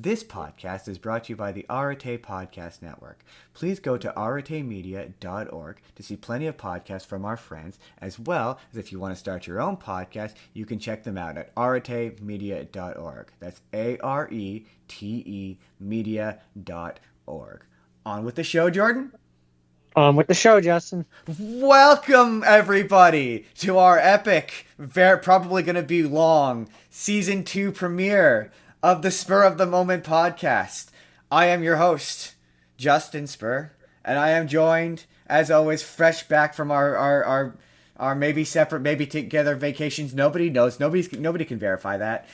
This podcast is brought to you by the Arate Podcast Network. Please go to aratemedia.org to see plenty of podcasts from our friends, as well as if you want to start your own podcast, you can check them out at aratemedia.org. That's A-R-E-T-E media.org. On with the show, Jordan. On with the show, Justin. Welcome, everybody, to our epic, probably going to be long, Season 2 premiere of the Spur of the Moment podcast. I am your host, Justin Spurr, and I am joined, as always, fresh back from our maybe separate, maybe together vacations. Nobody knows. Nobody can verify that.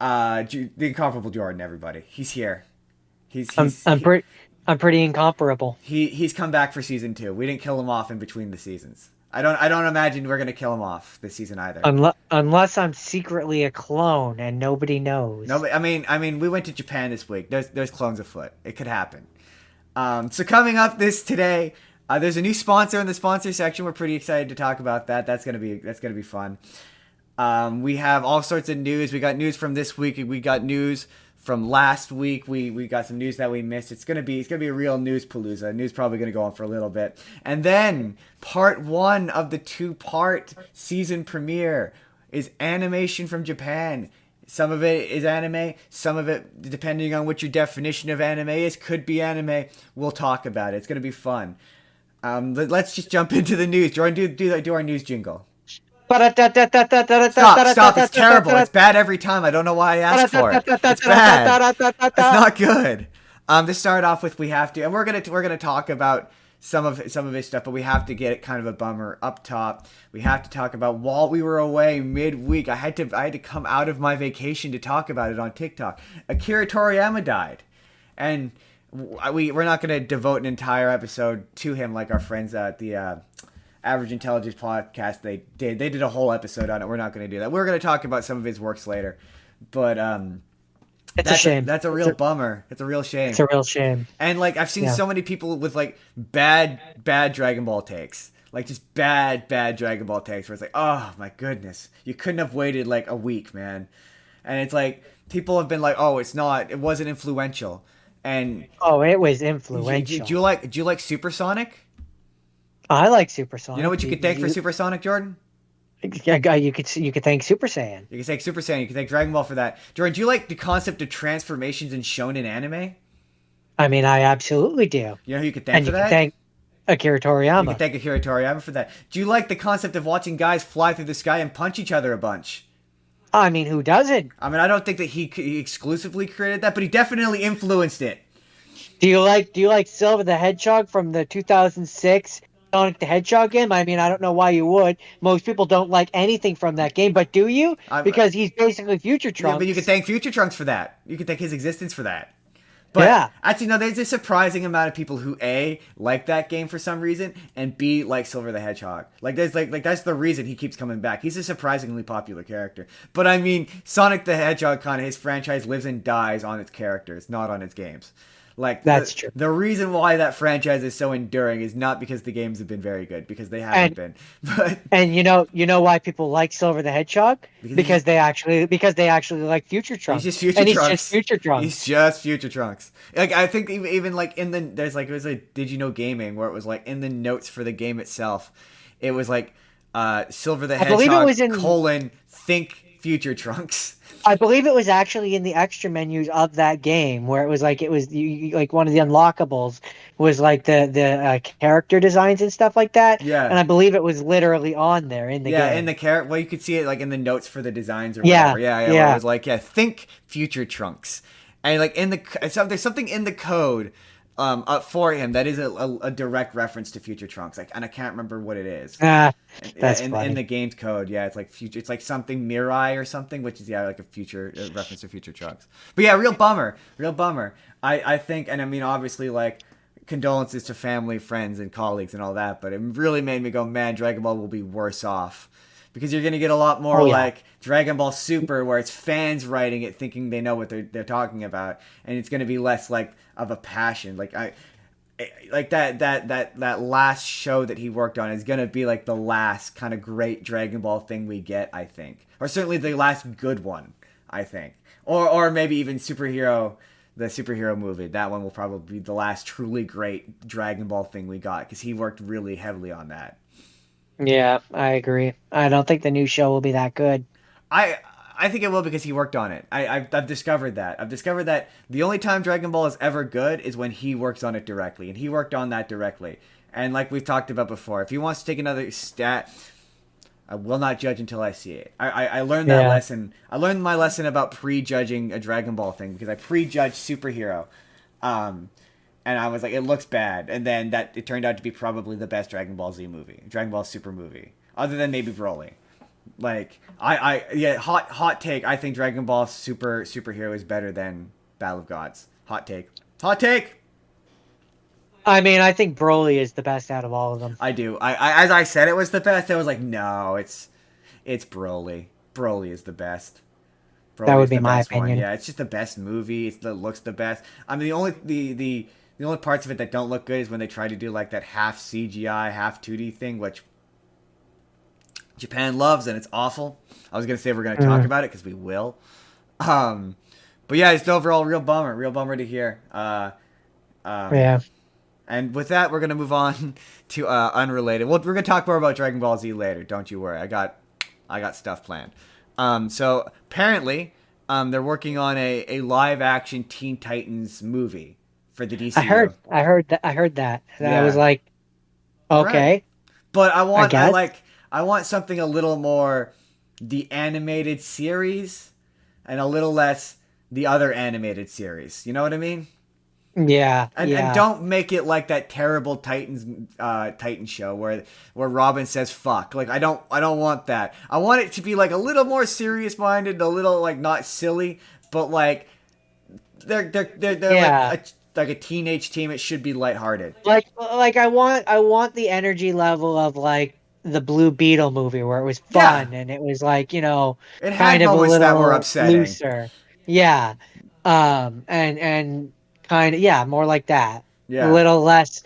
The incomparable Jordan, everybody. He's here. I'm pretty incomparable. He's come back for season 2. We didn't kill him off in between the seasons. I don't imagine we're gonna kill him off this season either. Unless I'm secretly a clone and nobody knows. No, I mean, we went to Japan this week. There's clones afoot. It could happen. So coming up today, there's a new sponsor in the sponsor section. We're pretty excited to talk about that. That's gonna be fun. We have all sorts of news. We got news from this week. We got news from last week. We got some news that we missed. It's gonna be a real news palooza. News probably gonna go on for a little bit. And then part 1 of the 2-part season premiere is animation from Japan. Some of it is anime. Some of it, depending on what your definition of anime is, could be anime. We'll talk about it. It's gonna be fun. Let's just jump into the news. Jordan, do our news jingle. Stop! It's terrible. It's bad every time. I don't know why I asked for it. It's bad. It's not good. To start off with, we have to, and we're gonna talk about some of his stuff, but we have to get it kind of a bummer up top. We have to talk about while we were away midweek. I had to come out of my vacation to talk about it on TikTok. Akira Toriyama died, and we're not gonna devote an entire episode to him like our friends at the Average Intelligence podcast they did a whole episode on it. We're not going to do that. We're going to talk about some of his works later, but it's a shame. That's a real bummer. It's a real shame. It's a real shame. And like I've seen so many people with like bad Dragon Ball takes, like just bad Dragon Ball takes, where it's like, oh my goodness, you couldn't have waited like a week, man. And it's like people have been like, oh, it wasn't influential. And it was influential. Do you like Supersonic? I like Supersonic. You know what you could thank for Supersonic, Jordan? You could thank Super Saiyan. You could thank Super Saiyan. You could thank Dragon Ball for that. Jordan, do you like the concept of transformations in shonen anime? I mean, I absolutely do. You know who you could thank for that? You could thank Akira Toriyama. You could thank Akira Toriyama for that. Do you like the concept of watching guys fly through the sky and punch each other a bunch? I mean, who doesn't? I mean, I don't think that he exclusively created that, but he definitely influenced it. Do you like Silver the Hedgehog from the 2006 Sonic the Hedgehog game? I mean, I don't know why you would. Most people don't like anything from that game, but do you? Because he's basically Future Trunks. Yeah, but you could thank Future Trunks for that. You could thank his existence for that. But yeah. Actually, no, there's a surprising amount of people who A, like that game for some reason, and B, like Silver the Hedgehog. Like there's like that's the reason he keeps coming back. He's a surprisingly popular character. But I mean, Sonic the Hedgehog, kind of his franchise lives and dies on its characters, not on its games. Like that's true. The reason why that franchise is so enduring is not because the games have been very good, because they haven't been. But you know why people like Silver the Hedgehog? Because they actually like Future Trunks. He's just Future Trunks. He's just Future Trunks. He's just Future Trunks. Like I think even like there's like it was like Did You Know Gaming where it was like in the notes for the game itself, it was like Silver the Hedgehog : think Future Trunks. I believe it was actually in the extra menus of that game where it was like like one of the unlockables was like the character designs and stuff like that. Yeah. And I believe it was literally on there in the game. Yeah, in the character. Well, you could see it like in the notes for the designs or whatever. Yeah. Where it was like, think Future Trunks, and like there's something in the code for him that is a direct reference to Future Trunks, like, and I can't remember what it is. That's funny. In the game's code, yeah, it's like future. It's like something Mirai or something, which is like a reference to Future Trunks. But yeah, real bummer. I think, and I mean, obviously, like, condolences to family, friends, and colleagues, and all that. But it really made me go, man, Dragon Ball will be worse off. Because you're going to get a lot more like Dragon Ball Super, where it's fans writing it thinking they know what they're talking about, and it's going to be less like of a passion. Like that last show that he worked on is going to be like the last kind of great Dragon Ball thing we get, I think. Or certainly the last good one, I think. Or maybe even superhero the superhero movie. That one will probably be the last truly great Dragon Ball thing we got because he worked really heavily on that. Yeah, I agree. I don't think the new show will be that good. I I think it will because he worked on it. I've discovered that. I've discovered that the only time Dragon Ball is ever good is when he works on it directly, and he worked on that directly. And like we've talked about before, if he wants to take another stat, I will not judge until I see it. I learned that Yeah. lesson. I learned my lesson about prejudging a Dragon Ball thing because I prejudged superhero, um, and I was like, it looks bad, and then that it turned out to be probably the best Dragon Ball Z movie, Dragon Ball Super movie, other than maybe Broly. Like yeah, hot take. I think Dragon Ball Superhero is better than Battle of Gods. Hot take. Hot take. I mean, I think Broly is the best out of all of them. I do. As I said, it was the best. I was like, no, it's Broly. Broly is the best. That Broly would is be the my best one. opinion. Yeah, it's just the best movie. It looks the best. I mean, the only parts of it that don't look good is when they try to do like that half CGI, half 2D thing, which Japan loves, and it's awful. I was gonna say we're gonna talk Mm, about it because we will. Um, but yeah, it's overall real bummer to hear. Um, yeah. and with that, we're gonna move on to unrelated. Well, we're gonna talk more about Dragon Ball Z later. Don't you worry. I got stuff planned. So apparently, they're working on a live action Teen Titans movie for the DCU. I heard that. And I was Yeah, like, you're right. okay, But I guess. I want something a little more the animated series and a little less the other animated series. You know what I mean? Yeah, And yeah. don't make it like that terrible Titan show where Robin says fuck. Like I don't want that. I want it to be like a little more serious minded, a little like not silly, but like they're Yeah. like a teenage team. It should be lighthearted. Like I want the energy level of like the Blue Beetle movie where it was Yeah, fun and it was like, you know, it kind had of a moments that were little upsetting. looser. Yeah. And kind of yeah, more like that. A Yeah. little less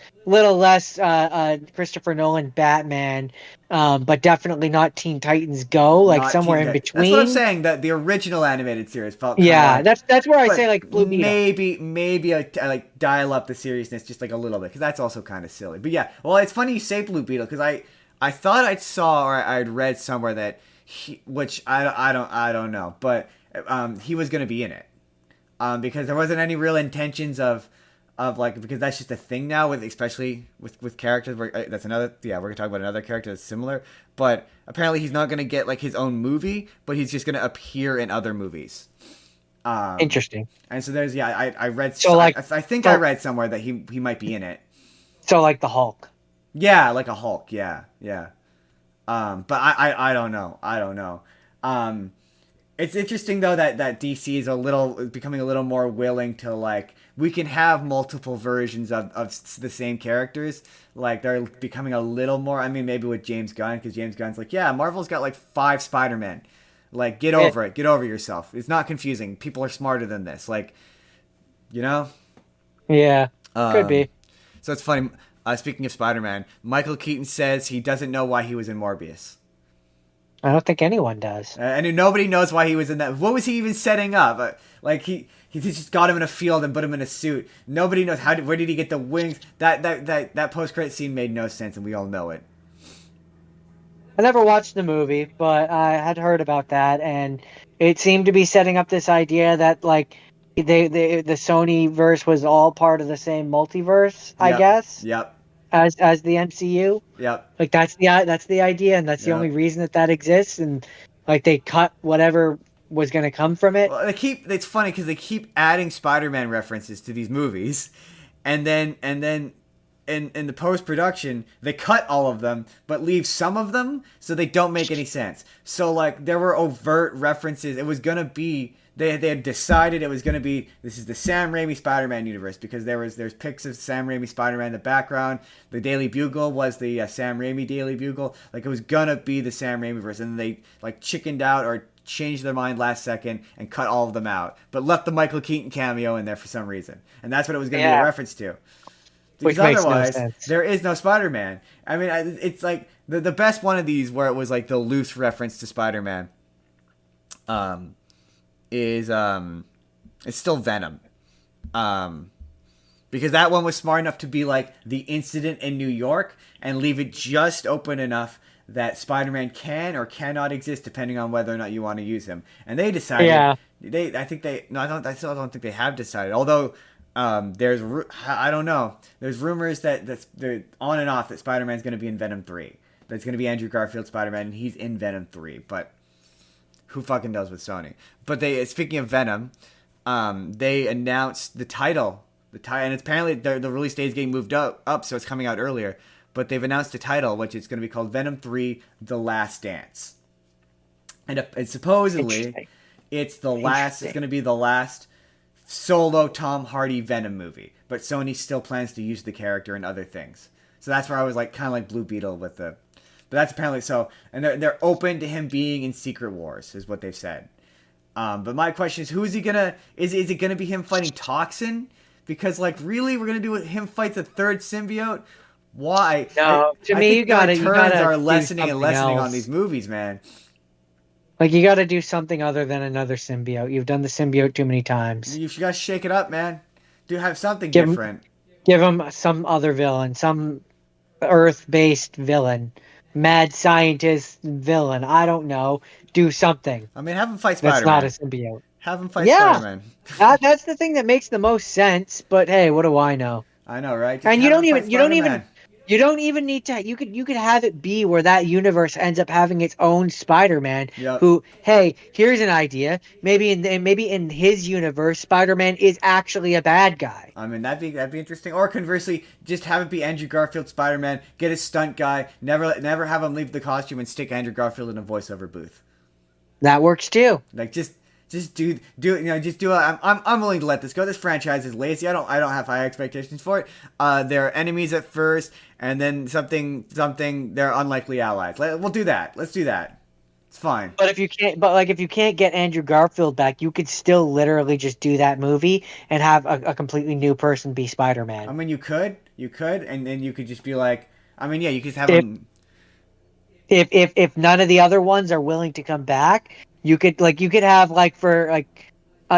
Christopher Nolan Batman, but definitely not Teen Titans Go, like Not somewhere Teen in Titans. That's what I'm between. saying. That the original animated series felt kind of Yeah, like, that's where I say but like Blue Beetle. maybe I like dial up the seriousness just like a little bit because that's also kind of silly. But yeah, well, it's funny you say Blue Beetle because I thought I saw or I'd read somewhere that which I don't know, but he was gonna be in it because there wasn't any real intentions of like because that's just a thing now with especially with characters where that's another yeah we're gonna talk about another character that's similar but apparently he's not gonna get like his own movie but he's just gonna appear in other movies Interesting. and so there's yeah I read So like I think I so read somewhere that he might be in it so like the Hulk. yeah like a Hulk yeah but I don't know I don't know um it's interesting though that DC is a little becoming a little more willing to like we can have multiple versions of the same characters. Like they're becoming a little more. I mean, maybe with James Gunn because James Gunn's like, yeah, Marvel's got like 5 Spider-Man. Like, get Eh, over it. Get over yourself. It's not confusing. People are smarter than this. Like, you know. yeah, could Um, be. so it's funny. Speaking of Spider-Man, Michael Keaton says he doesn't know why he was in Morbius. I don't think anyone does. And nobody knows why he was in that. What was he even setting up? Like he just got him in a field and put him in a suit. Nobody knows where did he get the wings? That post credit scene made no sense, and we all know it. I never watched the movie, but I had heard about that, and it seemed to be setting up this idea that like the Sony verse was all part of the same multiverse, I Yep, guess, yep, as the MCU. yep, Like that's the idea, and that's the only yep. reason that exists, and like they cut whatever was going to come from it. Well, they keep. It's funny because they keep adding Spider-Man references to these movies, and then in the post production they cut all of them but leave some of them so they don't make any sense. So like there were overt references. It was gonna be they had decided it was gonna be this is the Sam Raimi Spider-Man universe because there's pics of Sam Raimi Spider-Man in the background. The Daily Bugle was the Sam Raimi Daily Bugle. Like it was gonna be the Sam Raimi verse, and then they like chickened out or changed their mind last second and cut all of them out, but left the Michael Keaton cameo in there for some reason, and that's what it was going to be a Yeah, reference to. which Because makes no otherwise, sense. there is no Spider-Man. I mean, it's like the best one of these where it was like the loose reference to Spider-Man. Um, is it's still Venom. Because that one was smart enough to be like the incident in New York and leave it just open enough that Spider-Man can or cannot exist depending on whether or not you want to use him. And they decided Yeah. I still don't think they have decided. Although I don't know. There's rumors that they're on and off that Spider-Man's going to be in Venom 3. That's going to be Andrew Garfield Spider-Man and he's in Venom 3, but who fucking knows with Sony? But speaking of Venom, they announced the title. And it's apparently the release date is getting moved up, so it's coming out earlier. But they've announced the title, which is going to be called Venom 3: The Last Dance. And supposedly, it's going to be the last solo Tom Hardy Venom movie. But Sony still plans to use the character in other things. So that's where I was like, kind of like Blue Beetle with the. But that's apparently so, and they're open to him being in Secret Wars, is what they've said. But my question is, who is he gonna? Is it gonna be him fighting Toxin? Because like, really, we're gonna do him fight the third symbiote? Why? No, to me, you gotta are lessening and lessening else on these movies, man. Like, you gotta do something other than another symbiote. You've done the symbiote too many times. You gotta shake it up, man. Do have something different. Give him some other villain, some Earth-based villain, mad scientist villain. I don't know. Do something. I mean, have him fight Spider-Man. That's not a symbiote. Have him fight Spider-Man. That's the thing that makes the most sense. But hey, what do I know? I know, right? And you don't even need to. You could have it be where that universe ends up having its own Spider-Man. Yep. Who, hey, here's an idea. Maybe in his universe, Spider-Man is actually a bad guy. I mean, that'd be interesting. Or conversely, just have it be Andrew Garfield Spider-Man. Get a stunt guy. Never have him leave the costume and stick Andrew Garfield in a voiceover booth. That works too. Like just do it. Just do it. I'm willing to let this go. This franchise is lazy. I don't have high expectations for it. They're enemies at first, and then something. They're unlikely allies. We'll do that. Let's do that. It's fine. But if you can't get Andrew Garfield back, you could still literally just do that movie and have a completely new person be Spider-Man. I mean, you could, and then you could just be like, I mean, yeah, you could have him. If none of the other ones are willing to come back, you could have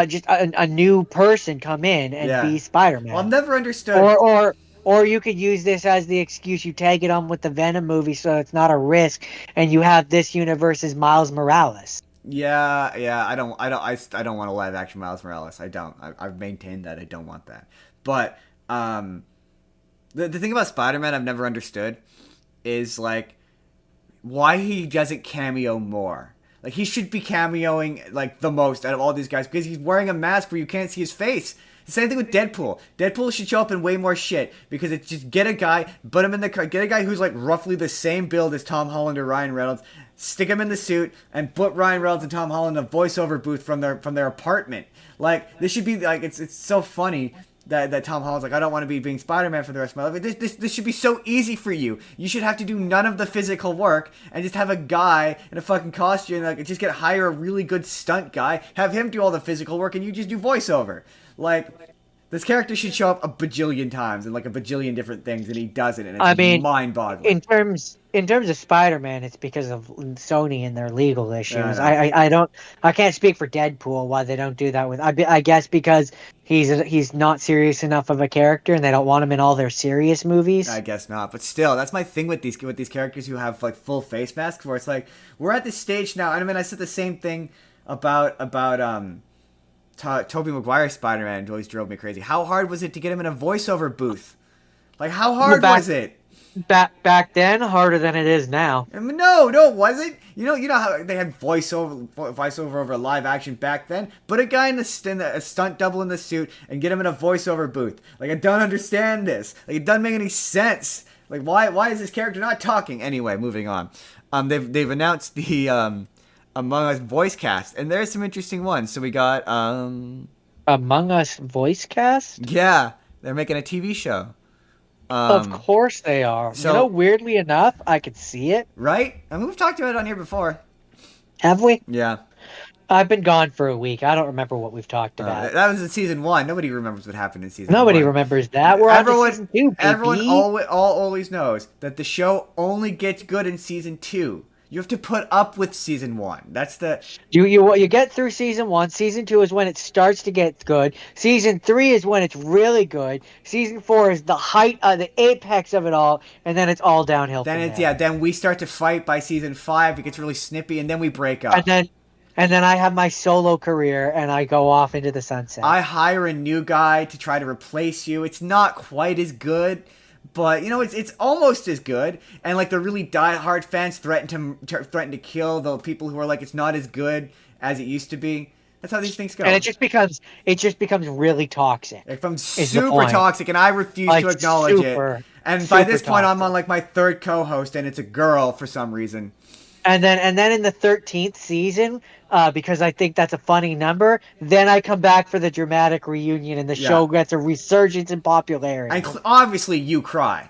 just a new person come in and be Spider-Man. Well, I've never understood. Or you could use this as the excuse. You tag it on with the Venom movie, so it's not a risk, and you have this universe's Miles Morales. Yeah. I don't want a live action Miles Morales. I don't. I've maintained that I don't want that. But the thing about Spider-Man I've never understood is like why he doesn't cameo more. Like, he should be cameoing like the most out of all these guys because he's wearing a mask where you can't see his face. The same thing with Deadpool. Deadpool should show up in way more shit because it's just get a guy, put him in the car, get a guy who's like roughly the same build as Tom Holland or Ryan Reynolds, stick him in the suit, and put Ryan Reynolds and Tom Holland in a voiceover booth from their apartment. Like, this should be like it's so funny. That Tom Holland's like, I don't want to be being Spider-Man for the rest of my life. This should be so easy for you. You should have to do none of the physical work and just have a guy in a fucking costume. Like, just hire a really good stunt guy, have him do all the physical work, and you just do voiceover. Like, this character should show up a bajillion times and like a bajillion different things, and he doesn't, and it's mind-boggling. In terms of Spider-Man, it's because of Sony and their legal issues. I can't speak for Deadpool why they don't do that with. I guess because he's not serious enough of a character, and they don't want him in all their serious movies. I guess not, but still, that's my thing with these characters who have like full face masks, where it's like we're at this stage now. And I mean, I said the same thing about Tobey Maguire's Spider-Man. It always drove me crazy. How hard was it to get him in a voiceover booth? Like, how hard was it? Back then, harder than it is now. I mean, no, it wasn't. You know how they had voiceover over live action back then. Put a guy in a stunt double in the suit and get him in a voiceover booth. Like, I don't understand this. Like, it doesn't make any sense. Like, why is this character not talking? Anyway, moving on. They've announced the Among Us voice cast, and there's some interesting ones. So we got Among Us voice cast. Yeah, they're making a TV show. Of course they are. So, weirdly enough, I could see it. Right? I mean, we've talked about it on here before. Have we? Yeah. I've been gone for a week. I don't remember what we've talked about. That was in season 1. Nobody remembers what happened in season 1. Nobody remembers that. We're on to season 2, baby. Everyone always knows that the show only gets good in season 2. You have to put up with season 1. That's the You get through season 1. Season 2 is when it starts to get good. Season 3 is when it's really good. Season 4 is the height, the apex of it all, and then it's all downhill then from it's there. then we start to fight by season 5. It gets really snippy, and then we break And up. then I have my solo career, and I go off into the sunset. I hire a new guy to try to replace you. It's not quite as good, but it's almost as good. And like the really diehard fans threaten to kill the people who are like it's not as good as it used to be. That's how these things go. And it just becomes really toxic. It becomes super toxic, and I refuse to acknowledge it. And by this point, I'm on like my 3rd co-host, and it's a girl for some reason. And then in the 13th season, because I think that's a funny number, then I come back for the dramatic reunion, and the show gets a resurgence in popularity. And obviously, you cry.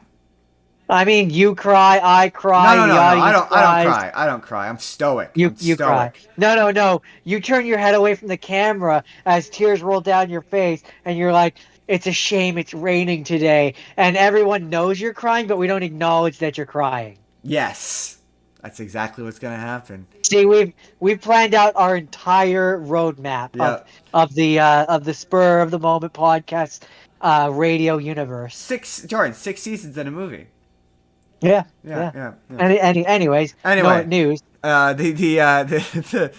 I mean, you cry, I cry. No, I don't cries. cry. I don't cry. I'm stoic. You cry. No. You turn your head away from the camera as tears roll down your face, and you're like, "It's a shame it's raining today," and everyone knows you're crying, but we don't acknowledge that you're crying. Yes. That's exactly what's gonna happen. See, we've planned out our entire roadmap of the Spur of the Moment podcast radio universe. 6 seasons in a movie. Yeah. Anyway, Anyways, no news. The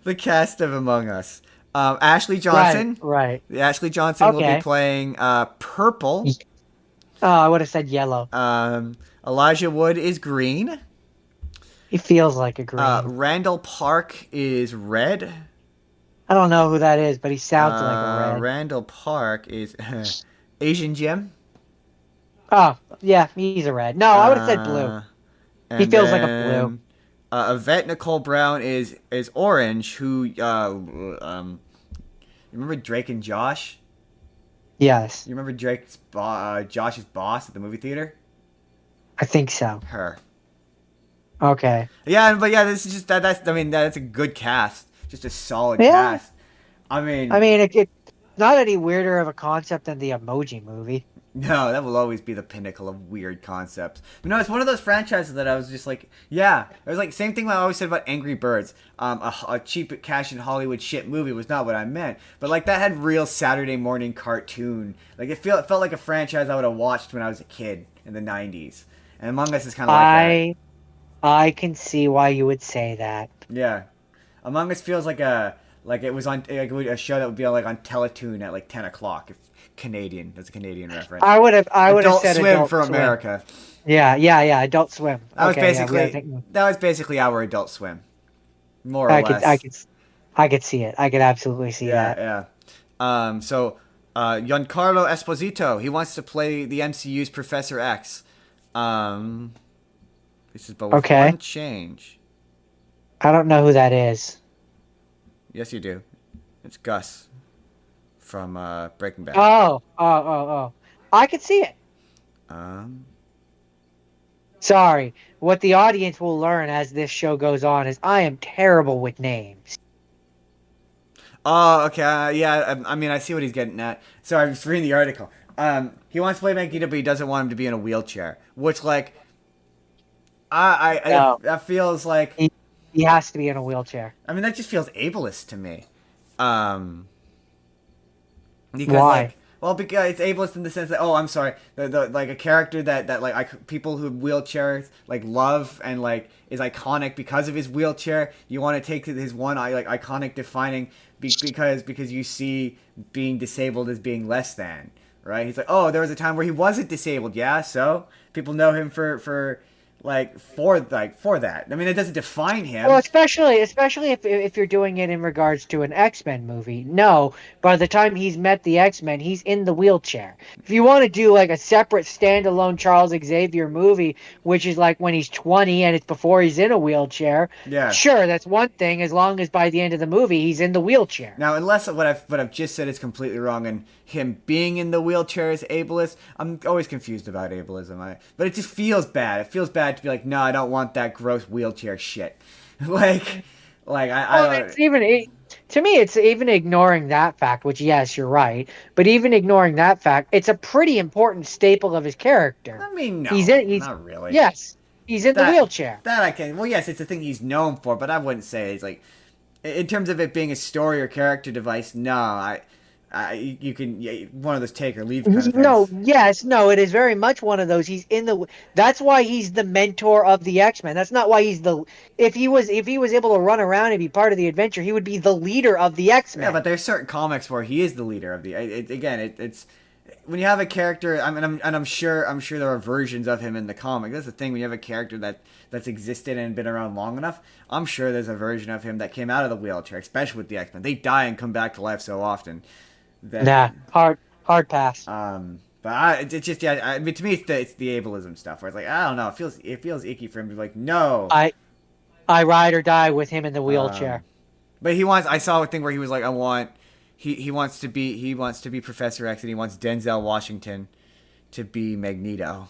the cast of Among Us. Ashley Johnson. Right. Ashley Johnson will be playing Purple. Oh, I would have said yellow. Elijah Wood is green. He feels like a green. Randall Park is red. I don't know who that is, but he sounds like a red. Randall Park is Asian Jim. Oh, yeah, he's a red. No, I would have said blue. He feels like a blue. Yvette Nicole Brown is orange. Who remember Drake and Josh? Yes. You remember Josh's boss at the movie theater? I think so. Her. Okay. Yeah, but this is just that's a good cast. Just a solid cast. I mean, it's not any weirder of a concept than the Emoji Movie. No, that will always be the pinnacle of weird concepts. But no, it's one of those franchises that I was just like, yeah. It was like same thing I always said about Angry Birds. A cheap cash in Hollywood shit movie was not what I meant. But like that had real Saturday morning cartoon. Like it felt like a franchise I would have watched when I was a kid in the 90s. And Among Us is kind of like that. I can see why you would say that. Yeah. Among Us feels like it was on a show that would be on Teletoon at like 10 o'clock. If Canadian, that's a Canadian reference. I would have said Swim Adult for Swim. America. Yeah, Adult Swim. That was basically our Adult Swim, more or less. I could see it. I could absolutely see that. Yeah. So, Giancarlo Esposito, he wants to play the MCU's Professor X. This is but with one change. I don't know who that is. Yes, you do. It's Gus from Breaking Bad. Oh. I could see it. Sorry. What the audience will learn as this show goes on is I am terrible with names. Oh, okay. Yeah, I see what he's getting at. Sorry, I'm just reading the article. He wants to play Magneto, but he doesn't want him to be in a wheelchair. Which, like, that feels like... He has to be in a wheelchair. I mean, that just feels ableist to me. Because, why? Because it's ableist in the sense that, I'm sorry, the like a character that people who have wheelchairs like love and like is iconic because of his wheelchair. You want to take his one iconic defining because you see being disabled as being less than, right? He's like, there was a time where he wasn't disabled, yeah. So people know him for that. I mean, it doesn't define him. Well, especially if you're doing it in regards to an X-Men movie. No, by the time he's met the X-Men, he's in the wheelchair. If you want to do like a separate standalone Charles Xavier movie, which is like when he's 20 and it's before he's in a wheelchair, sure, that's one thing. As long as by the end of the movie he's in the wheelchair. Now, unless what I've just said is completely wrong and him being in the wheelchair is ableist, I'm always confused about ableism. But it just feels bad. It feels bad to be like, no, I don't want that gross wheelchair shit. It's even ignoring that fact, which yes, you're right, but even ignoring that fact, it's a pretty important staple of his character. I mean, no, not really. Yes. He's in the That wheelchair. that I can. Well, yes, it's a thing he's known for, but I wouldn't say it's like in terms of it being a story or character device. No, you can one of those take or leave kind of No, things. yes, no, it is very much one of those. He's in the. That's why he's the mentor of the X-Men. That's not why he's the. If he was able to run around and be part of the adventure, he would be the leader of the Yeah, but X-Men. there's certain comics where he is the leader of the. It's when you have a character. I mean, I'm sure there are versions of him in the comic. That's the thing. When you have a character that's existed and been around long enough, I'm sure there's a version of him that came out of the wheelchair, especially with the X Men. They die and come back to life so often that. Nah, hard pass. But it's just yeah. I mean, to me, it's the ableism stuff where it's like I don't know. It feels icky for him to be like no. I I ride or die with him in the Um, wheelchair. but he wants. I saw a thing where he was like, I want. He wants to be Professor X and he wants Denzel Washington to be Magneto,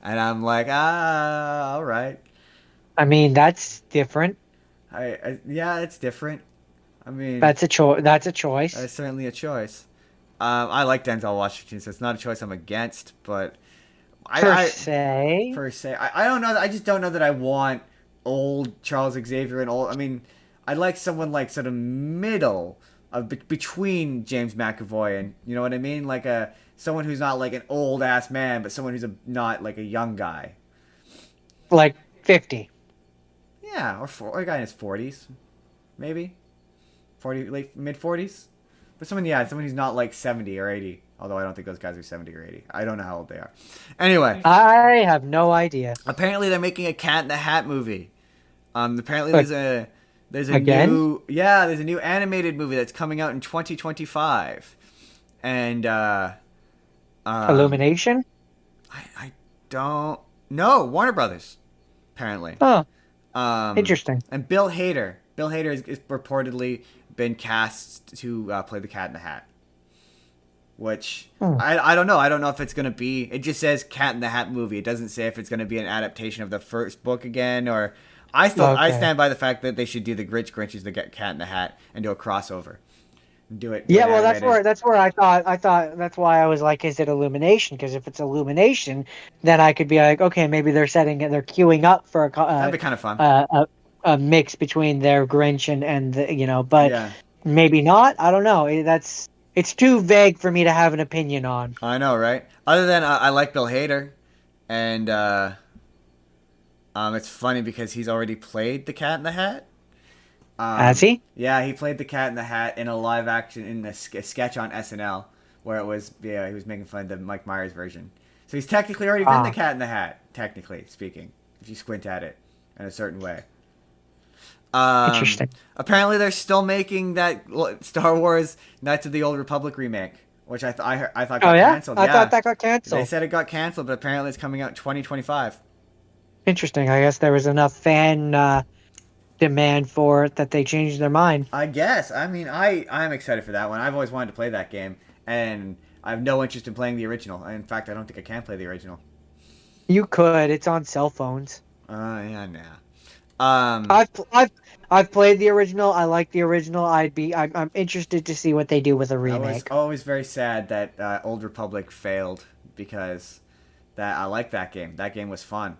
and I'm like all right. I mean, that's different. Yeah, it's different. I mean, That's a choice. That's a choice it's certainly a choice. I like Denzel Washington, so it's not a choice I'm against. But per I se. per se, I don't know. I just don't know that I want old Charles Xavier and old. I mean, I'd like someone like sort of middle of between James McAvoy and you know what I mean, like a someone who's not like an old ass man, but someone who's not like a young guy. Like 50. Yeah, or a guy in his 40s, maybe 40 late mid 40s. But someone who's not like 70 or 80. Although I don't think those guys are 70 or 80. I don't know how old they are. Anyway, I have no idea. apparently they're making a Cat in the Hat movie. Apparently Like, there's a again? new animated movie that's coming out in 2025, and um, Illumination? I don't know Warner Brothers apparently. Oh, Um, interesting. and Bill Hader is reportedly been cast to play the Cat in the Hat. Which Hmm. I don't know. I don't know if it's gonna be. It just says Cat in the Hat movie. It doesn't say if it's gonna be an adaptation of the first book again or. I Okay. stand by the fact that they should do the Grinch's the Cat in the Hat and do a crossover. Do it Yeah, well, that's animated. where I thought that's why I was like, is it Illumination? Because if it's Illumination, then I could be like, okay, maybe they're queuing up for That'd be kind of fun. a mix between their Grinch and but Yeah, maybe not. I don't know. It's too vague for me to have an opinion on. I know, right? Other than I like Bill Hader, and it's funny because he's already played the Cat in the Hat. Has he? Yeah, he played the Cat in the Hat in a live action in a sketch on SNL where it was he was making fun of the Mike Myers version. So he's technically already been the Ah, Cat in the Hat, technically speaking, if you squint at it in a certain way. interesting. Apparently they're still making that Star Wars Knights of the Old Republic remake, which I thought Oh got yeah, canceled. I Yeah, thought that got they canceled. said it got canceled, but apparently it's coming out 2025. Interesting. I guess there was enough fan demand for it that they changed their mind. I guess. I mean, I'm excited for that one. I've always wanted to play that game, and I have no interest in playing the original. In fact, I don't think I can play the original. You could. It's on cell phones. Yeah, nah. Um, I've played the original. I like the original. I'm interested to see what they do with a I was remake. always very sad that Old Republic failed because that I like that game. That game was fun.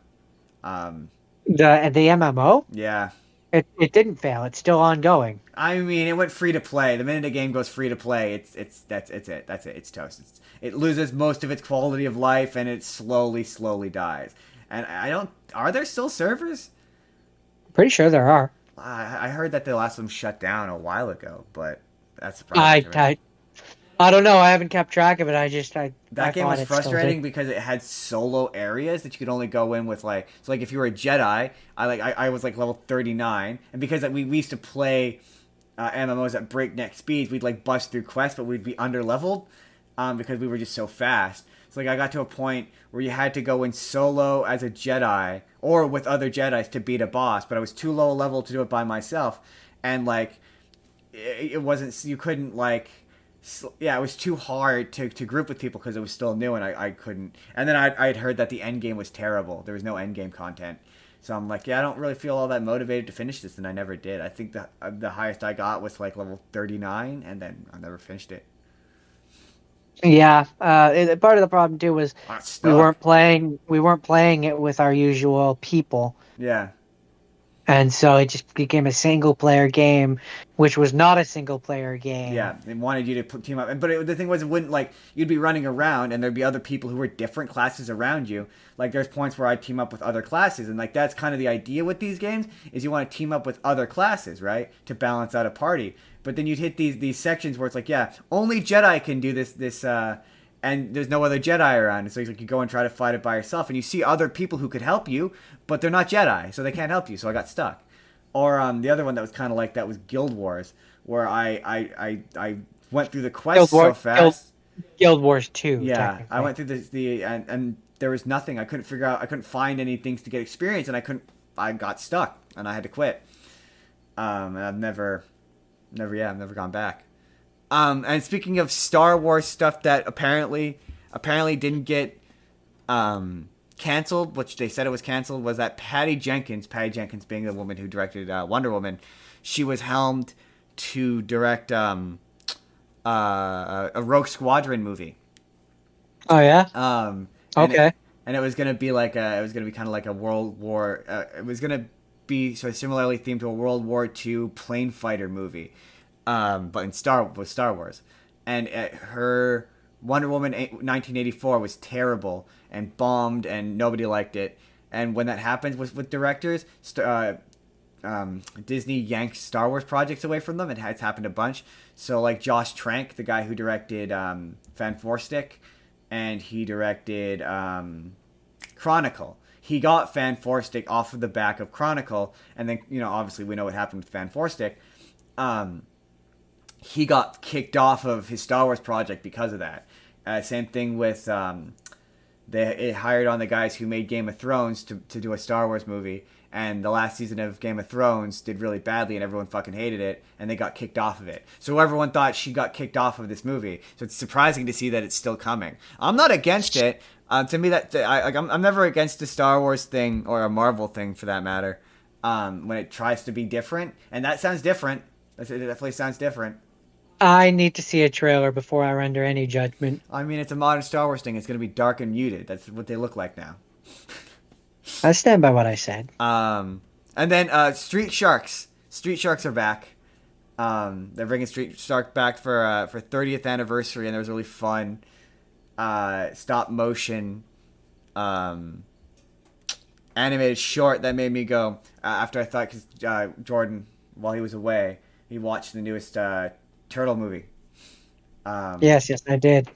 Um, The MMO, yeah. it didn't fail. It's still ongoing. I mean, it went free to play. The minute a game goes free to play, it's it. That's it. It's toast. It loses most of its quality of life, and it slowly dies. And I don't. Are there still servers? Pretty sure there are. I heard that the last one shut down a while ago, but that's surprising I to me. I I don't know. I haven't kept track of it. I That game thought was it still did. frustrating because it had solo areas that you could only go in with like if you were a Jedi, I was like level 39, and because we used to play MMOs at breakneck speeds, we'd like bust through quests, but we'd be under leveled because we were just so fast. So like I got to a point where you had to go in solo as a Jedi or with other Jedi's to beat a boss, but I was too low level to do it by myself, and like it wasn't you couldn't like yeah, it was too hard to group with people because it was still new and I couldn't. And then I'd heard that the end game was terrible. There was no end game content. So I'm like, yeah, I don't really feel all that motivated to finish this, and I never did. I think the highest I got was like level 39, and then I never finished it. Yeah, part of the problem too was I'm we stuck. weren't playing it with our usual people, Yeah. and so it just became a single player game, which was not a single player game. Yeah, they wanted you to team up, but the thing was, it wouldn't like you'd be running around, and there'd be other people who were different classes around you. Like there's points where I'd team up with other classes, and like that's kind of the idea with these games is you want to team up with other classes, right, to balance out a party. But then you'd hit these sections where it's like, yeah, only Jedi can do this, and there's no other Jedi around, and so like you go and try to fight it by yourself, and you see other people who could help you, but they're not Jedi, so they can't help you. So I got stuck. Or the other one that was kind of like that was Guild Wars, where I went through the quest Guild so War, fast. Guild Wars 2, Yeah, I technically. went through the and there was nothing. I couldn't figure out. I couldn't find any things to get experience, and I couldn't. I got stuck, and I had to quit. And I've never gone back. And speaking of Star Wars stuff that apparently didn't get canceled, which they said it was canceled, was that Patty Jenkins being the woman who directed Wonder Woman, she was helmed to direct a Rogue Squadron movie. Oh yeah. Um, and it Okay. and it was gonna be like it was gonna be kind of like a World War. It was gonna be sort of similarly themed to a World War II plane fighter movie, but in Star Wars. And her Wonder Woman 1984 was terrible and bombed, and nobody liked it. And when that happens with directors, Disney yanks Star Wars projects away from them. It has happened a bunch. So like Josh Trank, the guy who directed Fan Four Stick, and he directed Chronicle. He got Fan Four Stick off of the back of Chronicle, and then obviously we know what happened with Fan Four Stick. He got kicked off of his Star Wars project because of that. Same thing with they hired on the guys who made Game of Thrones to do a Star Wars movie, and the last season of Game of Thrones did really badly, and everyone fucking hated it, and they got kicked off of it. So everyone thought she got kicked off of this movie. So it's surprising to see that it's still coming. I'm not against it. To me, I'm never against a Star Wars thing or a Marvel thing for that matter. When it tries to be different, and that sounds different. It definitely sounds different. I need to see a trailer before I render any judgment. I mean, it's a modern Star Wars thing. It's going to be dark and muted. That's what they look like now. I stand by what I said. And then Street Sharks. Street Sharks are back. They're bringing Street Shark back for 30th anniversary, and there was a really fun stop motion um, animated short that made me go after I thought because Jordan, while he was away, he watched the newest Turtle movie. Um, Yes, yes, I did.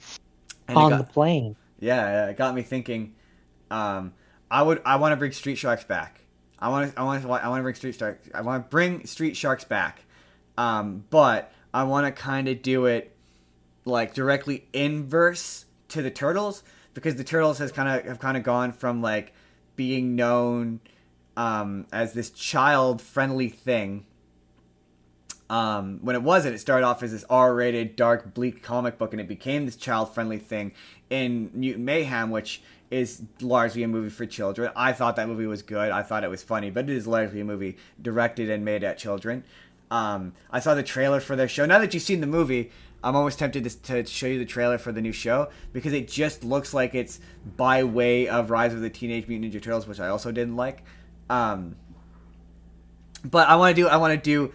and it On the got plane. yeah, it got me thinking. Um, I want to bring Street Sharks back. I want to bring Street Sharks. I want to bring Street Sharks back. But I want to kind of do it like directly inverse to the Turtles because the Turtles have kind of gone from like being known as this child friendly thing. When it wasn't, it started off as this R-rated, dark, bleak comic book, and it became this child-friendly thing in Mutant Mayhem, which is largely a movie for children. I thought that movie was good. I thought it was funny, but it is largely a movie directed and made at children. I saw the trailer for their show. Now that you've seen the movie, I'm almost tempted to show you the trailer for the new show because it just looks like it's by way of Rise of the Teenage Mutant Ninja Turtles, which I also didn't like. But I want to do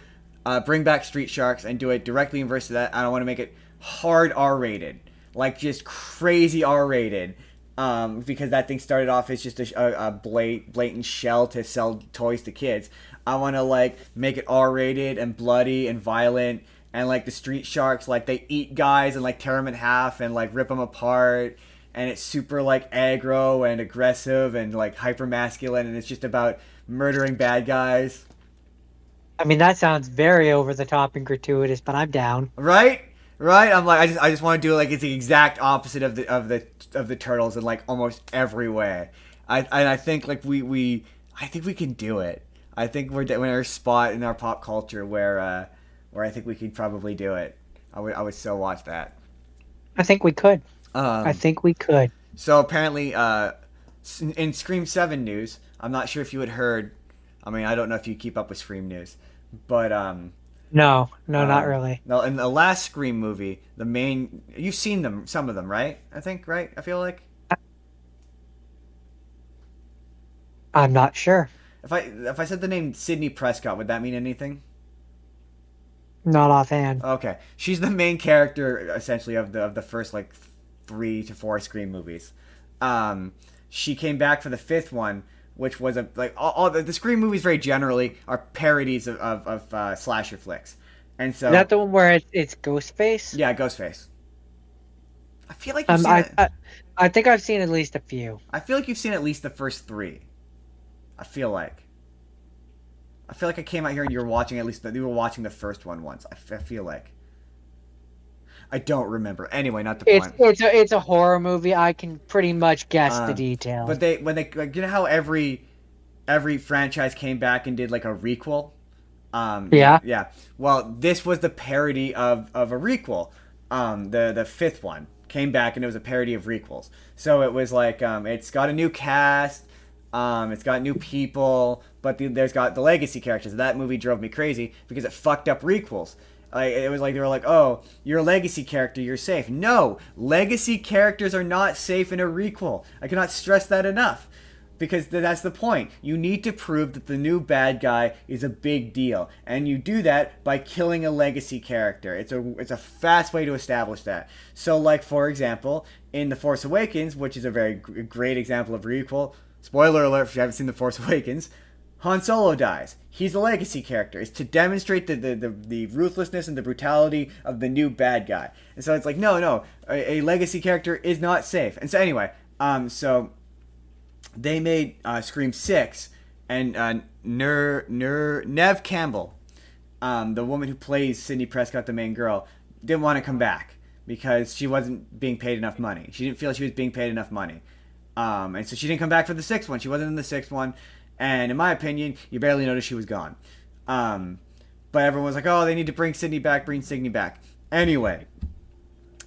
bring back Street Sharks and do it directly inverse to that. I don't want to make it hard R-rated, like just crazy R-rated, because that thing started off as just a blatant shell to sell toys to kids. I want to like make it R-rated and bloody and violent, and like the Street Sharks, like they eat guys and like tear them in half and like rip them apart. And it's super like aggro and aggressive and like hyper masculine, and it's just about murdering bad guys. I mean, that sounds very over the top and gratuitous, but I'm down. Right? Right? I'm like I just want to do it like it's the exact opposite of the turtles in like almost every way. I think like I think we can do it. I think we're in a spot in our pop culture where I think we could probably do it. I would so watch that. I think we could. I Um think we could. so apparently in Scream 7 news, I'm not sure if you had heard. I mean, I don't know if you keep up with Scream news, but No, no, not really. No, in the last Scream movie, the main you've seen them, some of them, right? I think, right? I feel like I'm not sure. if I said the name Sidney Prescott, would that mean anything? Not offhand. Okay, she's the main character essentially of the first like 3 to 4 Scream movies. Um, she came back for the fifth one, which was a like all the Scream movies very generally are parodies of slasher flicks, and Is that so the one where it's Ghostface? yeah, Ghostface. I feel like you've seen I, it. I I think I've seen at least a few. I feel like you've seen at least the first three. I feel like. I feel like I came out here and you were watching at least you were watching the first one once. I feel like. I don't remember. Anyway, not the point. It's a horror movie. I can pretty much guess the details. But they when they like, you know how every franchise came back and did like a requel. Yeah. Yeah. Well, this was the parody of a requel. The fifth one came back and it was a parody of requels. So it was like it's got a new cast. It's got new people, but there's got the legacy characters. That movie drove me crazy because it fucked up requels. Like it was like they were like, "Oh, you're a legacy character, you're safe." No, legacy characters are not safe in a requel. I cannot stress that enough. Because that's the point. You need to prove that the new bad guy is a big deal, and you do that by killing a legacy character. It's a fast way to establish that. So, like for example, in The Force Awakens, which is a very great example of requel. Spoiler alert if you haven't seen The Force Awakens. Han Solo dies. He's a legacy character. It's to demonstrate the ruthlessness and the brutality of the new bad guy. And so it's like, no, a legacy character is not safe. And so anyway, so they made Scream 6, and Neve Campbell, the woman who plays Sidney Prescott, the main girl, didn't want to come back because she wasn't being paid enough money. She didn't feel she was being paid enough money. And so she didn't come back for the sixth one. She wasn't in the sixth one. And in my opinion, you barely noticed she was gone. But everyone was like, oh, they need to bring Sidney back, bring Sidney back. Anyway,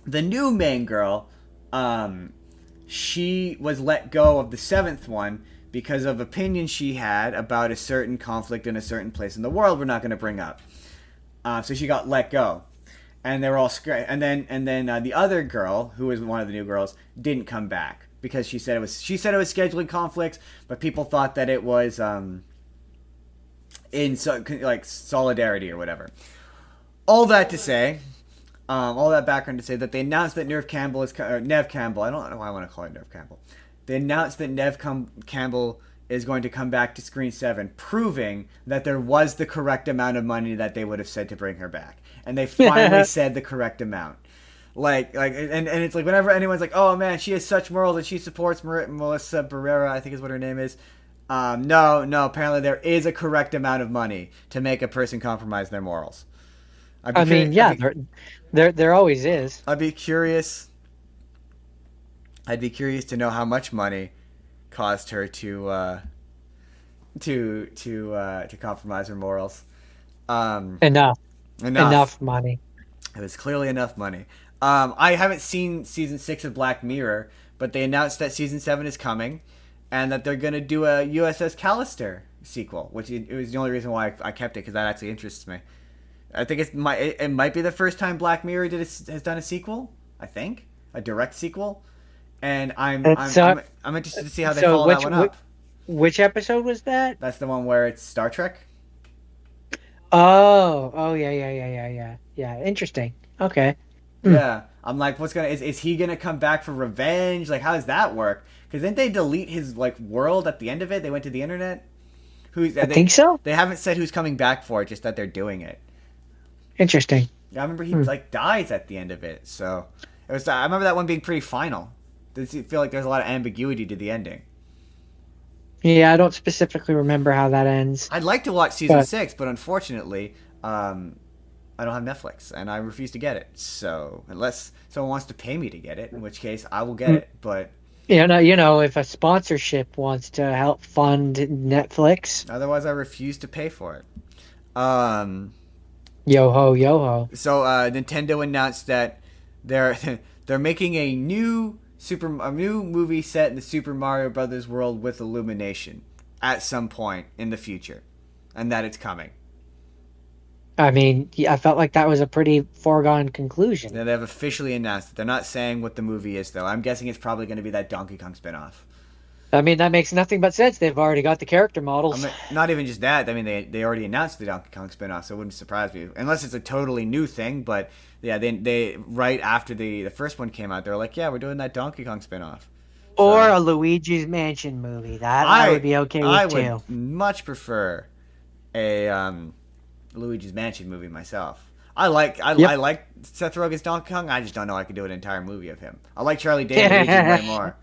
the new main girl, she was let go of the seventh one because of opinions she had about a certain conflict in a certain place in the world we're not going to bring up. So she got let go. And they were all and then the other girl, who was one of the new girls, didn't come back because she said it was scheduling conflicts, but people thought that it was in like solidarity or whatever. All that to say, all that background to say that they announced that Neve Campbell Neve Campbell. I don't know why I want to call her Neve Campbell. They announced that Neve Campbell is going to come back to Screen 7, proving that there was the correct amount of money that they would have said to bring her back. And they finally said the correct amount. And it's like whenever anyone's like, oh man, she has such morals and she supports Melissa Barrera, I think is what her name is. No, apparently there is a correct amount of money to make a person compromise their morals. There always is. I'd be curious to know how much money caused her to compromise her morals. Enough money. It was clearly enough money. I haven't seen season 6 of Black Mirror, but they announced that season 7 is coming, and that they're gonna do a USS Callister sequel, which it was the only reason why I kept it, because that actually interests me. I think it might be the first time Black Mirror has done a sequel. I think a direct sequel, and I'm interested to see how they follow that one up. Which episode was that? That's the one where it's Star Trek. Oh, yeah. Interesting. Okay. Yeah, I'm like, is he gonna come back for revenge? Like, how does that work? Because didn't they delete his like world at the end of it? They went to the internet. I think so. They haven't said who's coming back for it, just that they're doing it. Interesting. Yeah, I remember he like dies at the end of it. So it was. I remember that one being pretty final. Does it feel like there's a lot of ambiguity to the ending? Yeah, I don't specifically remember how that ends. I'd like to watch season 6, but unfortunately, I don't have Netflix, and I refuse to get it. So unless someone wants to pay me to get it, in which case I will get it. But if a sponsorship wants to help fund Netflix, otherwise I refuse to pay for it. Yo ho. So Nintendo announced that they're making a new movie set in the Super Mario Brothers world with Illumination at some point in the future, and that it's coming. I mean, yeah, I felt like that was a pretty foregone conclusion. They have officially announced it. They're not saying what the movie is, though. I'm guessing it's probably going to be that Donkey Kong spinoff. I mean, that makes nothing but sense. They've already got the character I models. mean, not even just that. I mean, they already announced the Donkey Kong spinoff, so it wouldn't surprise me unless it's a totally new thing. But yeah, they right after the first one came out, they were like, yeah, we're doing that Donkey Kong spinoff. Or So a Luigi's Mansion movie. That I would I be okay I with would too. much prefer a Luigi's Mansion movie myself. I Yep. like Seth Rogen's Donkey Kong. I just don't know I could do an entire movie of him. I like Charlie Day and Luigi way more.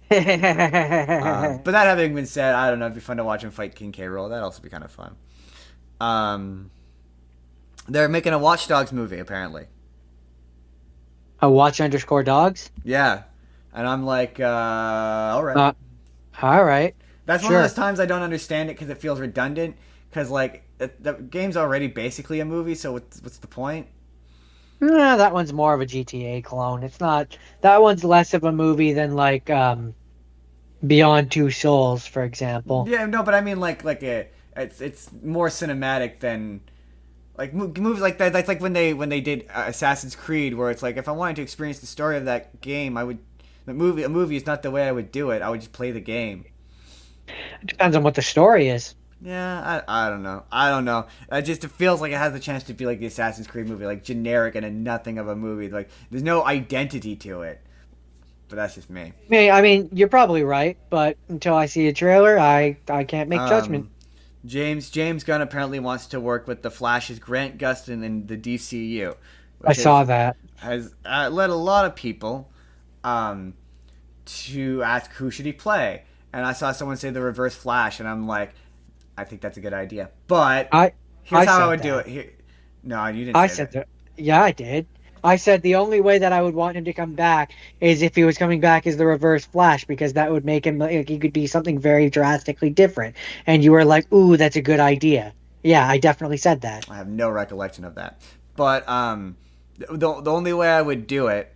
But that having been said, I don't know. It'd be fun to watch him fight King K. Rool. That'd also be kind of fun. Um, they're making a Watch Dogs movie apparently. A watch_dogs. Yeah, and I'm like, all right. Uh, all right. That's one of those Sure. times I don't understand it because it feels redundant. Because like the game's already basically a movie, so what's the point? That one's more of a GTA clone. It's not. That one's less of a movie than like Beyond Two Souls, for example. Yeah, no, but I mean it's more cinematic than like movies like that. That's like when they did Assassin's Creed, where it's like if I wanted to experience the story of that game, I would. The movie a movie is not the way I would do it. I would just play the game. It depends on what the story is. Yeah, I don't know. I don't know. It feels like it has the chance to be like the Assassin's Creed movie, like generic and a nothing of a movie. Like there's no identity to it. But that's just me. I mean, you're probably right, but until I see a trailer, I can't make judgment. Um, James Gunn apparently wants to work with the Flash's Grant Gustin in the DCU, I which saw that. has led a lot of people um, to ask who should he play. And I saw someone say the Reverse Flash, and I'm like, I think that's a good idea. But I here's I how I said would do that. it. No, you didn't I say said that. that. Yeah, I did. I said the only way that I would want him to come back is if he was coming back as the Reverse Flash, because that would make him like he could be something very drastically different. And you were like, "Ooh, that's a good idea." Yeah, I definitely said that. I have no recollection of that. But the only way I would do it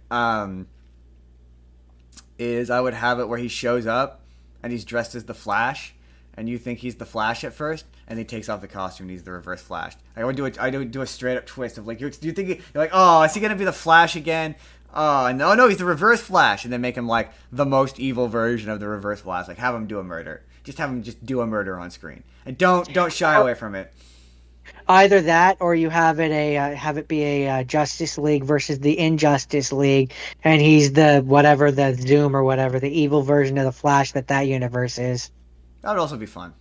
is I would have it where he shows up and he's dressed as the Flash, and you think he's the Flash at first, and he takes off the costume and he's the Reverse Flash. I would do a straight up twist of like, do you think you're like, oh, is he gonna be the Flash again? Oh no, he's the Reverse Flash, and then make him like the most evil version of the Reverse Flash. Like have him do a murder. Just have him just do a murder on screen, and don't shy Or away from it. either that, or you have it be a Justice League versus the Injustice League, and he's the whatever the Zoom or whatever the evil version of the Flash that universe is. That would also be fun.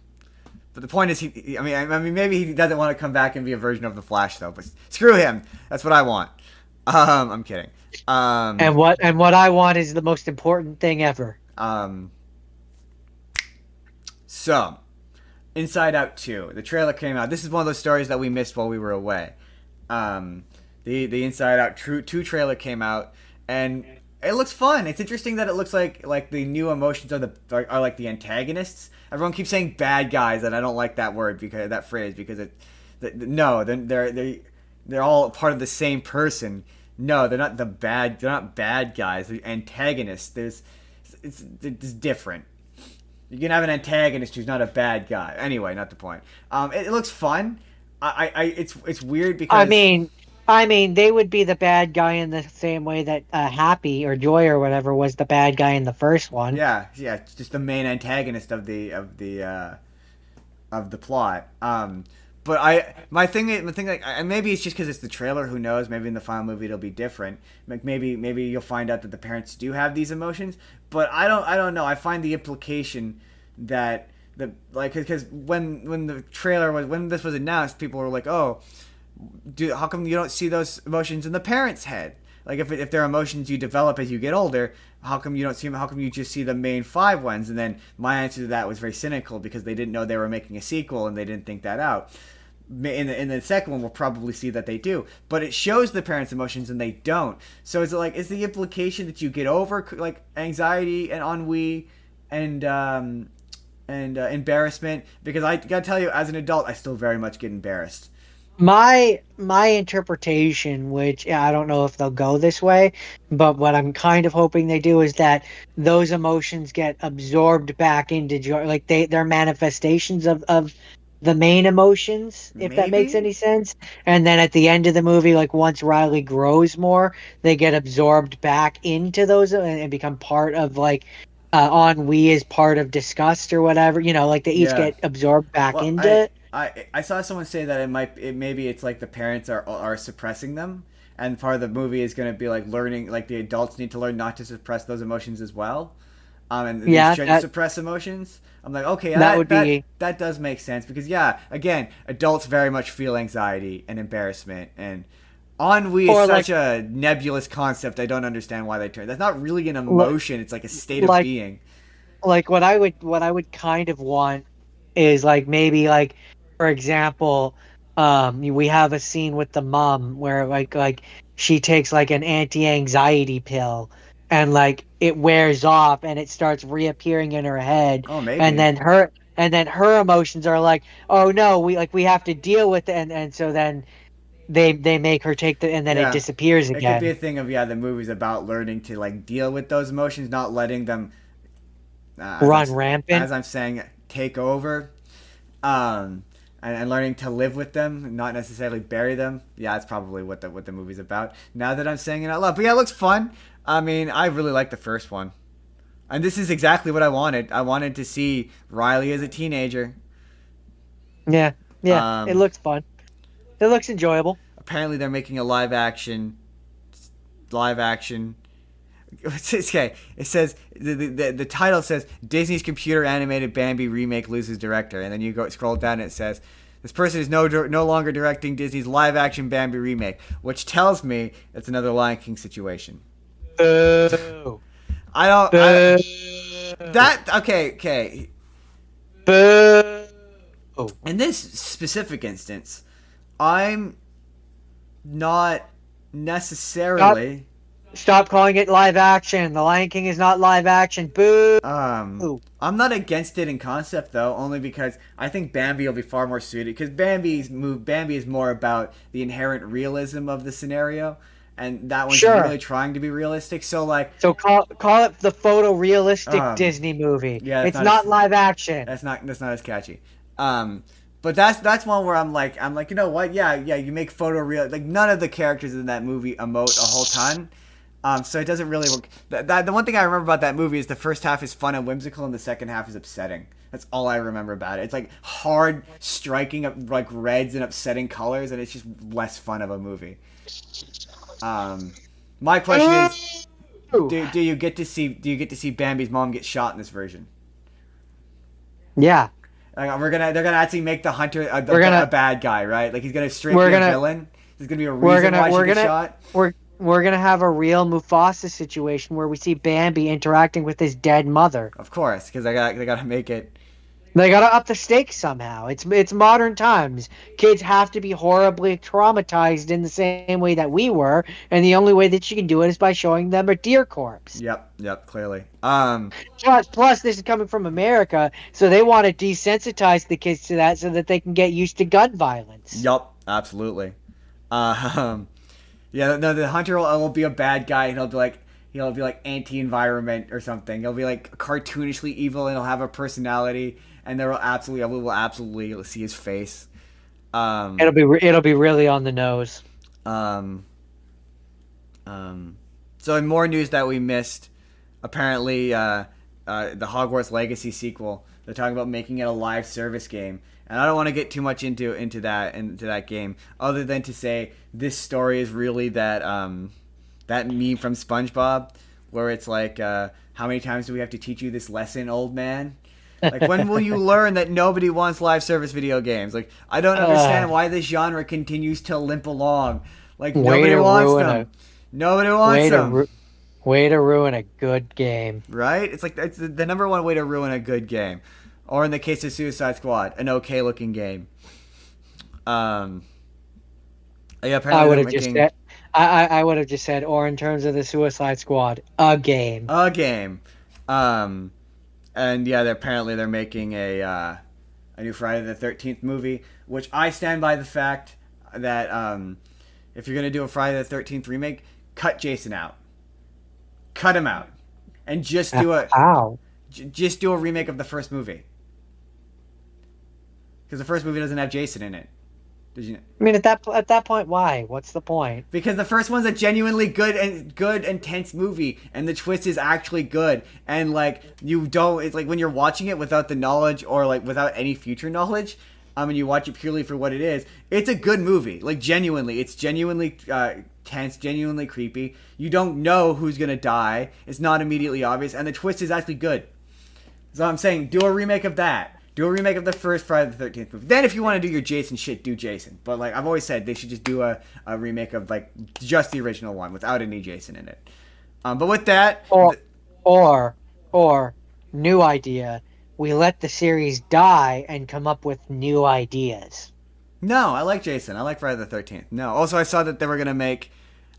But the point is, I mean, maybe he doesn't want to come back and be a version of the Flash, though. But screw him. That's what I want. I'm kidding. Um, And what I want is the most important thing ever. um, so, Inside Out 2. The trailer came out. This is one of those stories that we missed while we were away. Um, the Inside Out 2 trailer came out, and it looks fun. It's interesting that it looks like the new emotions are like the antagonists. Everyone keeps saying bad guys, and I don't like that word because that phrase because no, they're all part of the same person. No, they're not they're not bad guys. They're antagonists. It's different. You can have an antagonist who's not a bad guy. Anyway, not the point. It looks fun. It's weird I because mean, I mean, they would be the bad guy in the same way that Happy or Joy or whatever was the bad guy in the first one. yeah, it's just the main antagonist of the plot. But my thing like maybe it's just because it's the trailer. Who knows? Maybe in the final movie it'll be different. Like maybe you'll find out that the parents do have these emotions. But I don't know. I find the implication that the like because when the trailer was when this was announced, people were like, oh, how come you don't see those emotions in the parents' head? Like if they're emotions you develop as you get older, how come you don't see them? How come you just see the main five ones? And then my answer to that was very cynical because they didn't know they were making a sequel and they didn't think that out. In the second one, we'll probably see that they do, but it shows the parents' emotions and they don't. So is the implication that you get over like anxiety and ennui and embarrassment? Because I gotta tell you, as an adult, I still very much get embarrassed. My interpretation, which yeah, I don't know if they'll go this way, but what I'm kind of hoping they do is that those emotions get absorbed back into Joy, like they're manifestations of the main emotions, if that makes Maybe. any sense. And then at the end of the movie, like once Riley grows more, they get absorbed back into those and become part of like ennui is part of disgust or whatever. Like they each Yeah. get absorbed back Well, into I it. I I saw someone say that maybe it's like the parents are suppressing them, and part of the movie is going to be like learning, like the adults need to learn not to suppress those emotions as well. And they Yeah, shouldn't that suppress emotions. I'm like, okay, that would be that does make sense because yeah, again, adults very much feel anxiety and embarrassment, and ennui is or such a nebulous concept. I don't understand why they turn. That's not really an li- emotion. It's like a state of like being. what I would kind of want is like maybe like for example, we have a scene with the mom where like she takes like an anti-anxiety pill and like it wears off and it starts reappearing in her head Oh, and maybe. then her emotions are like, oh no, we have to deal with it and so then they make her take the and then it Yeah, disappears it could be again. a thing of yeah, the movie's about learning to like deal with those emotions, not letting them, as Run rampant. I'm saying, take over, um, and learning to live with them, not necessarily bury them. Yeah, that's probably what the movie's about. Now that I'm saying it out loud, but yeah, it looks fun. I mean, I really like the first one, and this is exactly what I wanted. I wanted to see Riley as a teenager. Yeah, yeah, it Um, looks fun. It looks enjoyable. Apparently, they're making a live action. Okay, it says the title says Disney's computer animated Bambi remake loses director, and then you go scroll down and it says this person is no longer directing Disney's live action Bambi remake, which tells me it's another Lion King situation. Boo. I don't Boo. that okay. Boo. In this specific instance, I'm not Stop, necessarily stop calling it live action. The Lion King is not live action. Boo. I'm not against it in concept though, only because I think Bambi will be far more suited. Because Bambi is more about the inherent realism of the scenario, and that one's Sure. really trying to be realistic. So like, So call it the photorealistic um, Disney movie. yeah, It's not live action. that's not as catchy. Um, but that's one where I'm like, you know what? Yeah, you make photo real. Like none of the characters in that movie emote a whole ton. So it doesn't really work. The one thing I remember about that movie is the first half is fun and whimsical, and the second half is upsetting. That's all I remember about it. It's like hard, striking up like reds and upsetting colors, and it's just less fun of a movie. Um, my question is, Boo. do you get to see Bambi's mom get shot in this version? Yeah. Like they're gonna actually make the hunter We're a gonna bad guy, right? Like he's gonna straight we're be a gonna villain. There's gonna be a we're reason gonna why she we're gets gonna shot. we're gonna have a real Mufasa situation where we see Bambi interacting with his dead mother. Of course, because they gotta make it. They gotta up the stakes somehow. It's modern times. Kids have to be horribly traumatized in the same way that we were, and the only way that you can do it is by showing them a deer corpse. Yep, clearly. Plus, this is coming from America, so they want to desensitize the kids to that so that they can get used to gun violence. Yup, absolutely. Um, yeah, no, the hunter will be a bad guy, and he'll be like anti-environment or something. He'll be like cartoonishly evil, and he'll have a personality, and we will absolutely see his face. Um, It'll be really on the nose. um, so in more news that we missed, apparently the Hogwarts Legacy sequel, they're talking about making it a live service game. And I don't want to get too much into that game, other than to say this story is really that meme from SpongeBob, where it's like, how many times do we have to teach you this lesson, old man? Like, when will you learn that nobody wants live service video games? Like, I don't understand why this genre continues to limp along. Like, nobody wants them. Nobody wants them. Way to ruin a good game. Right? It's like it's the number one way to ruin a good game. Or in the case of Suicide Squad, an okay looking game. Yeah, I apparently would they're have just making said, I would have just said, or in terms of the Suicide Squad, a game. a game. And yeah, apparently they're making a new Friday the 13th movie, which I stand by the fact that if you're gonna do a Friday the 13th remake, cut Jason out, cut him out, and How? just do a remake of the first movie. because the first movie doesn't have Jason in it. Did you? I mean, at that point, why? What's the point? Because the first one's a genuinely good intense movie, and the twist is actually good, and like you don't. It's like when you're watching it without the knowledge or like without any future knowledge, and you watch it purely for what it is. It's a good movie, like genuinely. It's genuinely tense, genuinely creepy. You don't know who's gonna die. It's not immediately obvious, and the twist is actually good. So I'm saying, do a remake of that. Do a remake of the first Friday the 13th movie. Then if you want to do your Jason shit, do Jason. But like I've always said, they should just do a remake of like just the original one without any Jason in it. But with that... Or, new idea. We let the series die and come up with new ideas. No, I like Jason. I like Friday the 13th. No. Also, I saw that they were going to make...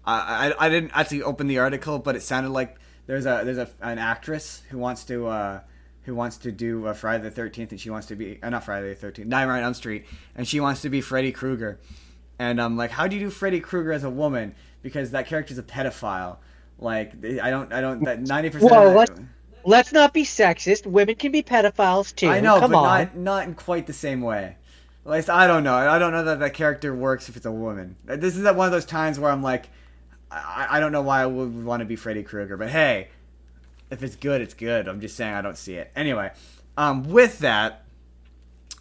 I didn't actually open the article, but it sounded like there's an actress who wants to do Friday the 13th, and she wants to be not Friday the 13th, Nightmare on Elm Street, and she wants to be Freddy Krueger. And I'm like, how do you do Freddy Krueger as a woman? Because that character's a pedophile. Like I don't that 90%. Well, let's not be sexist. Women can be pedophiles too. I know, Come on. not in quite the same way. At least I don't know. I don't know that character works if it's a woman. This is one of those times where I'm like, I don't know why I would want to be Freddy Krueger, but hey. If it's good, it's good. I'm just saying I don't see it. Anyway, with that,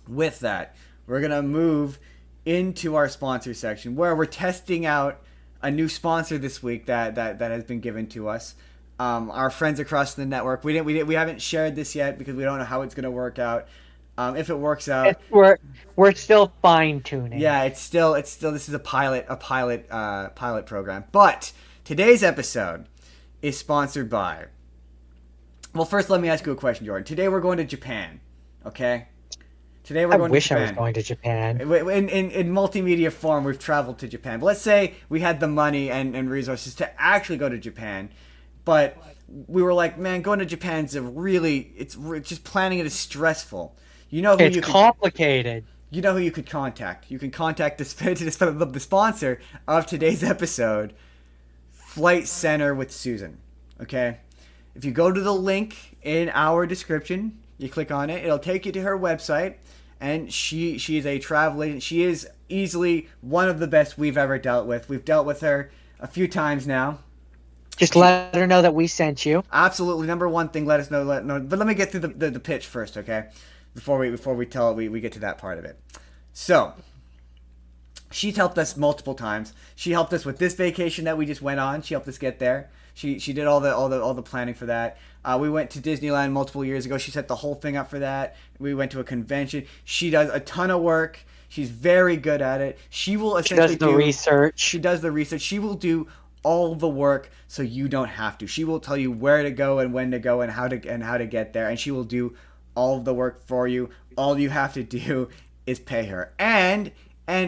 we're going to move into our sponsor section where we're testing out a new sponsor this week that has been given to us. Our friends across the network. We haven't shared this yet because we don't know how it's going to work out. If it works out, we're still fine tuning. Yeah, it's still this is a pilot program. But today's episode is sponsored by... Well, first, let me ask you a question, Jordan. Today, we're going to Japan, okay? Today, we're going to Japan. I wish I was going to Japan. In multimedia form, we've traveled to Japan. But let's say we had the money and resources to actually go to Japan, but we were like, man, going to Japan is just planning it is stressful. You know who it's complicated. You know who you could contact. You can contact the sponsor of today's episode, Flight Center with Susan, okay? If you go to the link in our description, you click on it, it'll take you to her website, and she is a travel agent. She is easily one of the best we've ever dealt with. We've dealt with her a few times now. Just let her know that we sent you. Absolutely. Number one thing, let us know. But let me get through the pitch first, okay? Before we get to that part of it. So, she's helped us multiple times. She helped us with this vacation that we just went on. She helped us get there. She did all the planning for that. We went to Disneyland multiple years ago. She set the whole thing up for that. We went to a convention. She does a ton of work. She's very good at it. She will essentially do research. She does the research. She will do all the work so you don't have to. She will tell you where to go and when to go and how to get there, and she will do all of the work for you. All you have to do is pay her. And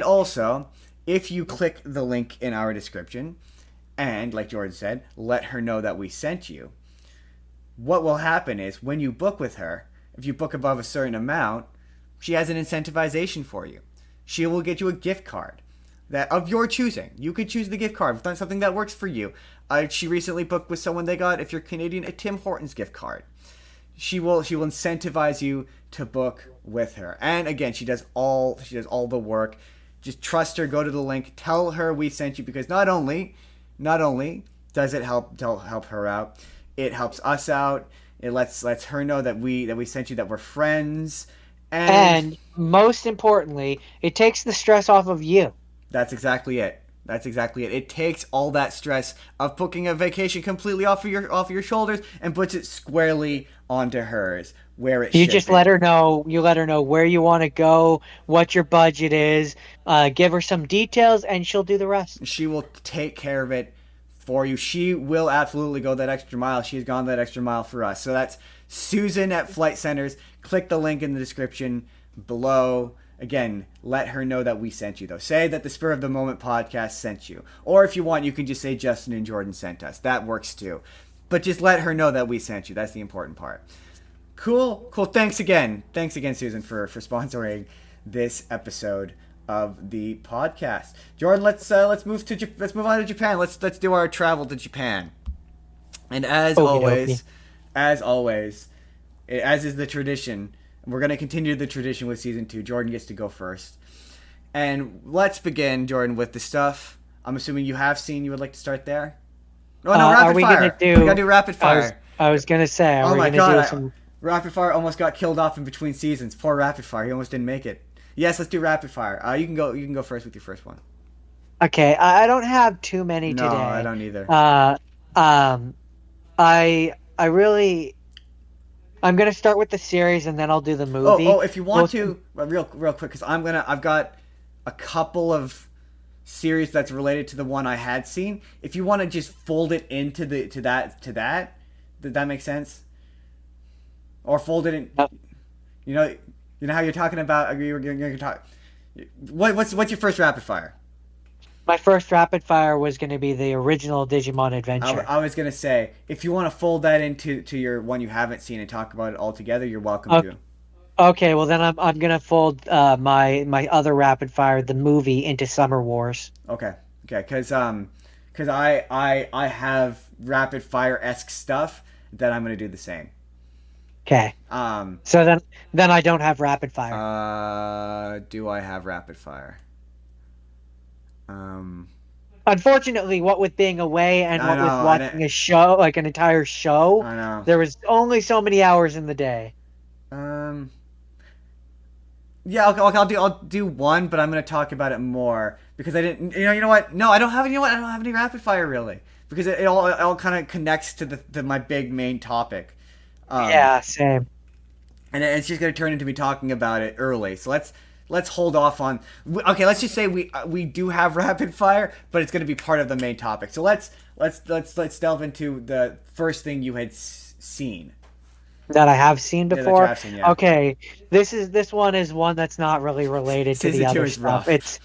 also, if you click the link in our description, and, like Jordan said, let her know that we sent you, what will happen is when you book with her, if you book above a certain amount, she has an incentivization for you. She will get you a gift card that of your choosing. You could choose the gift card, if that's something that works for you. She recently booked with someone, they got, if you're Canadian, a Tim Hortons gift card. She will incentivize you to book with her. And again, she does all the work. Just trust her, go to the link, tell her we sent you, because not only does it help her out, it helps us out. It lets her know that we sent you, that we're friends, and most importantly, it takes the stress off of you. That's exactly it. It takes all that stress of booking a vacation completely off of your shoulders and puts it squarely onto hers, where it. You just let her know. You let her know where you want to go, what your budget is. Give her some details, and she'll do the rest. She will take care of it for you. She will absolutely go that extra mile. She's gone that extra mile for us. So that's Susan at Flight Centers. Click the link in the description below. Again, let her know that we sent you, though. Say that the Spur of the Moment podcast sent you. Or if you want, you can just say Justin and Jordan sent us. That works too. But just let her know that we sent you. That's the important part. Cool. Thanks again, Susan, for sponsoring this episode of the podcast. Jordan, let's move on to Japan. Let's do our travel to Japan. And as always, as is the tradition, We're going to continue the tradition with season 2. Jordan gets to go first. And let's begin, Jordan, with the stuff I'm assuming you have seen. You would like to start there? Oh, no, rapid fire. We got to do rapid fire. I was going to say, oh my God. Rapid fire almost got killed off in between seasons. Poor rapid fire. He almost didn't make it. Yes, let's do rapid fire. You can go first with your first one. Okay, I don't have too many today. No, I don't either. I'm gonna start with the series and then I'll do the movie. Oh, if you want to, real quick, because I've got a couple of series that's related to the one I had seen. If you want to just fold it into that, did that make sense? Or fold it in, you know how you're talking about. You're talking. What's your first rapid fire? My first rapid fire was going to be the original Digimon Adventure. I was going to say, if you want to fold that into your one you haven't seen and talk about it all together, you're welcome to. Okay, well then I'm going to fold my other rapid fire, the movie, into Summer Wars. Okay, because I have rapid fire-esque stuff that I'm going to do the same. Okay. So then I don't have rapid fire. Do I have rapid fire? Unfortunately, what with being away and with watching a show, like an entire show, I know. There was only so many hours in the day. Yeah, okay, I'll do one, but I'm gonna talk about it more because I didn't. You know what? No, I don't have any. You know what? I don't have any rapid fire really because it all kind of connects to my big main topic. Yeah, same. And it's just gonna turn into me talking about it early. So let's hold off on. Okay, let's just say we do have rapid fire, but it's gonna be part of the main topic. So let's delve into the first thing you had seen. That I have seen before. Yeah, that you have seen, yeah. Okay, this one is one that's not really related to the other stuff. Rough.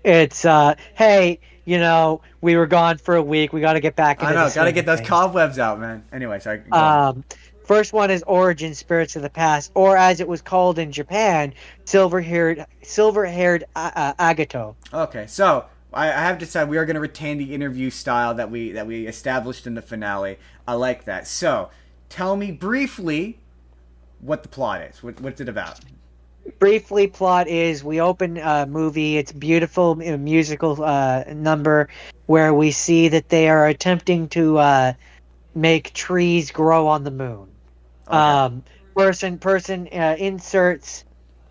It's hey, we were gone for a week. We got to get back into gotta get those cobwebs out, man. Anyway, sorry. First one is Origin Spirits of the Past, or as it was called in Japan, Silver-haired Agato. Okay, so I have decided we are going to retain the interview style that we established in the finale. I like that. So, tell me briefly what the plot is. What's it about? Briefly, plot is we open a movie. It's a beautiful musical number where we see that they are attempting to make trees grow on the moon. Okay. Person inserts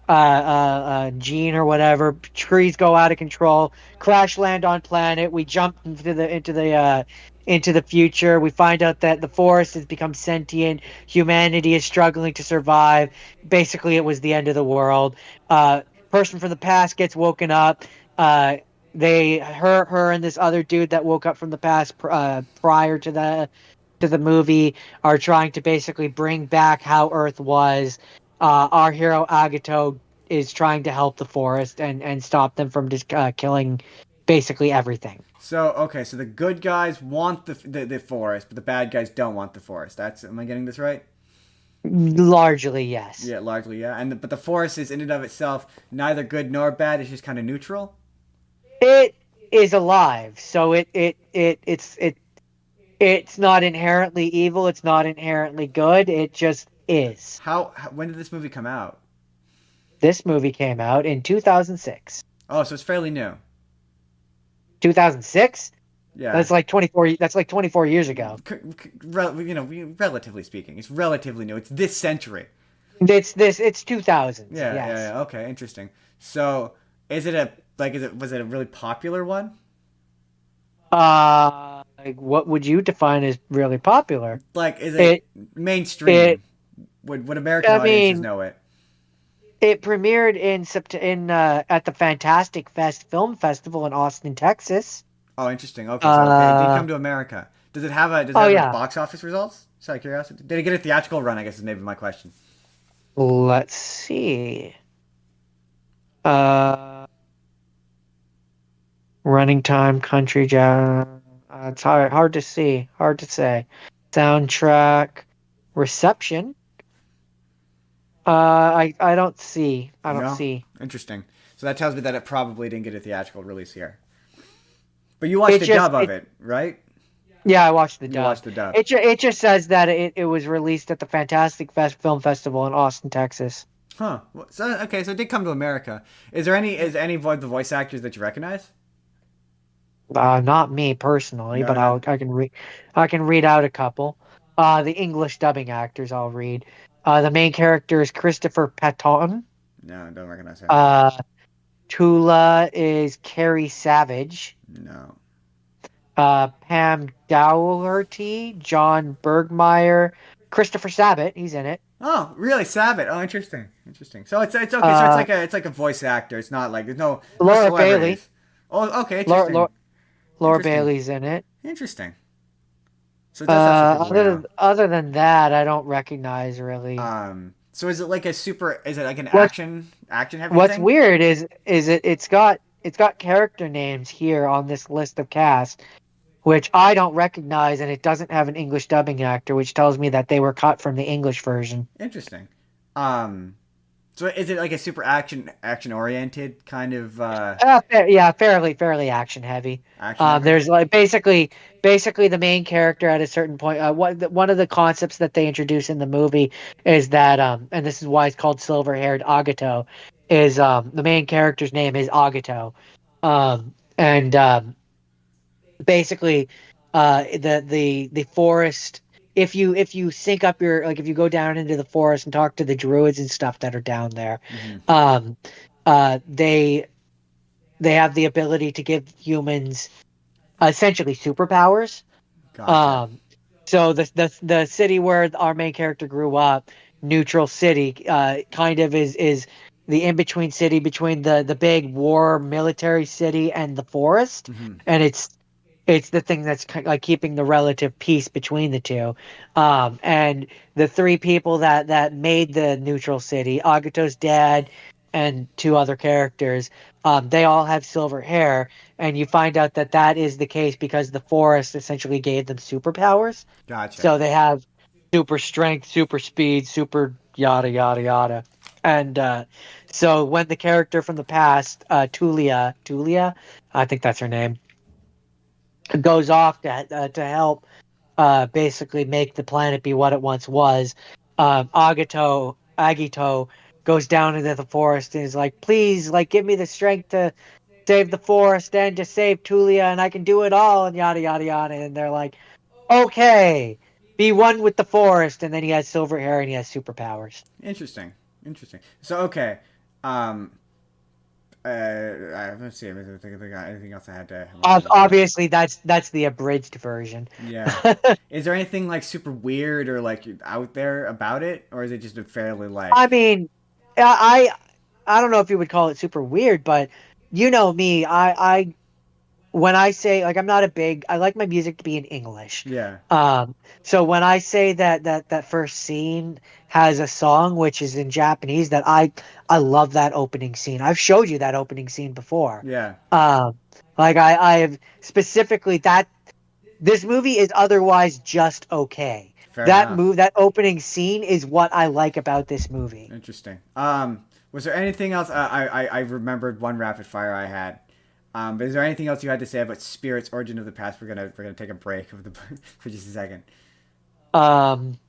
gene or whatever. Trees go out of control. Crash land on planet. We jump into the future. We find out that the forest has become sentient. Humanity is struggling to survive. Basically, it was the end of the world. Person from the past gets woken up. Her and this other dude that woke up from the past prior to the movie are trying to basically bring back how Earth was. Our hero Agato is trying to help the forest and stop them from just killing basically everything. So the good guys want the forest, but the bad guys don't want the forest. Am I getting this right? Largely, yes. Yeah, largely, yeah. But the forest is in and of itself neither good nor bad. It's just kind of neutral. It is alive, so it's not inherently evil. It's not inherently good. It just is. When did this movie come out? This movie came out in 2006. Oh, so it's fairly new. 2006? Yeah. That's like 24. That's like 24 years ago. Relatively speaking, it's relatively new. It's this century. It's 2000. Yeah, yes. yeah. Okay, interesting. So, was it a really popular one? What would you define as really popular? Like, is it mainstream? Would American audiences know it? It premiered at the Fantastic Fest Film Festival in Austin, Texas. Oh, interesting. Okay, so it did come to America. Does it have a box office results? Just out of curiosity. Did it get a theatrical run? I guess is maybe my question. Let's see. Running time, country jazz. It's hard to see. Hard to say. Soundtrack, reception. I don't see. I don't see. Interesting. So that tells me that it probably didn't get a theatrical release here. But you watched the dub of it, right? Yeah, I watched the dub. You watched the dub. It just says that it was released at the Fantastic Fest Film Festival in Austin, Texas. Huh. So okay, so it did come to America. Is any of the voice actors that you recognize? Not me personally, No, but not. I can read out a couple. The English dubbing actors I'll read. The main character is Christopher Patton. No, don't recognize him. Uh, Tula is Carrie Savage. No. Pam Dougherty, John Bergmeyer, Christopher Sabat, he's in it. Oh, really? Sabat. Oh, interesting. Interesting. So it's okay. So Uh, it's like a voice actor. It's not like there's no Laura Bailey, celebrities. Oh, okay. Laura, Interesting. Laura, Laura Interesting. Bailey's in it. Interesting. So it does have some people we know. Other than that, I don't recognize really. So is it like a super? Is it like an What's action heavy What's thing? weird is it's got character names here on this list of cast, which I don't recognize, and it doesn't have an English dubbing actor, which tells me that they were cut from the English version. Interesting. Um, so is it like a super action oriented kind of Yeah, fairly action heavy. action heavy? There's like basically the main character at a certain point. One of the concepts that they introduce in the movie is that and this is why it's called Silver Haired Agato, is the main character's name is Agato, and basically the forest. If you sync up your like if you go down into the forest and talk to the druids and stuff that are down there, Mm-hmm. um, they have the ability to give humans essentially superpowers. Gotcha. Um, so the city where our main character grew up, Neutral City, kind of is the in between city between the big war military city and the forest, Mm-hmm. and it's the thing that's like keeping the relative peace between the two. And the three people that made the neutral city, Agato's dad and two other characters, they all have silver hair, and you find out that that is the case because the forest essentially gave them superpowers. Gotcha. So they have super strength, super speed, super yada yada yada. And so when the character from the past, Tulia, I think that's her name, goes off to help basically make the planet be what it once was. Agito goes down into the forest and is like, please, like, give me the strength to save the forest and to save Tulia, and I can do it all, and yada yada yada. And they're like, okay, be one with the forest. And then he has silver hair and he has superpowers. Interesting. Interesting. So okay. Um. Let's see. I think I got anything else I had to wanted to bring up. Obviously, that's the abridged version. Yeah. Is there anything like super weird or like out there about it, or is it just a fairly I like? mean, I I don't know if you would call it super weird, but you know me, I when I say like I'm not a big I like my music to be in English. Yeah. Um so when I say that first scene has a song which is in Japanese that I love that opening scene. I've showed you that opening scene before. Yeah. Um like I have specifically that this movie is otherwise just okay. Fair enough. That opening scene is what I like about this movie. Interesting. Was there anything else? I remembered one rapid fire I had. But is there anything else you had to say about Spirit's Origin of the Past? We're gonna take a break of the for just a second. Um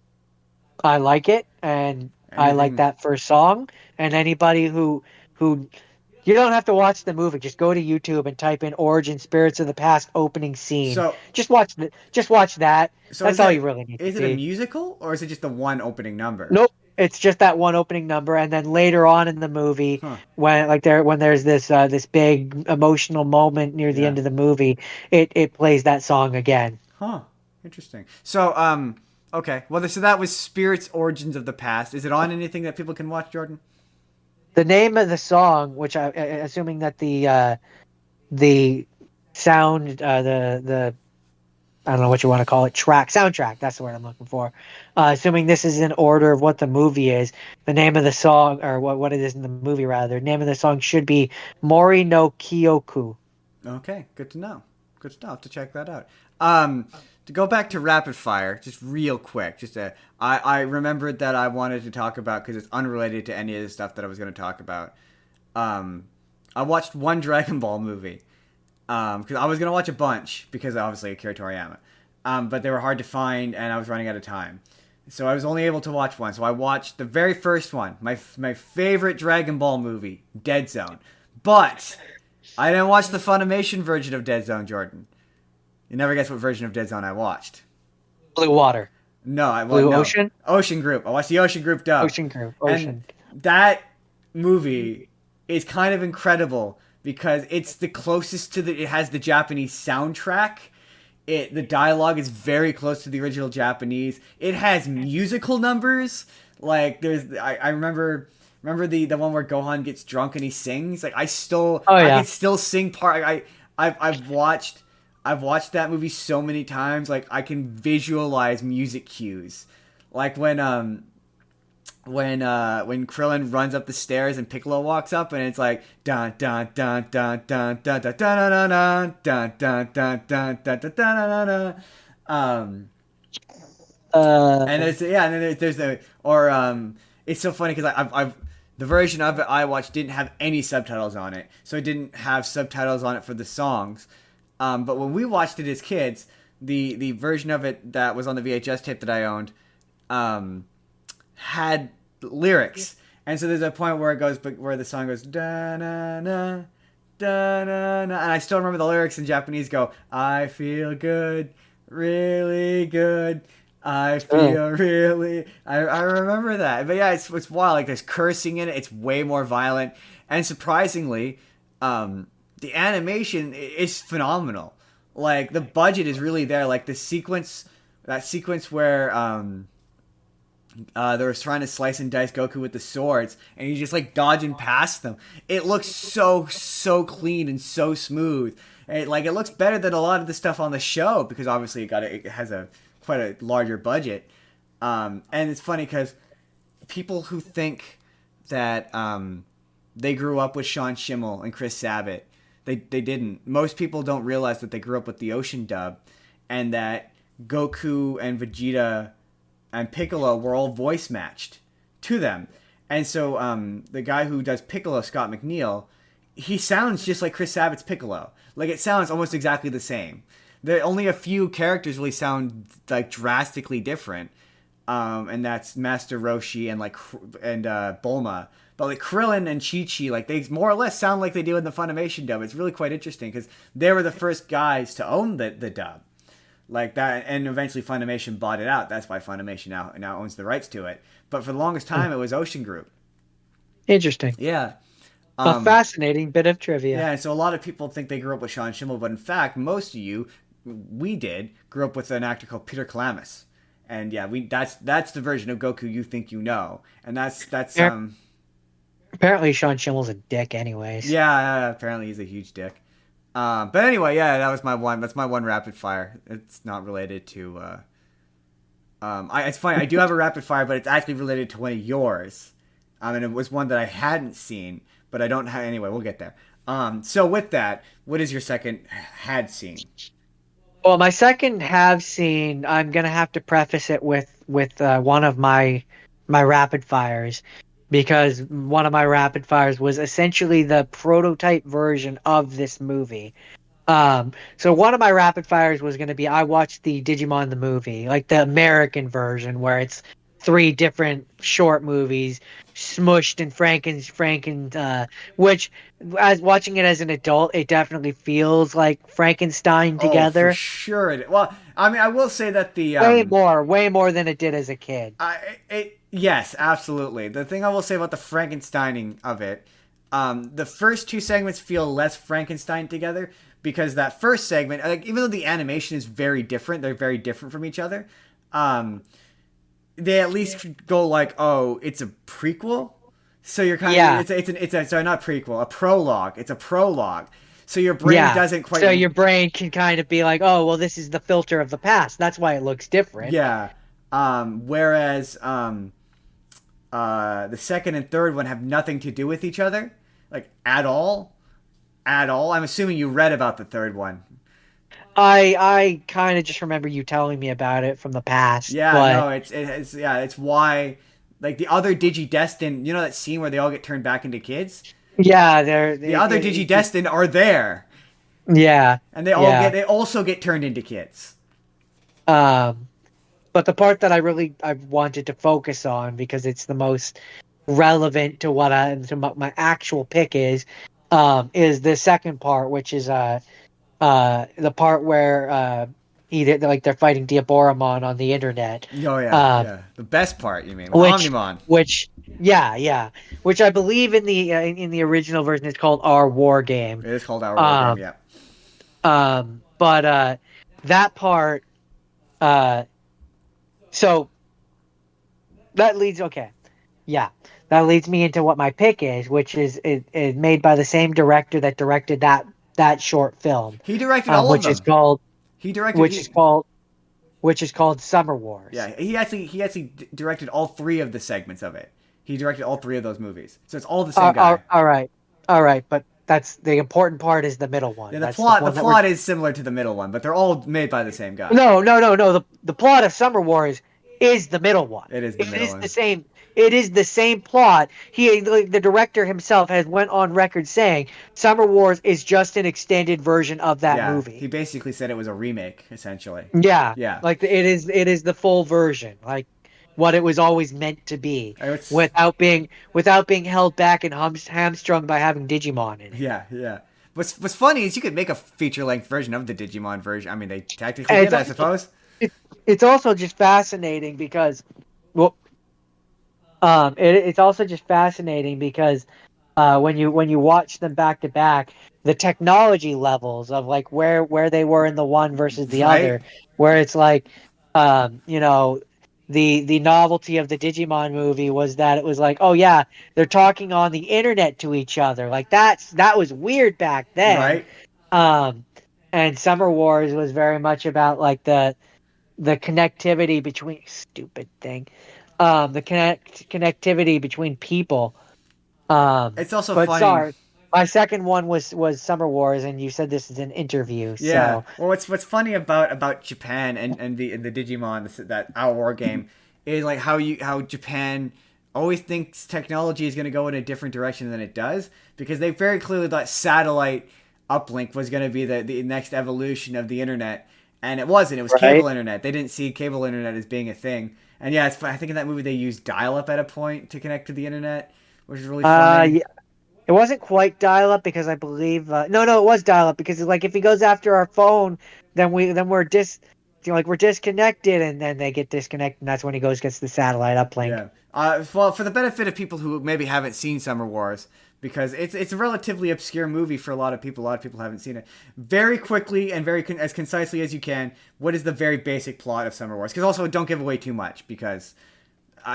I like it, and I like Anything? that first song. And anybody who you don't have to watch the movie, just go to YouTube and type in "Origin Spirits of the Past" opening scene. So Just watch that. so That's all you really need to is it a see. musical or is it just the one opening number? Nope, it's just that one opening number, and then later on in the movie, Huh. when there's this big emotional moment near the Yeah. end of the movie, it plays that song again. Huh. Interesting. So okay. Well, so that was Spirit's Origins of the Past. Is it on anything that people can watch, Jordan? The name of the song, which assuming that the sound the I don't know what you want to call it, soundtrack, that's the word I'm looking for. Assuming this is in order of what the movie is, the name of the song, or what it is in the movie rather, the name of the song should be Mori no Kyoku. Okay. Good to know. Good stuff. To check that out. To go back to rapid fire, just real quick. I remembered that I wanted to talk about because it's unrelated to any of the stuff that I was going to talk about. I watched one Dragon Ball movie. Because I was gonna watch a bunch because obviously Akira Toriyama, but they were hard to find and I was running out of time. So I was only able to watch one. So I watched the very first one, my favorite Dragon Ball movie, Dead Zone. But I didn't watch the Funimation version of Dead Zone, Jordan. You never guess what version of Dead Zone I watched. Blue Water. No, I Blue no. Ocean? Ocean Group. I watched the Ocean Group dub. Ocean Group. And Ocean. that movie is kind of incredible because it's the closest to it has the Japanese soundtrack. The dialogue is very close to the original Japanese. It has musical numbers. Like I remember the one where Gohan gets drunk and he sings. Like I can still sing part. I've watched that movie so many times. Like I can visualize music cues. Like when Krillin runs up the stairs and Piccolo walks up and it's like dun dun dun dun dun dun dun dun dun dun dun dun dun dun dun dun and there's the it's so funny because I've the version of it I watched didn't have any subtitles on it, so it didn't have subtitles on it for the songs. But when we watched it as kids, the version of it that was on the VHS tape that I owned had lyrics, and so there's a point where where the song goes da na na da na na, and I still remember the lyrics in Japanese go, I feel good, really good. I feel really. I remember that, but yeah, it's wild. Like there's cursing in it. It's way more violent, and surprisingly, the animation is phenomenal. Like the budget is really there. Like that sequence where they were trying to slice and dice Goku with the swords, and he's just like dodging past them. It looks so clean and so smooth. It looks better than a lot of the stuff on the show because obviously it has quite a larger budget. And it's funny because people who think that they grew up with Sean Schemmel and Chris Sabat, they didn't. Most people don't realize that they grew up with the Ocean dub, and that Goku and Vegeta and Piccolo were all voice matched to them. And so the guy who does Piccolo, Scott McNeil, he sounds just like Chris Sabat's Piccolo. Like it sounds almost exactly the same. There only a few characters really sound like drastically different, and that's Master Roshi and Bulma. But like Krillin and Chi-Chi, like they more or less sound like they do in the Funimation dub. It's really quite interesting because they were the first guys to own the dub, like that, and eventually Funimation bought it out. That's why Funimation now owns the rights to it. But for the longest time, it was Ocean Group. Interesting. Yeah. A fascinating bit of trivia. Yeah, so a lot of people think they grew up with Sean Schemmel, but in fact, most of you, grew up with an actor called Peter Kalamis. And yeah, that's the version of Goku you think you know. And that's apparently Sean Schimmel's a dick anyways. Yeah, apparently he's a huge dick. But anyway, yeah, that's my one rapid fire. It's not related to it's funny, I do have a rapid fire, but it's actually related to one of yours. And it was one that I hadn't seen, but I don't have anyway, we'll get there. So with that, what is your second had seen? Well, my second have seen, I'm gonna have to preface it with one of my rapid fires, because one of my rapid fires was essentially the prototype version of this movie. So one of my rapid fires was gonna be I watched the Digimon the movie, like the American version, where it's 3 different short movies smushed in which, as watching it as an adult, it definitely feels like Frankenstein together. Oh, for sure. Well, I mean, I will say that the way more than it did as a kid. Yes, absolutely. The thing I will say about the Frankensteining of it, the first 2 segments feel less Frankenstein together because that first segment, like, even though the animation is very different, they're very different from each other. They at least go like, oh, it's a prequel, so you're kind of it's not prequel, a prologue. It's a prologue, so your brain doesn't quite. So your brain can kind of be like, oh, well, this is the filter of the past. That's why it looks different. Yeah. Whereas the second and third one have nothing to do with each other, like at all. I'm assuming you read about the third one. I kind of just remember you telling me about it from the past. Yeah, no, it's why, like, the other Digidestined, you know that scene where they all get turned back into kids? Yeah, the other Digidestined are there. Yeah. And they also get turned into kids. But the part that I wanted to focus on because it's the most relevant to what my actual pick is the second part, which is the part where they're fighting Diaboromon on the internet. Oh yeah, Um, yeah. The best part, you mean, with which Omnimon? which yeah, which I believe in the original version is called Our War Game. It is called Our War Game. Um, Yeah. but that part uh so that leads okay. Yeah. That leads me into what my pick is, which is made by the same director that directed that short film, He directed all of which is them. called He directed. which is called which is called Summer Wars. Yeah. He actually directed all three of the segments of it. He directed all three of those movies. So it's all the same guy. All right, but that's the important part is the middle one. Yeah. The That's the plot. The one that we're plot is similar to the middle one, but they're all made by the same guy. no. The plot of Summer Wars is the middle one. It is the middle one. The same. It is the same plot. The director himself has went on record saying Summer Wars is just an extended version of that Yeah. movie. He basically said it was a remake, essentially. Yeah, Yeah. like it is the full version, like what it was always meant to be, It's, without being held back and hamstrung by having Digimon in it. yeah. Yeah. What's funny is you could make a feature length version of the Digimon version. I mean, they technically And did, I suppose. it's also just fascinating because, well, it's also just fascinating because when you watch them back to back, the technology levels of like where they were in the one versus the Right? other, where it's like, you know, the novelty of the Digimon movie was that it was like, oh yeah, they're talking on the internet to each other, like that was weird back then. Right? Um, and Summer Wars was very much about like the connectivity between stupid thing, the connectivity between people. It's also But funny. sorry, my second one was Summer Wars, and you said this is an interview, Yeah. so Well, what's funny about Japan and the Digimon that Our War Game is like how Japan always thinks technology is going to go in a different direction than it does because they very clearly thought satellite uplink was going to be the next evolution of the internet, and it wasn't. It was right. cable internet. They didn't see cable internet as being a thing. And yeah, I think in that movie they used dial up at a point to connect to the internet, which is really funny. Yeah, it wasn't quite dial up because I believe no, it was dial up because like if he goes after our phone, then we're disconnected, and then they get disconnected, and that's when he gets the satellite uplink. Yeah. Well, for the benefit of people who maybe haven't seen Summer Wars, because it's a relatively obscure movie for a lot of people haven't seen it. Very quickly and as concisely as you can, what is the very basic plot of Summer Wars? Because also don't give away too much, because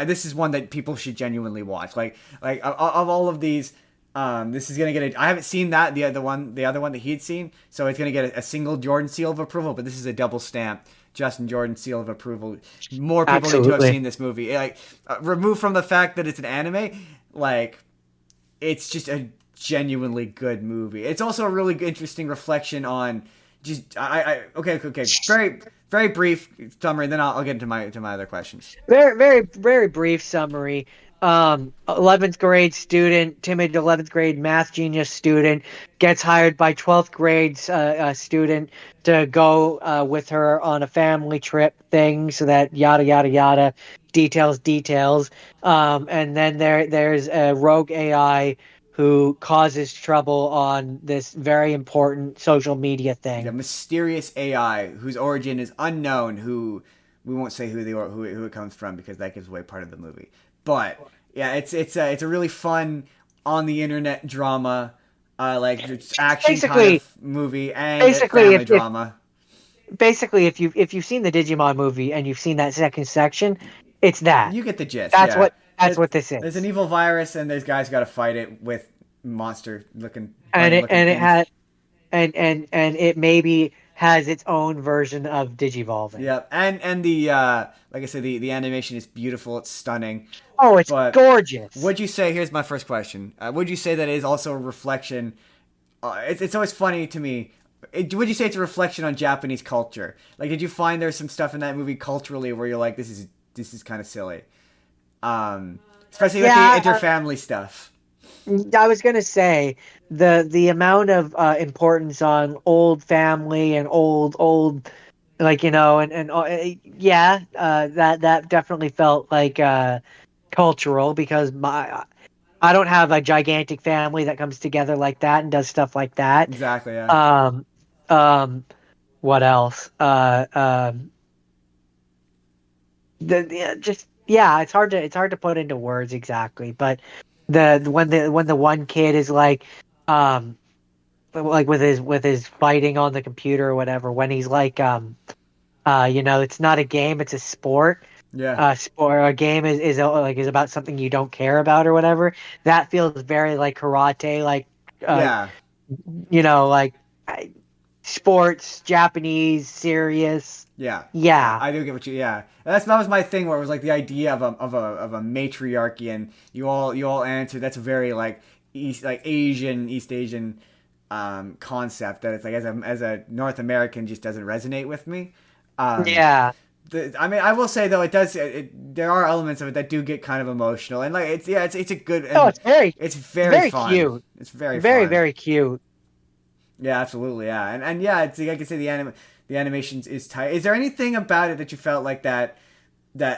this is one that people should genuinely watch. Like of all of these, this is gonna get I haven't seen the other one that he had seen, so it's gonna get a single Jordan seal of approval. But this is a double stamp Justin Jordan seal of approval. More people need to have Absolutely. seen this movie. Like, remove from the fact that it's an anime, like, it's just a genuinely good movie. It's also a really interesting reflection on just okay. Very very brief summary, and then I'll get into my other questions. Very brief summary. 11th grade student, timid 11th grade math genius student, gets hired by 12th grade student to go with her on a family trip thing, so that yada yada yada, details. And then there's a rogue AI who causes trouble on this very important social media The thing. mysterious AI whose origin is unknown, who we won't say who it comes from because that gives away part of the movie. But yeah, it's a really fun on the internet drama, like it's action kind Basically, of movie and basically, family drama. if you've seen the Digimon movie and you've seen that second section, it's that. You get the gist. Yeah, That's what this there's an is. evil virus and there's guys got to fight it with monster looking And brain it looking and it things. had and it maybe has its own version of digivolving. Yeah, and the like I said, the animation is beautiful. It's stunning. Oh, it's But gorgeous. would you say? Here's my first question. Would you say that it is also a reflection? It's always funny to me. Would you say it's a reflection on Japanese culture? Like, did you find there's some stuff in that movie culturally where you're like, this is kind of silly, especially with the Yeah, interfamily stuff. I was gonna say the amount of importance on old family and old like yeah, that definitely felt like cultural because my I don't have a gigantic family that comes together like that and does stuff like that. Exactly. Yeah. Um, um, what else? Just yeah, it's hard to put into words exactly, but when the one kid is like with his fighting on the computer or whatever, when he's like it's not a game, it's a sport. Yeah. Sport a game is about something you don't care about or whatever. That feels very like karate, uh Yeah. like I- sports, Japanese, serious. Yeah, Yeah. I do get what you. Yeah, that was my thing where it was like the idea of a matriarchy, and you all answer. That's a very like East Asian concept that it's like as a North American just doesn't resonate with me. Um, Yeah. I mean, I will say though, it does. There are elements of it that do get kind of emotional, and like it's a good Oh, and it's it's very very fun. cute. It's very Very, fun. very cute. Yeah, absolutely. Yeah, and yeah, it's like I can say the animations is tight. Is there anything about it that you felt like that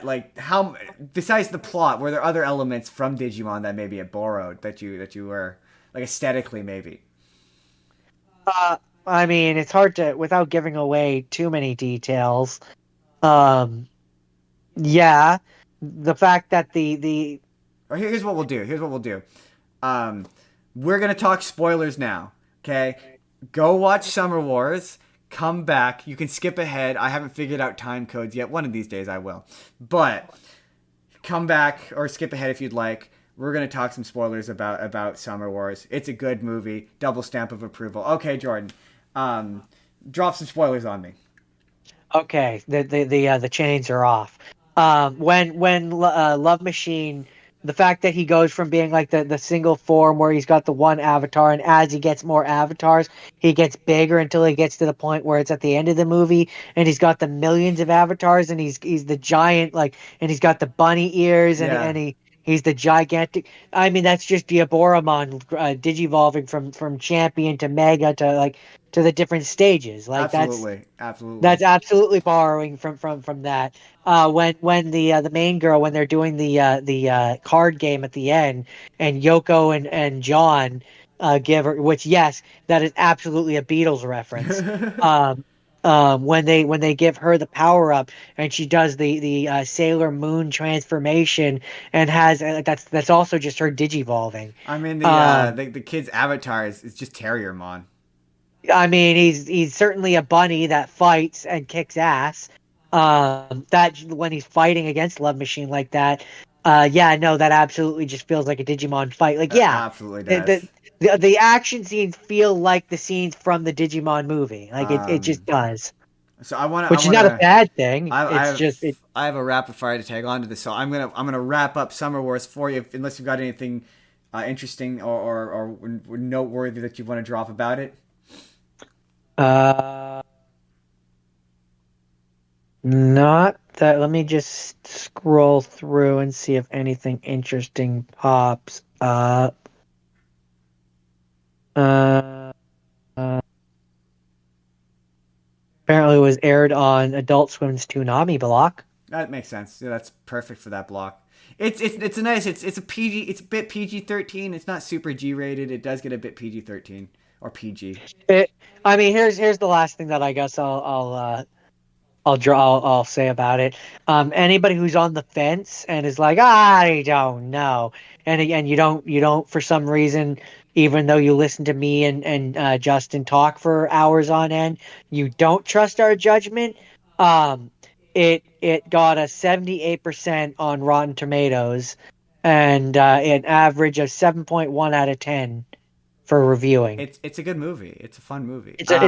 like how besides the plot were there other elements from Digimon that maybe it borrowed that you were like aesthetically maybe? I mean, it's hard to without giving away too many details. Um, yeah, the fact that the Or here's what we'll do. Here's what we'll do. Um, we're gonna talk spoilers now. Okay, go watch Summer Wars. Come back. You can skip ahead. I haven't figured out time codes yet. One of these days I will. But come back or skip ahead if you'd like. We're gonna talk some spoilers about Summer Wars. It's a good movie. Double stamp of approval. Okay, Jordan. Um, drop some spoilers on me. Okay, the chains are off. When Love Machine, the fact that he goes from being like the single form where he's got the one avatar, and as he gets more avatars, he gets bigger until he gets to the point where it's at the end of the movie, and he's got the millions of avatars, and he's the giant and he's got the bunny ears, and Yeah, he's the gigantic. I mean, that's just Diaboromon digivolving from champion to mega to the different stages. Like absolutely, absolutely. that's absolutely borrowing from that. When the main girl when they're doing the card game at the end, and Yoko and John give her, which yes, that is absolutely a Beatles reference. Um, when they give her the power up and she does the Sailor Moon transformation and has that's also just her digivolving. I mean Um, the kid's avatar is just Terriermon. I mean, he's certainly a bunny that fights and kicks ass. That when he's fighting against Love Machine like that, yeah, no, that absolutely just feels like a Digimon fight. Like, yeah, Absolutely the does. the action scenes feel like the scenes from the Digimon movie. Like it just Um, does, so I which is not a wanna bad thing. I It's have just it. I have a rapid fire to tag on to this, so I'm gonna wrap up Summer Wars for you, unless you've got anything interesting or noteworthy that you want to drop about it. Uh, Not that. Let me just scroll through and see if anything interesting pops up. Uh, uh, Apparently, it was aired on Adult Swim's Toonami block. That makes sense. Yeah, that's perfect for that block. It's a nice. It's a PG. It's a bit PG-13. It's not super G-rated. It does get a bit PG-13 or PG. It, I mean, here's the last thing that I guess I'll say about it. Anybody who's on the fence and is like, I don't know, and again, you don't for some reason, even though you listen to me and Justin talk for hours on end, you don't trust our judgment. Um, it got a 78% on Rotten Tomatoes, and an average of 7.1 out of 10 for reviewing. It's a good movie. It's a fun movie. It's a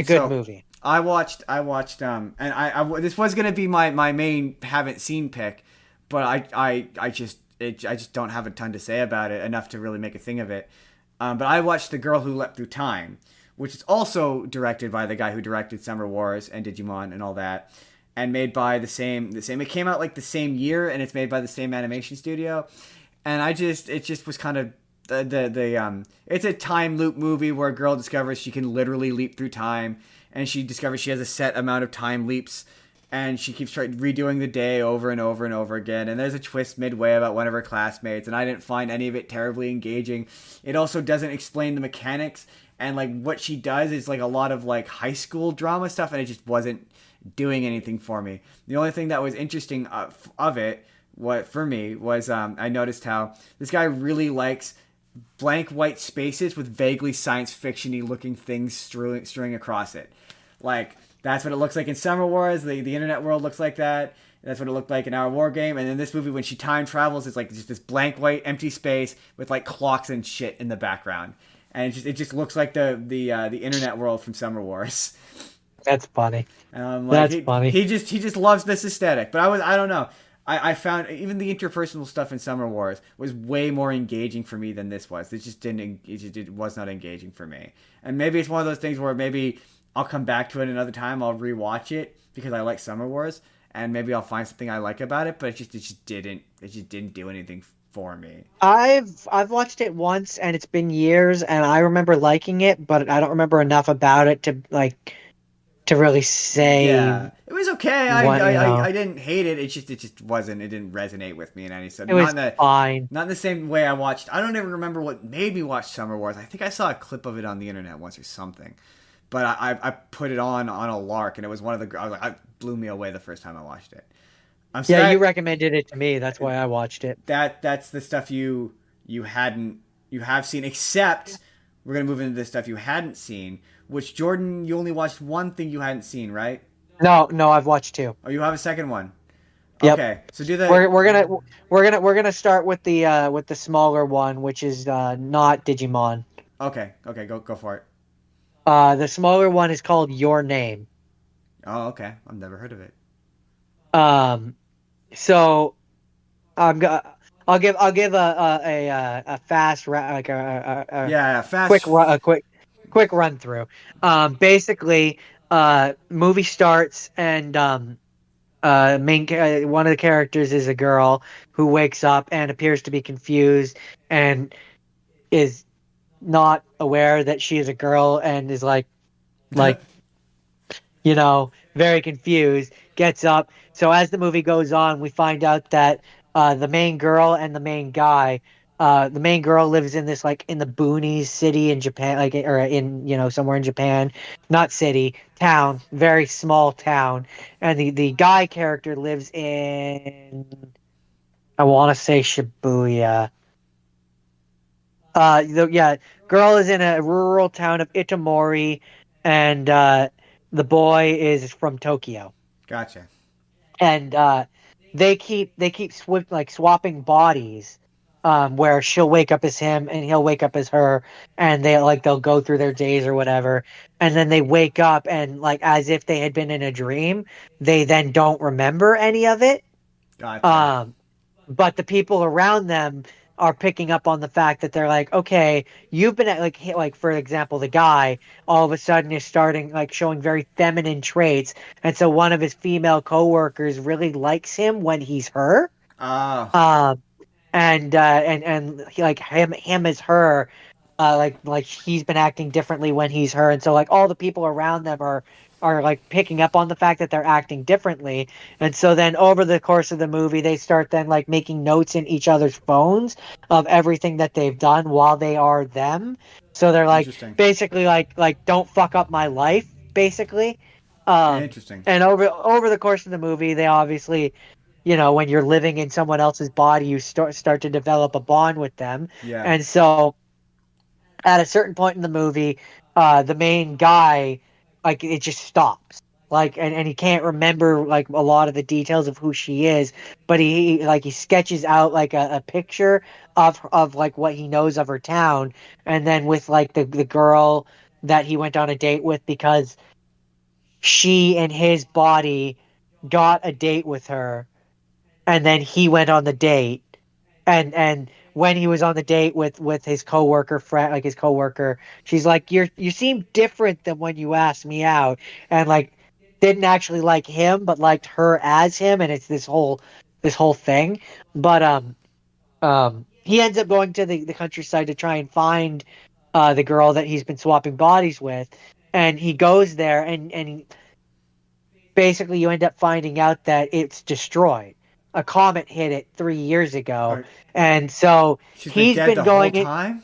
good So movie. I watched and this was gonna be my main haven't seen pick, but I just don't have a ton to say about it enough to really make a thing of it. But I watched The Girl Who Leapt Through Time, which is also directed by the guy who directed Summer Wars and Digimon and all that, and made by the same. It came out like the same year, and it's made by the same animation studio. And it just was kind of the it's a time loop movie where a girl discovers she can literally leap through time, and she discovers she has a set amount of time leaps, and she keeps redoing the day over and over and over again. And there's a twist midway about one of her classmates, and I didn't find any of it terribly engaging. It also doesn't explain the mechanics, and like what she does is like a lot of like high school drama stuff, and it just wasn't doing anything for me. The only thing that was interesting of it, what for me was, I noticed how this guy really likes blank white spaces with vaguely science fiction-y looking things strewing across it. Like that's what it looks like in Summer Wars. The internet world looks like that. That's what it looked like in Our War Game. And in this movie, when she time travels, it's like just this blank white empty space with like clocks and shit in the background, and it just looks like the internet world from Summer Wars. That's funny. Like That's funny. He just loves this aesthetic. But I don't know. I found even the interpersonal stuff in Summer Wars was way more engaging for me than this was. It was not engaging for me. And maybe it's one of those things where maybe I'll come back to it another time. I'll rewatch it because I like Summer Wars, and maybe I'll find something I like about it. But it just didn't do anything for me. I've watched it once and it's been years and I remember liking it, but I don't remember enough about it to really say Yeah, it was okay. what, I didn't hate it. It just wasn't. It didn't resonate with me in any sense. it was fine. Not in the same way I watched. I don't even remember what made me watch Summer Wars. I think I saw a clip of it on the internet once or something. But I put it on a lark, and it was one of the. I was like, it blew me away the first time I watched it. Yeah, you recommended it to me. That's why I watched it. That's the stuff you have seen. Except we're gonna move into the stuff you hadn't seen. Which Jordan, you only watched one thing you hadn't seen, right? No, I've watched two. Oh, you have a second one. Yep. Okay, so do the. We're gonna start with the smaller one, which is not Digimon. Okay, go for it. The smaller one is called Your Name. Oh, okay. I've never heard of it. So I'll give a fast like Yeah, fast. quick run through. Basically, movie starts and one of the characters is a girl who wakes up and appears to be confused and is not aware that she is a girl and is like very confused, gets up. So as the movie goes on, we find out that the main girl and the main guy, the main girl lives in this like in the boonies city in Japan, like or in somewhere in Japan, not city, town, very small town, and the guy character lives in, I want to say Shibuya. Girl is in a rural town of Itomori, and the boy is from Tokyo. Gotcha. And they keep swapping bodies, where she'll wake up as him and he'll wake up as her, and they'll go through their days or whatever, and then they wake up and like as if they had been in a dream, they then don't remember any of it. Gotcha. But the people around them are picking up on the fact that they're like, okay, you've been at like for example, the guy all of a sudden is starting like showing very feminine traits, and so one of his female coworkers really likes him when he's her. Oh. And he, like him as her, like he's been acting differently when he's her, and so like all the people around them are like picking up on the fact that they're acting differently, and so then over the course of the movie they start then like making notes in each other's phones of everything that they've done while they are them. So they're like basically like don't fuck up my life, basically. Interesting. And over the course of the movie, they obviously, when you're living in someone else's body, you start to develop a bond with them. Yeah. And so at a certain point in the movie, the main guy, like, it just stops. Like, and he can't remember, like, a lot of the details of who she is, but he sketches out, like, a picture of, like, what he knows of her town, and then with, like, the girl that he went on a date with, because she and his body got a date with her, and then he went on the date, and when he was on the date with his coworker friend, like his coworker, she's like, you seem different than when you asked me out, and like didn't actually like him but liked her as him, and it's this whole thing. But he ends up going to the countryside to try and find the girl that he's been swapping bodies with, and he goes there, and basically you end up finding out that it's destroyed. A comet hit it 3 years ago, Or and so she's been he's dead been the whole going in. time.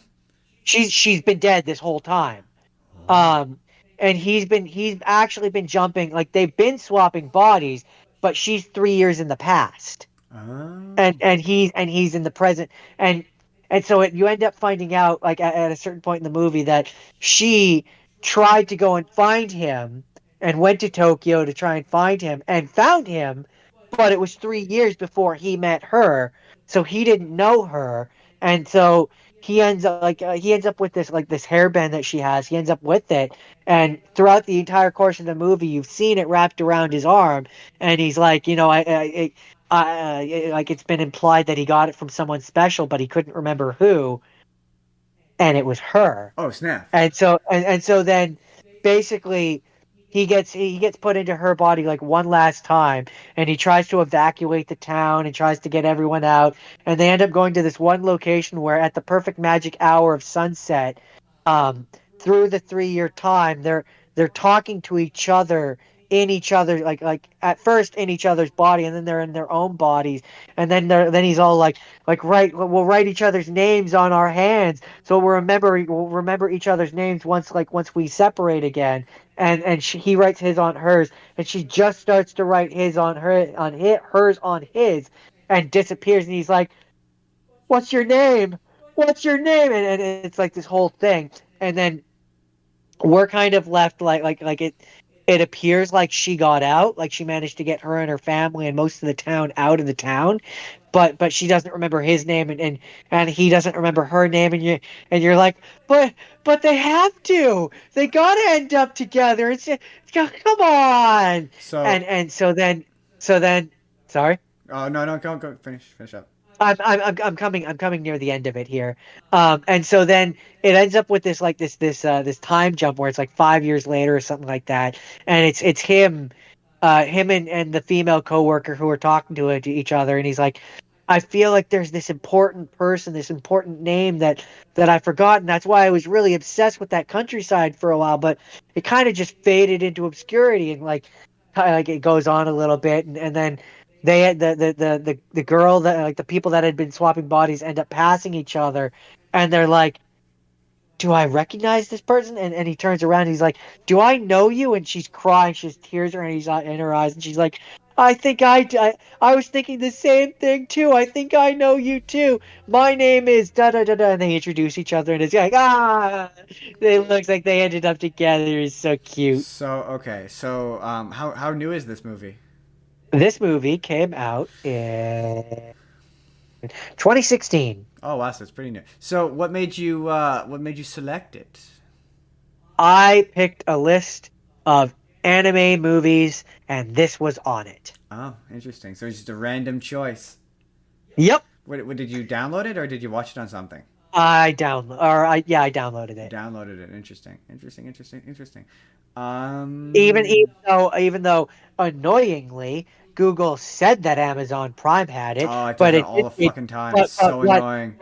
She's been dead this whole time. Oh. Um, and he's actually been jumping, like they've been swapping bodies, but she's 3 years in the past, Oh. and he's in the present, and you end up finding out, like at a certain point in the movie, that she tried to go and find him, and went to Tokyo to try and find him, and found him, but it was 3 years before he met her, so he didn't know her, and so he ends up with this hairband that she has. He ends up with it, and throughout the entire course of the movie, you've seen it wrapped around his arm, and he's like, like it's been implied that he got it from someone special, but he couldn't remember who, and it was her. Oh snap. And so then basically he gets put into her body like one last time, and he tries to evacuate the town and tries to get everyone out, and they end up going to this one location where at the perfect magic hour of sunset, um through the 3 year time, they're talking to each other, in each other, like at first in each other's body, and then they're in their own bodies, and then he's all like, right, we'll write each other's names on our hands, so we'll remember each other's names once we separate again. And he writes his on hers, and she just starts to write hers on his, and disappears. And he's like, "What's your name? What's your name?" And it's like this whole thing. And then we're kind of left like it appears like she got out, like she managed to get her and her family and most of the town out of the town, but she doesn't remember his name, and he doesn't remember her name, and you're like, but they have to, they gotta end up together. Come on. So. And so then sorry. Oh no, no, go finish up. I'm coming near the end of it here. And so then it ends up with this time jump where it's like 5 years later or something like that, and it's him and the female coworker who are talking to each other, and he's like, I feel like there's this important person, this important name that I forgot, and that's why I was really obsessed with that countryside for a while, but it kind of just faded into obscurity, and like it goes on a little bit, and then they had the girl, that like the people that had been swapping bodies end up passing each other, and they're like, do I recognize this person? And he turns around and he's like, do I know you? And she's crying, she has tears in her eyes, and she's like, I think I was thinking the same thing too. I think I know you too. My name is da da da da, and they introduce each other, and it's like, it looks like they ended up together. It's so cute. So okay. So how new is this movie? This movie came out in 2016. Oh wow, so it's pretty new. So what made you select it? I picked a list of anime movies, and this was on it. Oh, interesting. So it's just a random choice. Yep, What did you download it or did you watch it on something? I downloaded You it. downloaded it. Interesting. Interesting. Interesting. Interesting. Even Um. even though annoyingly Google said that Amazon Prime had it, Oh, it does but that it all did the it fucking time. It's but so what annoying.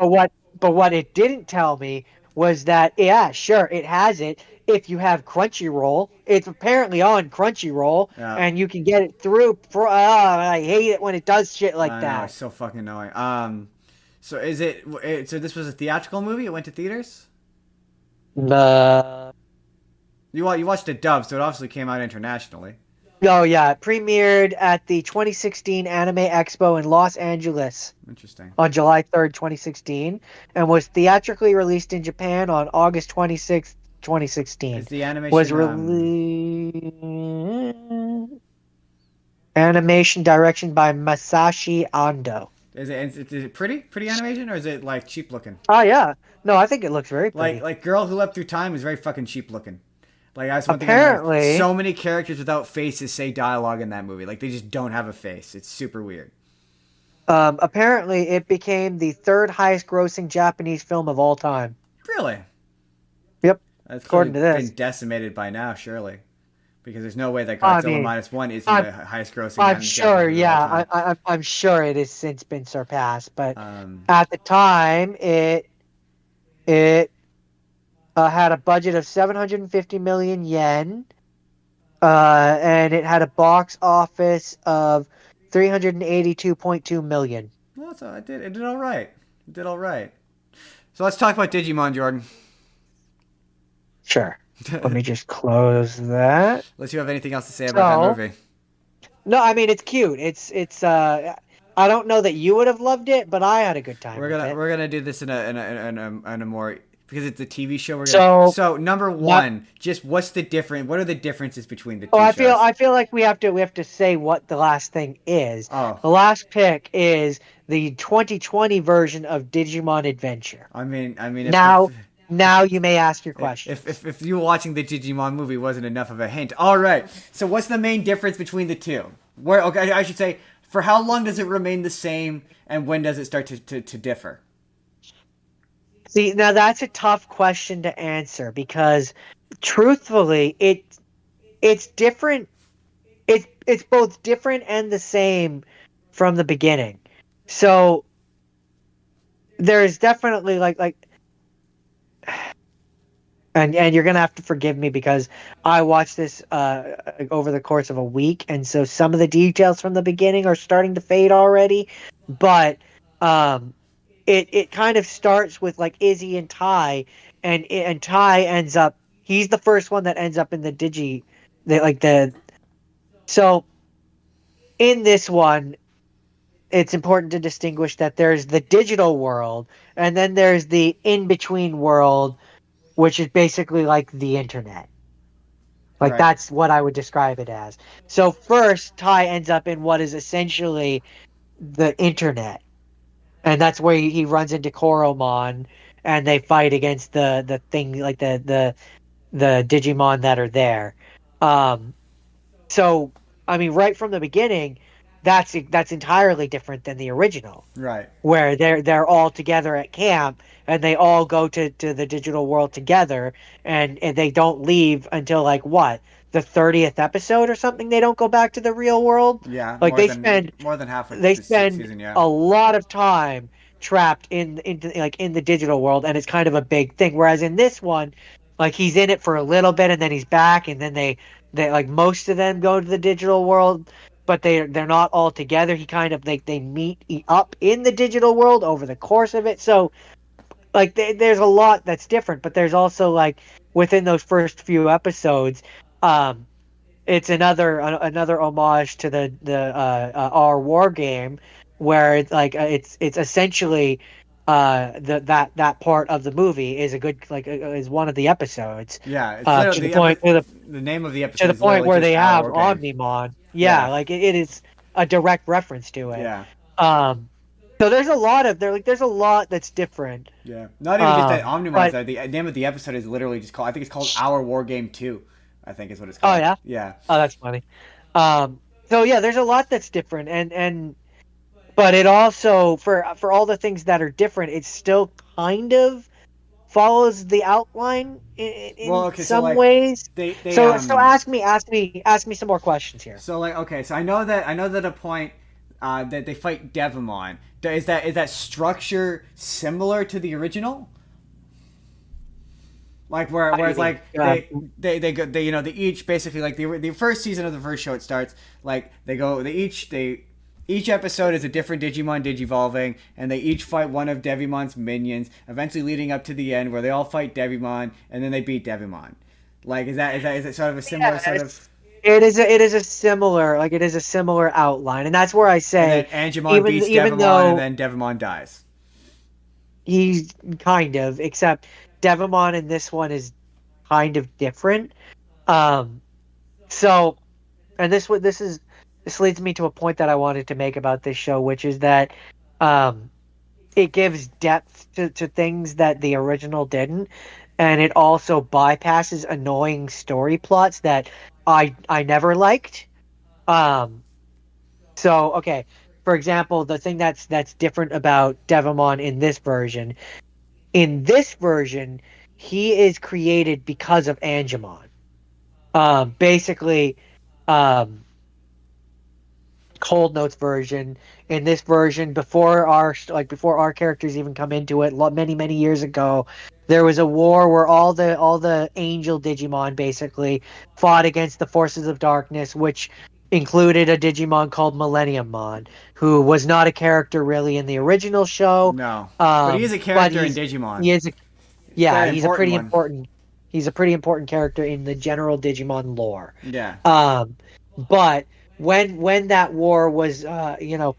but what it didn't tell me was that, yeah, sure, it has it if you have Crunchyroll. It's apparently on Crunchyroll, Yeah. and you can get it through. I hate it when it does shit like I know. It's that. so fucking annoying. So is so this was a theatrical movie? It went to theaters. Uh, You watched it dubbed, so it obviously came out internationally. oh yeah, it premiered at the 2016 Anime Expo in Los Angeles Interesting. on July 3rd, 2016, and was theatrically released in Japan on August 26th, 2016. Is the Was animation released animation direction by Masashi Ando. is it pretty animation or is it like cheap looking? Oh yeah, no, I think it looks very Like pretty. like Girl Who Leapt Through Time is very fucking cheap looking. Like that's one thing I noticed. Apparently, So many characters without faces say dialogue in that movie. Like they just don't have a face. It's super weird. apparently it became the third highest grossing Japanese film of all time. Really? Yep, That's clearly according to been this. decimated by now, surely. Because there's no way that I Godzilla mean, minus one isn't I'm the highest grossing I'm sure, Japanese movie of all yeah, time. I'm sure it has since been surpassed, but Um, at the time, it had a budget of 750 million yen, and it had a box office of 382.2 million. Well, so it did all right. It did all right. So let's talk about Digimon, Jordan. Sure. Let me just close that. Unless you have anything else to say about that So, movie. no, I mean it's cute. It's I don't know that you would have loved it, but I had a good time with it. We're gonna do this in a more, because it's a TV show. So, So number not one, just what's the difference? What are the differences between the Oh, two shows? I feel like we have to say what the last thing is. Oh, The last pick is the 2020 version of Digimon Adventure. I mean, Now now you may ask your questions. if you watching the Digimon movie wasn't enough of a hint. All right. So what's the main difference between the two? Where, okay, I should say, for how long does it remain the same, and when does it start to differ? See, now that's a tough question to answer because truthfully, it's different. It's both different and the same from the beginning. So there's definitely like and you're gonna have to forgive me because I watched this over the course of a week, and so some of the details from the beginning are starting to fade already. But um, it kind of starts with like Izzy and Ty, and Ty ends up he's the first one that ends up in the the so in this one. It's important to distinguish that there's the digital world, and then there's the in between world, which is basically like the internet. Like Right. that's what I would describe it as. So first, Ty ends up in what is essentially the internet, and that's where he runs into Koromon, and they fight against the thing like the Digimon that are there. Um, so I mean, right from the beginning, that's entirely different than the original Right. where they're all together at camp and they all go to the digital world together and they don't leave until like what the 30th episode or something. They don't go back to the real world. Yeah. Like More than half of they the spend season. Yeah. a lot of time trapped in the digital world, and it's kind of a big thing. Whereas in this one, like he's in it for a little bit and then he's back, and then they like most of them go to the digital world, but they're not all together. He kind of they meet up in the digital world over the course of it. So like there's a lot that's different, but there's also like within those first few episodes, um, it's another homage to the our war game, where it's like it's essentially that part of the movie is a good is one of the episodes Yeah. It's literally to the point the name of the to episode the is point literally where just they Our have War Game. Omnimon. Yeah, Yeah. like it is a direct reference to it. Yeah. Um, so there's a lot that's different. Yeah. Not even just that Omnimon. But The name of the episode is literally just called. I think it's called Our War Game 2. I think is what it's oh called. yeah, Yeah. oh that's funny. So yeah, there's a lot that's different, and but it also for all the things that are different, it still kind of follows the outline Well, in okay. So some like ways. they So ask me some more questions here. So like okay, so I know that a point that they fight Devimon. Is that structure similar to the original? Like whereas like they go they they each basically like the first season of the first show, it starts like they each episode is a different Digimon digivolving, and they each fight one of Devimon's minions, eventually leading up to the end where they all fight Devimon and then they beat Devimon. Like is it sort of a similar Yeah, sort of. it is a similar outline, and that's where I And say then Angemon beats even Devimon, and though then Devimon dies. he's kind of except Devamon in this one is kind of different. Um, so and this leads me to a point that I wanted to make about this show, which is that um, it gives depth to things that the original didn't, and it also bypasses annoying story plots that I never liked. Um, so okay, for example, the thing that's different about Devamon in this version, he is created because of Angemon. Basically, um, Cold Notes version. In this version, before our characters even come into it, many years ago, there was a war where all the angel Digimon basically fought against the forces of darkness, which included a Digimon called Millennium Mon, who was not a character really in the original show. No, but he is a But character in Digimon. he is a yeah, Very important one. he's a pretty important character in the general Digimon lore. Yeah. Um, but when that war was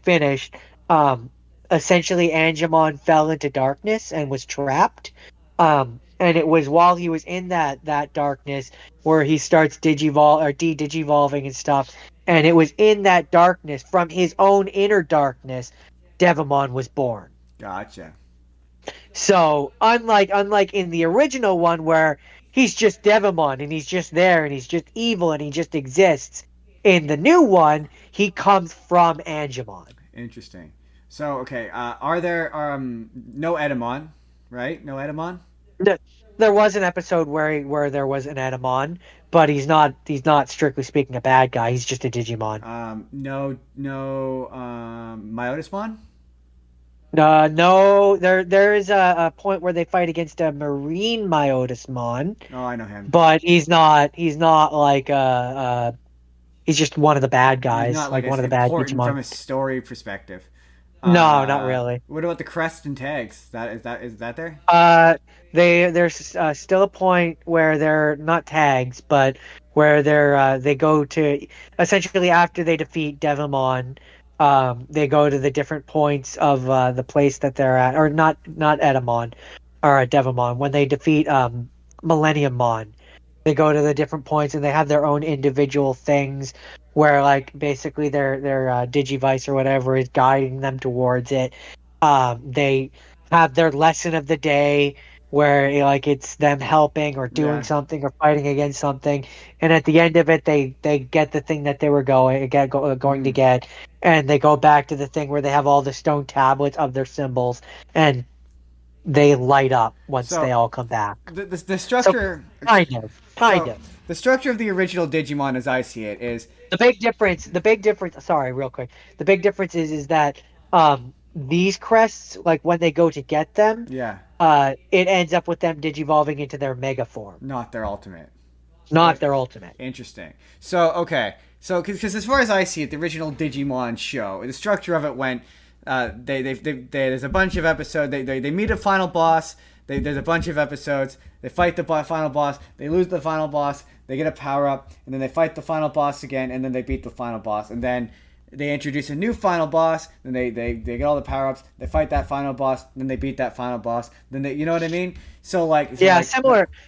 finished, um, essentially Angemon fell into darkness and was trapped. And it was while he was in that darkness where he starts digivol or de-digivolving and stuff. And it was in that darkness, from his own inner darkness, Devamon was born. Gotcha. So unlike in the original one where he's just Devamon and he's just there and he's just evil and he just exists, in the new one he comes from Angemon. Interesting. So, okay, are there no Edamon, right? No Edamon? Th- There was an episode where there was an Edamon, but he's not strictly speaking a bad guy. He's just a Digimon. No Myotismon? No, there is a point where they fight against a Marine Myotismon, Oh, I know him. but he's not like he's just one of the bad He's guys, not like like one as of the bad important Digimon. from a story perspective. No, not really. What about the crest and tags? Is that there? Uh, there's still a point where they're not tags, but where they go to essentially after they defeat Devamon, they go to the different points of the place that they're at, or not Edamon, or Devamon. When they defeat Millennium Mon, they go to the different points and they have their own individual things where like basically their digivice or whatever is guiding them towards it. They have their lesson of the day where like it's them helping or doing Yeah. something or fighting against something, and at the end of it they get the thing that they were going to Hmm. get, and they go back to the thing where they have all the stone tablets of their symbols, and they light up once they So all come back. the So structure. kind So of. the structure of the original Digimon, as I see it, is The big difference, sorry, real quick. The big difference is that these crests, like when they go to get them, yeah, it ends up with them digivolving into their mega form, not their ultimate. not Right. their ultimate. Interesting. So okay, so because as far as I see it, the original Digimon show, the structure of it went. There's a bunch of episodes. They meet a final boss. There's a bunch of episodes. They fight the final boss. They lose the final boss. They get a power up, and then they fight the final boss again, and then they beat the final boss, and then they introduce a new final boss. Then they get all the power ups. They fight that final boss. Then they beat that final boss. Then you know what I mean? Yeah, Like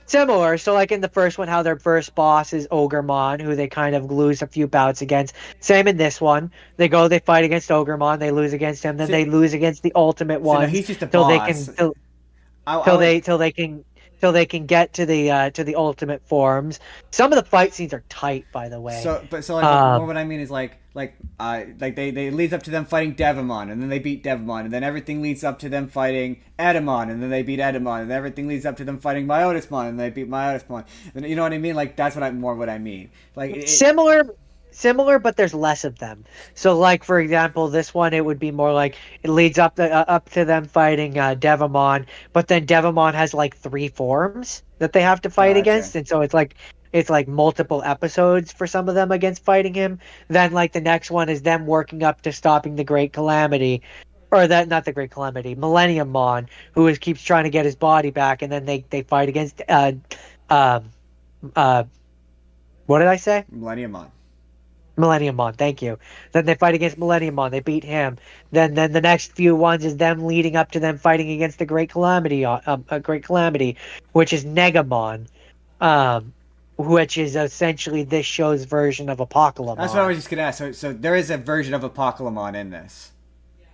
similar. So like in the first one, how their first boss is Ogremon, who they kind of lose a few bouts against. Same in this one. They fight against Ogremon, they lose against him, then so, they lose against the ultimate so no, ones he's just a till they boss. can till, I till would they till they can till they can get to the ultimate forms. Some of the fight scenes are tight, by the way. like Um, what I mean is like they leads up to them fighting Devamon, and then they beat Devamon, and then everything leads up to them fighting Edamon, and then they beat Edamon, and everything leads up to them fighting Myotismon, and they beat Myotismon. And you know what I mean? Like that's what I mean. Like similar, but there's less of them. So like for example, this one it would be more like it leads up to them fighting Devamon, but then Devamon has like three forms that they have to fight gotcha. against, and so it's like multiple episodes for some of them against fighting him. Then like the next one is them working up to stopping the Great Calamity, or that not the Great Calamity, Millennium Mon, keeps trying to get his body back, and then they fight against um uh what did I say? Millenniumon. Millennium Mon, thank you. Then they fight against Millennium Mon, they beat him. Then the next few ones is them leading up to them fighting against the Great Calamity, which is Negamon, um, which is essentially this show's version of That's what I Apocalypse. was just gonna ask. So there is a version of Apocalypse in this.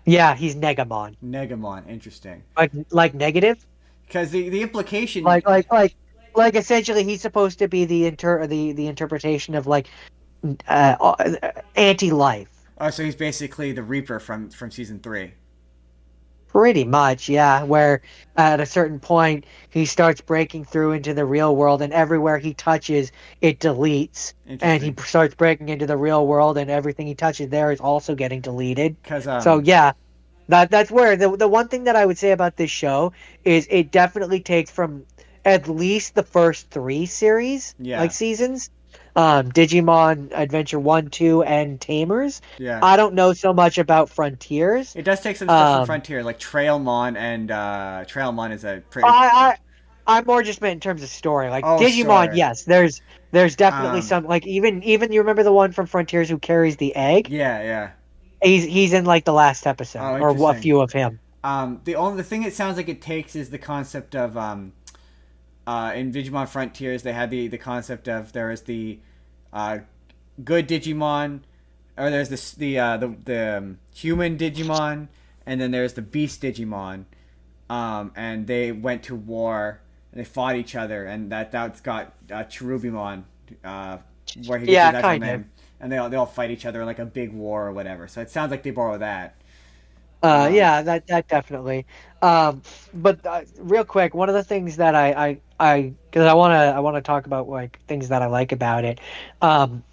Yeah, he's Negamon. Negamon, interesting. Like negative? Because the implication. Like like like essentially he's supposed to be the interpretation of like anti-life. Oh, so he's basically the Reaper from season 3. Pretty much, yeah. Where at a certain point he starts breaking through into the real world, and everywhere he touches, it deletes. And he Interesting. starts breaking into the real world, and everything he touches there is also getting deleted. Cause So yeah, that's where the one thing that I would say about this show is it definitely takes from at least the first three series, like yeah, seasons, Digimon Adventure 1, 2, and Tamers. yeah. I don't know so much about Frontiers. It does take some stuff from Um, Frontier, like Trailmon, and Trailmon is a pretty. I more just meant in terms of story. Like Oh, Digimon, story. yes, there's definitely Um, some like even you remember the one from Frontiers who carries the egg? yeah, yeah. He's in like the last Oh, episode or a interesting. few of him. The thing it sounds like it takes is the concept of in Digimon Frontiers they had the concept of there is the uh, good Digimon, or there's this the human Digimon, and then there's the beast Digimon, and they went to war and they fought each other, and that's got Cherubimon, where he gets his Yeah, actual kind of. name, and they all fight each other in like a big war or whatever. So it sounds like they borrow that. Um, Yeah, that definitely. Um, but real quick, one of the things that because I wanna talk about like things that I like about it. Um,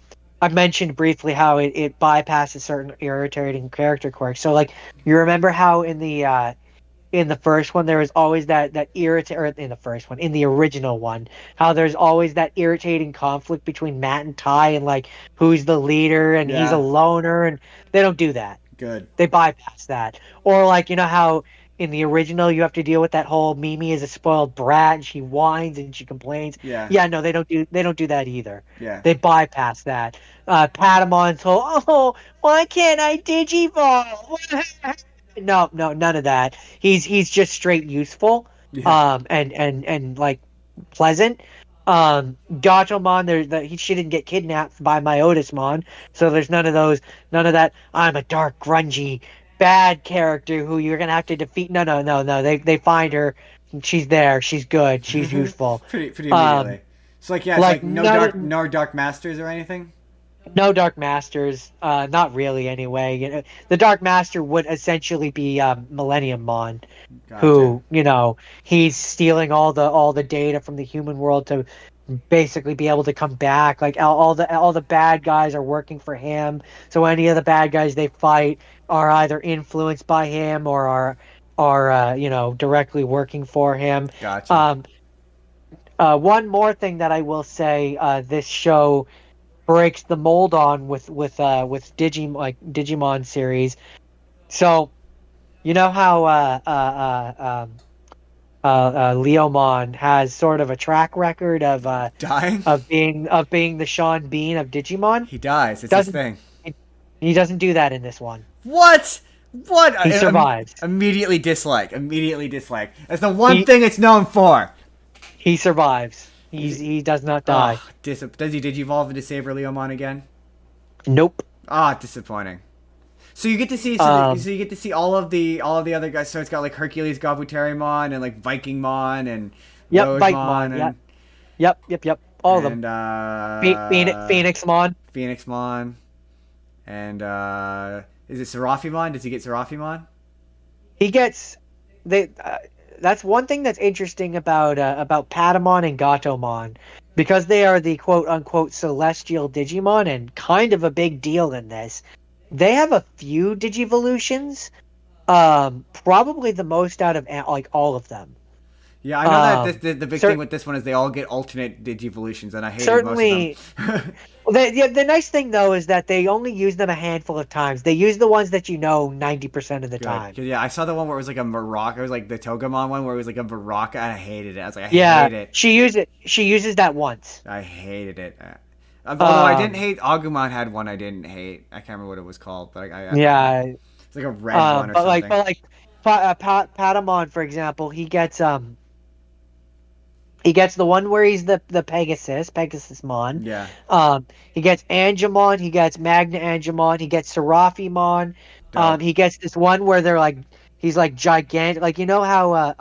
I mentioned briefly how it bypasses certain irritating character quirks. So like you remember how in the first one there was always that irritate or in the first one in the original one how there's always that irritating conflict between Matt and Ty and like who's the leader and he's a yeah, loner and they don't do that. good. They bypass that. Or like you know how in the original you have to deal with that whole Mimi is a spoiled brat and she whines and she complains. Yeah, Yeah, no, they don't do that either. yeah. They bypass that. Patamon's whole why can't I digivolve? No, no, none of that. He's just straight useful, Yeah. and like pleasant. Gatomon, she didn't get kidnapped by Myotismon, so there's none of those, none of that. I'm a dark, grungy, bad character who you're gonna have to defeat. No, no, no, no. They find her, she's there, she's good, she's useful. pretty Um, immediately. So like yeah, it's like like none, no dark masters or anything. no Dark Masters, not really anyway. You know, the Dark Master would essentially be Millennium Mon, Gotcha. who he's stealing all the data from the human world to basically be able to come back. Like all the bad guys are working for him. So any of the bad guys they fight are either influenced by him or are directly working for him. Gotcha. Um, one more thing that I will say, this show breaks the mold on with Digimon series. So you know how Leomon has sort of a track record Dying? of being the Sean Bean of Digimon. He dies. It's his Doesn't thing. he doesn't do that in this one. What? What? He survives. Immediately dislike. Immediately dislike. That's the one He thing it's known for. he survives. Is it? He does not die. Oh, does he digivolve into Saber Leomon again? Nope. Ah, disappointing. So you get to see Um. you get to see all of the other guys. So it's got like Hercules Gabuterimon and like Vikingmon and Yep. Rosemon Bitemon. Yep. Yep. Yep. Yep. All of them. and Phoenixmon. Phoenixmon and is it Seraphimon? Does he get Seraphimon? He gets they. That's one thing that's interesting about Patamon and Gatomon, because they are the quote unquote celestial Digimon and kind of a big deal in this. They have a few Digivolutions, probably the most out of like all of them. Yeah, I know that Um, the big thing cer- with this one is they all get alternate Digivolutions, and I hated most of them. certainly. Well, the nice thing though is that they only use them a handful of times. They use the ones that 90% of the Good. time. 'Cause, yeah, I saw the one where it was like a Maraca. It was like the Togemon one where it was like a Maraca, and I hated it. I was like, I Yeah, hate it. she uses that once. I hated it. Although I didn't Um, hate Agumon had one I didn't hate. I can't remember what it was called, but yeah, it's like a red one or but like, something. Patamon, for example, he gets the one where he's the Pegasusmon. Yeah, He gets Angemon, he gets Magna Angemon, he gets Seraphimon. dope. He gets this one where he's like gigantic, like you know how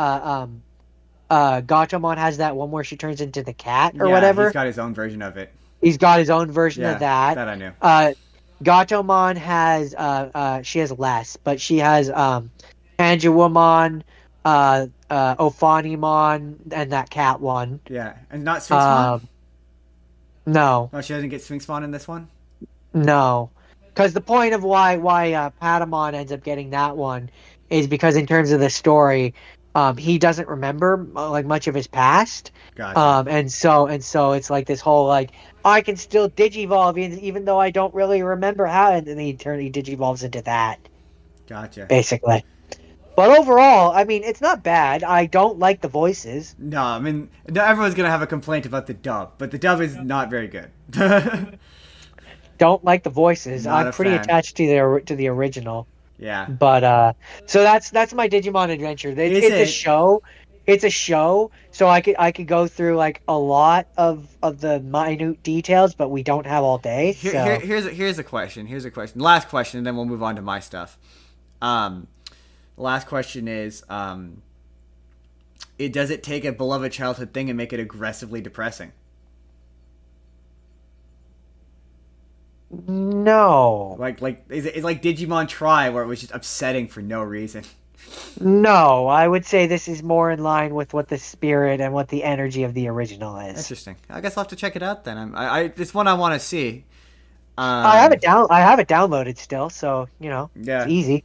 Gatomon has that one where she turns into the cat or Yeah, he's whatever. got his own version of it. He's got his own version of Yeah, that. that I knew. Uh, Gatomon has she has less, but she has Angelwomon, Ophanimon, and that cat one. Yeah, and not Sphinxmon. Um, no, Oh, she doesn't get Sphinxmon in this one. no, because the point of why Patamon ends up getting that one is because in terms of the story, he doesn't remember like much of his past. Gotcha. And so it's like this whole like I can still digivolve even though I don't really remember how, and then he digivolves into that Gotcha. basically. But overall, I mean, it's not bad. I don't like the voices. No, I mean, everyone's gonna have a complaint about the dub, but the dub is not very good. Not Don't like the voices. I'm a pretty fan. attached to the original. Yeah. But so that's my Digimon adventure. Is It's a it? show. It's a show, so I could go through like a lot of the minute details, but we don't have all day. So Here's a question. Here's a question. Last question, and then we'll move on to my stuff. Um, last question is, does it take a beloved childhood thing and make it aggressively depressing? no, Like is it like Digimon Try, where it was just upsetting for no reason? no, I would say this is more in line with what the spirit and what the energy of the original is. Interesting. I guess I'll have to check it out then. It's one I want to see. I have Um, it down. I have it downloaded still, so it's yeah. easy.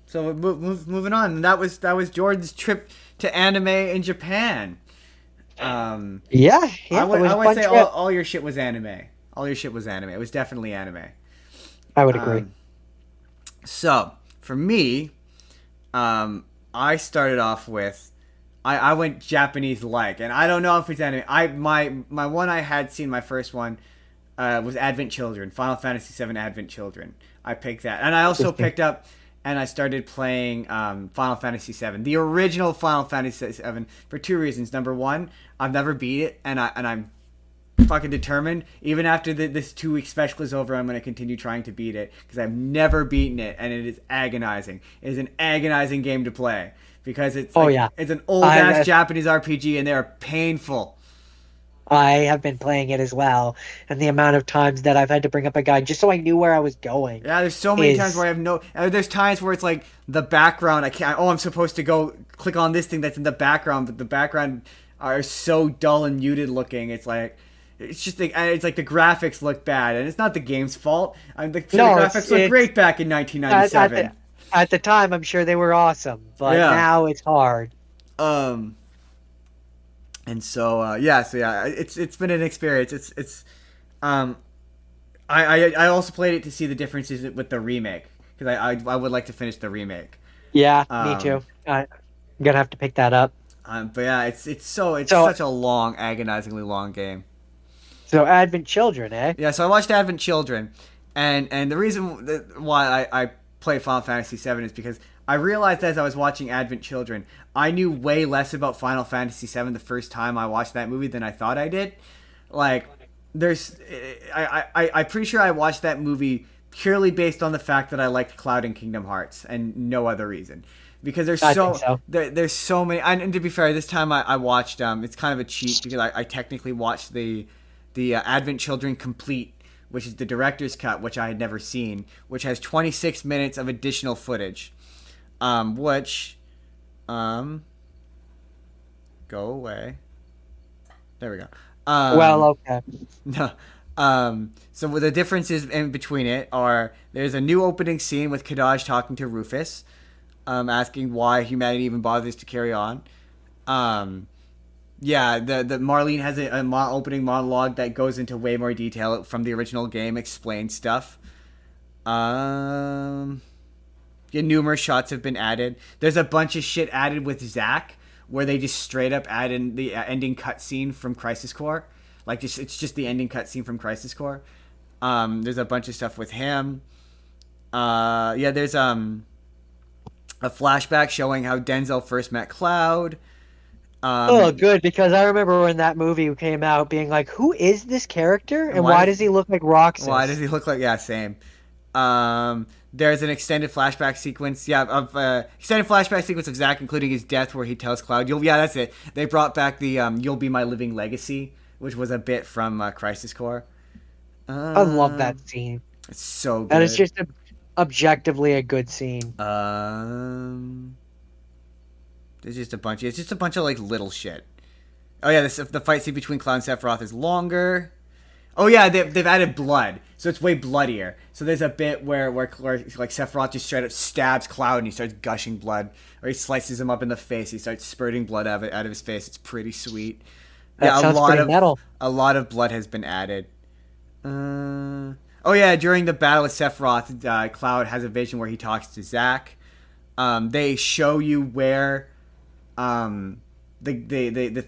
So moving on. That was Jordan's trip to anime in Japan. Um, Yeah, yeah, it was I a would fun say trip. all your shit was anime. All your shit was anime. It was definitely anime. I would agree. Um, so for me, I started off with I went Japanese like, and I don't know if it's anime. My one I had seen, my first one was Advent Children, Final Fantasy VII Advent Children. I picked that, and I also Interesting. picked up and I started playing Final Fantasy VII, the original Final Fantasy VII, for two reasons. Number one, I've never beat it, and I'm fucking determined. Even after this 2 week special is over, I'm going to continue trying to beat it because I've never beaten it, and it is agonizing. It is an agonizing game to play because it's Oh like yeah, it's an old I ass Japanese RPG, and they are painful. I have been playing it as well, and the amount of times that I've had to bring up a guide just so I knew where I was going Yeah, there's so many times is where I have no. There's times where it's like the background. I can't. Oh, I'm supposed to go click on this thing that's in the background, but the background are so dull and muted looking. It's just it's like the graphics look bad, and it's not the game's fault. The no, graphics looked it's great back in at 1997. the time I'm sure they were awesome, but Yeah. now it's hard. Um. And so it's been an experience. Um I also played it to see the differences with the remake because I would like to finish the remake. Yeah, me Um, too. I'm gonna have to pick that up. but yeah, it's So such a long, agonizingly long game. so Advent Children, eh? Yeah, so I watched Advent Children, and the reason why I play Final Fantasy VII is because I realized as I was watching Advent Children, I knew way less about Final Fantasy VII the first time I watched that movie than I thought I did. Like, there's, I'm pretty sure I watched that movie purely based on the fact that I liked Cloud and Kingdom Hearts and no other reason. Because I think so. there's so many, and to be fair, this time I watched it's kind of a cheat because I technically watched the Advent Children Complete, which is the director's cut, which I had never seen, which has 26 minutes of additional footage, which, go away. There we go. Well, okay. No. So the differences in between it are there's a new opening scene with Kadaj talking to Rufus, asking why humanity even bothers to carry on. Yeah, the Marlene has a opening monologue that goes into way more detail from the original game, explains stuff. Yeah, numerous shots have been added. There's a bunch of shit added with Zack, where they just straight up add in the ending cutscene from Crisis Core. Like, it's just the ending cutscene from Crisis Core. There's a bunch of stuff with him. Yeah, there's a flashback showing how Denzel first met Cloud. Oh, good, because I remember when that movie came out being like, who is this character and why does he look like Why does Roxas? he look like? Yeah, same. There's an extended flashback sequence. Yeah, extended flashback sequence of Zack, including his death, where he tells Cloud, "You'll." Yeah, that's it. They brought back the "You'll be my living legacy," which was a bit from Crisis Core. I love that Um, scene. it's so And it's good. just objectively a good scene. There's just a bunch. It's just a bunch of like little shit. Oh yeah, the fight scene between Cloud and Sephiroth is longer. Oh yeah, they've added blood, so it's way bloodier. So there's a bit where like Sephiroth just straight up stabs Cloud and he starts gushing blood, or he slices him up in the face. He starts spurting blood out of his face. It's pretty sweet. That sounds pretty metal. A lot of blood has been added. Oh yeah, during the battle with Sephiroth, Cloud has a vision where he talks to Zack. They show you where the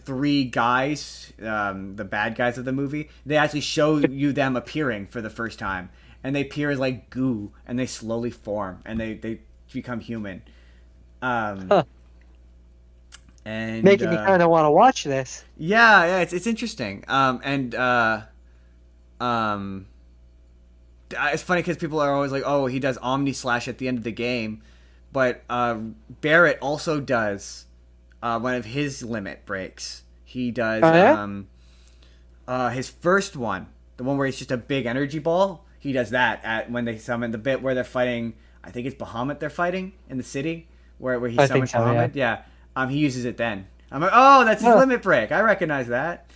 three guys, the bad guys of the movie, they actually show you them appearing for the first time, and they appear as like goo, and they slowly form, and they become human. Huh. And making me kind of want to watch this. Yeah, it's interesting. It's funny because people are always like, "Oh, he does Omni Slash at the end of the game," but Barrett also does one of his limit breaks. He does his first one, the one where it's just a big energy ball. He does that at when they summon the bit where they're fighting. I think it's Bahamut they're fighting in the city where he summons Bahamut. Yeah. He uses it then. I'm like, oh, that's his limit break. I recognize that.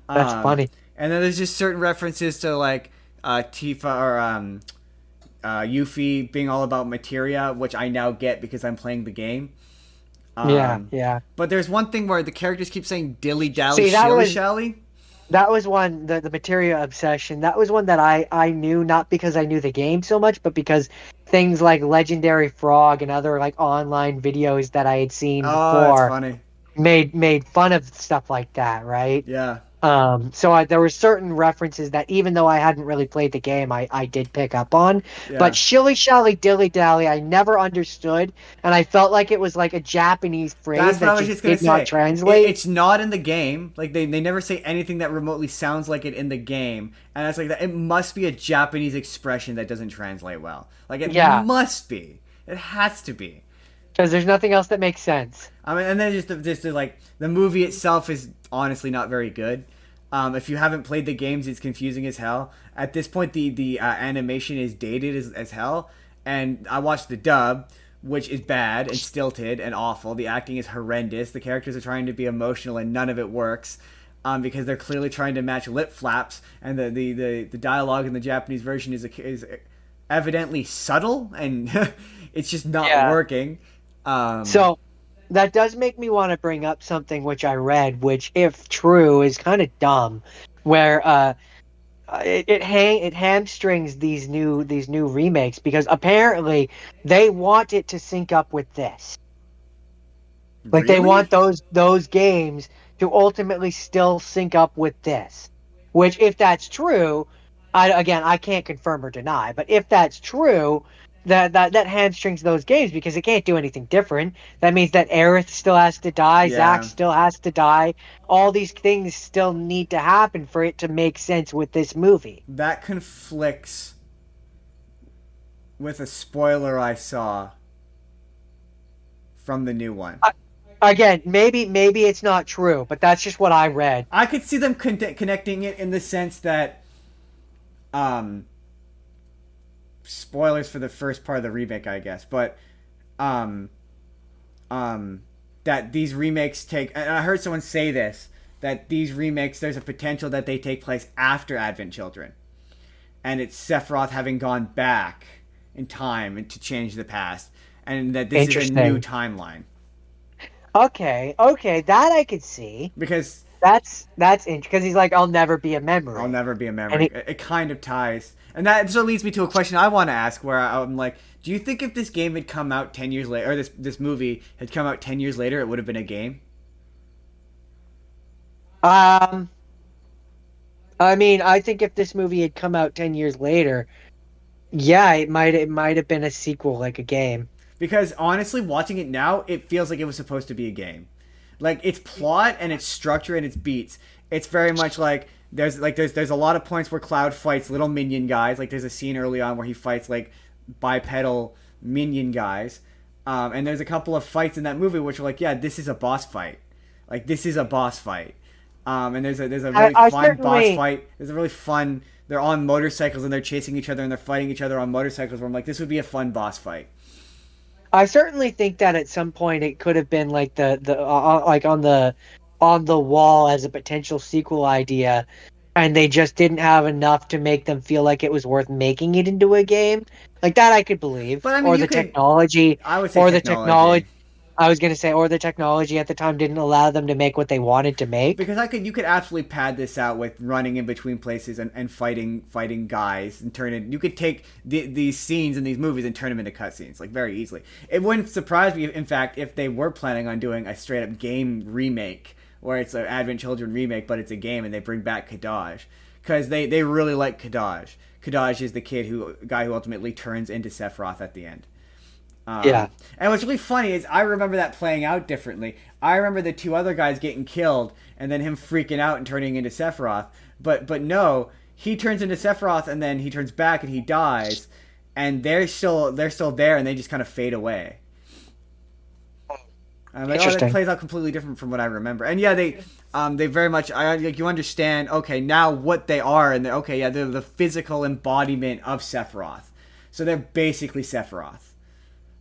That's funny. And then there's just certain references to like Tifa or Yuffie being all about materia, which I now get because I'm playing the game. Yeah. But there's one thing where the characters keep saying dilly dally, shilly shally. That was one, the materia obsession. That was one that I knew, not because I knew the game so much, but because things like Legendary Frog and other like online videos that I had seen before that's funny. made fun of stuff like that, right? Yeah. So there were certain references that even though I hadn't really played the game, I did pick up on. Yeah. But shilly shally dilly dally, I never understood, and I felt like it was like a Japanese phrase that just did not translate. It's not in the game. Like they never say anything that remotely sounds like it in the game, and it's like that. It must be a Japanese expression that doesn't translate well. Like it must be. It has to be. Because there's nothing else that makes sense. I mean, and then just like the movie itself is honestly not very good. If you haven't played the games, it's confusing as hell. At this point, the animation is dated as hell, and I watched the dub, which is bad and stilted and awful. The acting is horrendous. The characters are trying to be emotional, and none of it works. Because they're clearly trying to match lip flaps, and the dialogue in the Japanese version is evidently subtle, and it's just not working. So that does make me want to bring up something which I read, which, if true, is kind of dumb, where it hamstrings these new remakes because apparently they want it to sync up with this. Like they want those games to ultimately still sync up with this. Which, if that's true, I can't confirm or deny, but if that's true, that hamstrings those games because it can't do anything different. That means that Aerith still has to die, Zack still has to die. All these things still need to happen for it to make sense with this movie. That conflicts with a spoiler I saw from the new one. Again, maybe it's not true, but that's just what I read. I could see them connecting it in the sense that spoilers for the first part of the remake, I guess, but that these remakes take, and I heard someone say this, that these remakes, there's a potential that they take place after Advent Children, and it's Sephiroth having gone back in time and to change the past, and that this is a new timeline. Okay, that I could see, because that's interesting, because he's like, I'll never be a memory. I'll never be a memory. It kind of ties. And that so leads me to a question I want to ask, where I'm like, do you think if this game had come out 10 years later, or this movie had come out 10 years later, it would have been a game? I mean, I think if this movie had come out 10 years later, yeah, it might have been a sequel, like a game. Because honestly, watching it now, it feels like it was supposed to be a game. Like its plot and its structure and its beats, it's very much like there's a lot of points where Cloud fights little minion guys. Like there's a scene early on where he fights like bipedal minion guys, and there's a couple of fights in that movie which are like, yeah, this is a boss fight. Like this is a boss fight. And there's a really fun boss fight. There's a really fun. They're on motorcycles and they're chasing each other and they're fighting each other on motorcycles. Where I'm like, this would be a fun boss fight. I certainly think that at some point it could have been like the like on the wall as a potential sequel idea, and they just didn't have enough to make them feel like it was worth making it into a game. Like that I could But believe. I mean, Or you the could. technology I would say or the technology technology. I was gonna say, or the technology at the time didn't allow them to make what they wanted to make. Because you could absolutely pad this out with running in between places and fighting guys and turn it. You could take these scenes in these movies and turn them into cutscenes like very easily. It wouldn't surprise me, in fact, if they were planning on doing a straight up game remake where it's an Advent Children remake, but it's a game and they bring back Kadaj because they really like Kadaj. Kadaj is the guy who ultimately turns into Sephiroth at the end. Yeah. And what's really funny is I remember that playing out differently. I remember the two other guys getting killed and then him freaking out and turning into Sephiroth. But no, he turns into Sephiroth and then he turns back and he dies, and they're still there and they just kind of fade away. I'm like, oh, that Interesting. plays out completely different from what I remember. And yeah, they very much like you understand. Okay, now what they are, and okay, yeah, they're the physical embodiment of Sephiroth. So they're basically Sephiroth.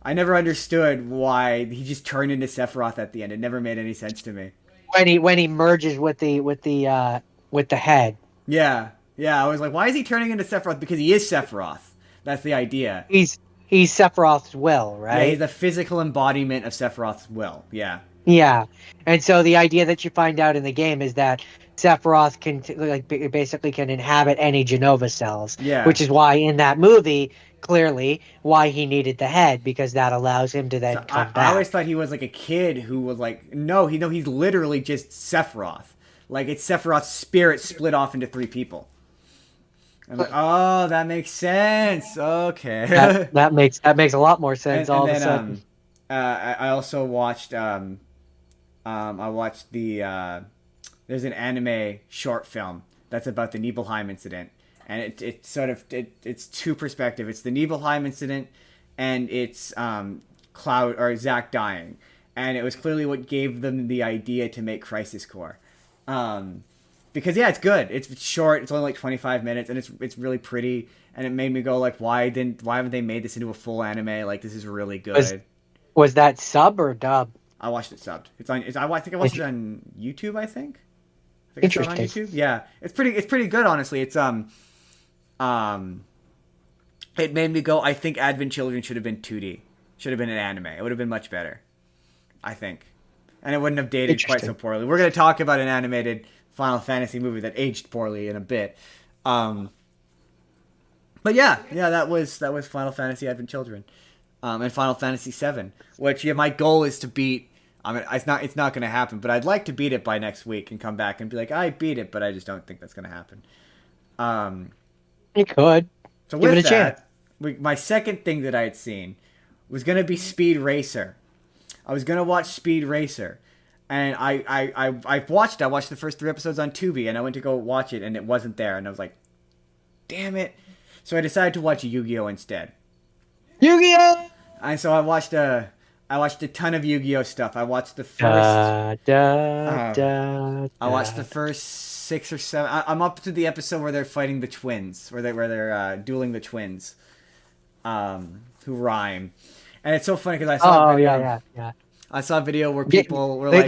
I never understood why he just turned into Sephiroth at the end. It never made any sense to me. When he merges with the head. Yeah, yeah. I was like, why is he turning into Sephiroth? Because he is Sephiroth. That's the idea. He's Sephiroth's will, Yeah, he's right? the physical embodiment of Sephiroth's will. Yeah, Yeah. And so the idea that you find out in the game is that Sephiroth can basically can inhabit any Genova cells, yeah. which is why in that movie, clearly, why he needed the head, because that allows him to So then I, come I always back. thought he was like a kid who was like, no, he's literally just Sephiroth. Like it's Sephiroth's spirit split off into three people. I'm like, oh, that makes sense. That Okay. that makes a lot more sense And all of a then sudden. I also watched I watched there's an anime short film that's about the Nibelheim incident, and it's two perspective. It's the Nibelheim incident, and it's Cloud or Zack dying, and it was clearly what gave them the idea to make Crisis Core. Because yeah, it's good. It's short. It's only like 25 minutes, and it's really pretty. And it made me go like, why haven't they made this into a full anime? Like this is really Was good. was that sub or dub? I watched it subbed. I think I watched it Inter- on YouTube. I think I saw it on Interesting. YouTube. Yeah, it's pretty good honestly. Um, it made me go. I think Advent Children should have been 2D. Should have been an anime. It would have been much better. I think, and it wouldn't have dated quite so Interesting. poorly. We're gonna talk about an animated Final Fantasy movie that aged poorly in a bit. Um, but yeah, that was Final Fantasy Advent Children, and Final Fantasy VII, which yeah, my goal is to beat. I mean, it's not going to happen, but I'd like to beat it by next week and come back and be like, I beat it, but I just don't think that's going to happen. Um, You could so give it with a chance. that, my second thing that I had seen was going to be Speed Racer. I was going to watch Speed Racer, and I watched. I watched the first three episodes on Tubi, and I went to go watch it, and it wasn't there, and I was like, damn it. So I decided to watch Yu-Gi-Oh instead. Yu-Gi-Oh! And so I watched a ton of Yu-Gi-Oh stuff. I watched the first Da, da, uh, da, I watched the da. first six or seven. I'm up to the episode where they're fighting the twins, where they're dueling the twins, who rhyme, and it's so funny because Oh yeah, yeah, yeah. I saw a video where Get, people were the like,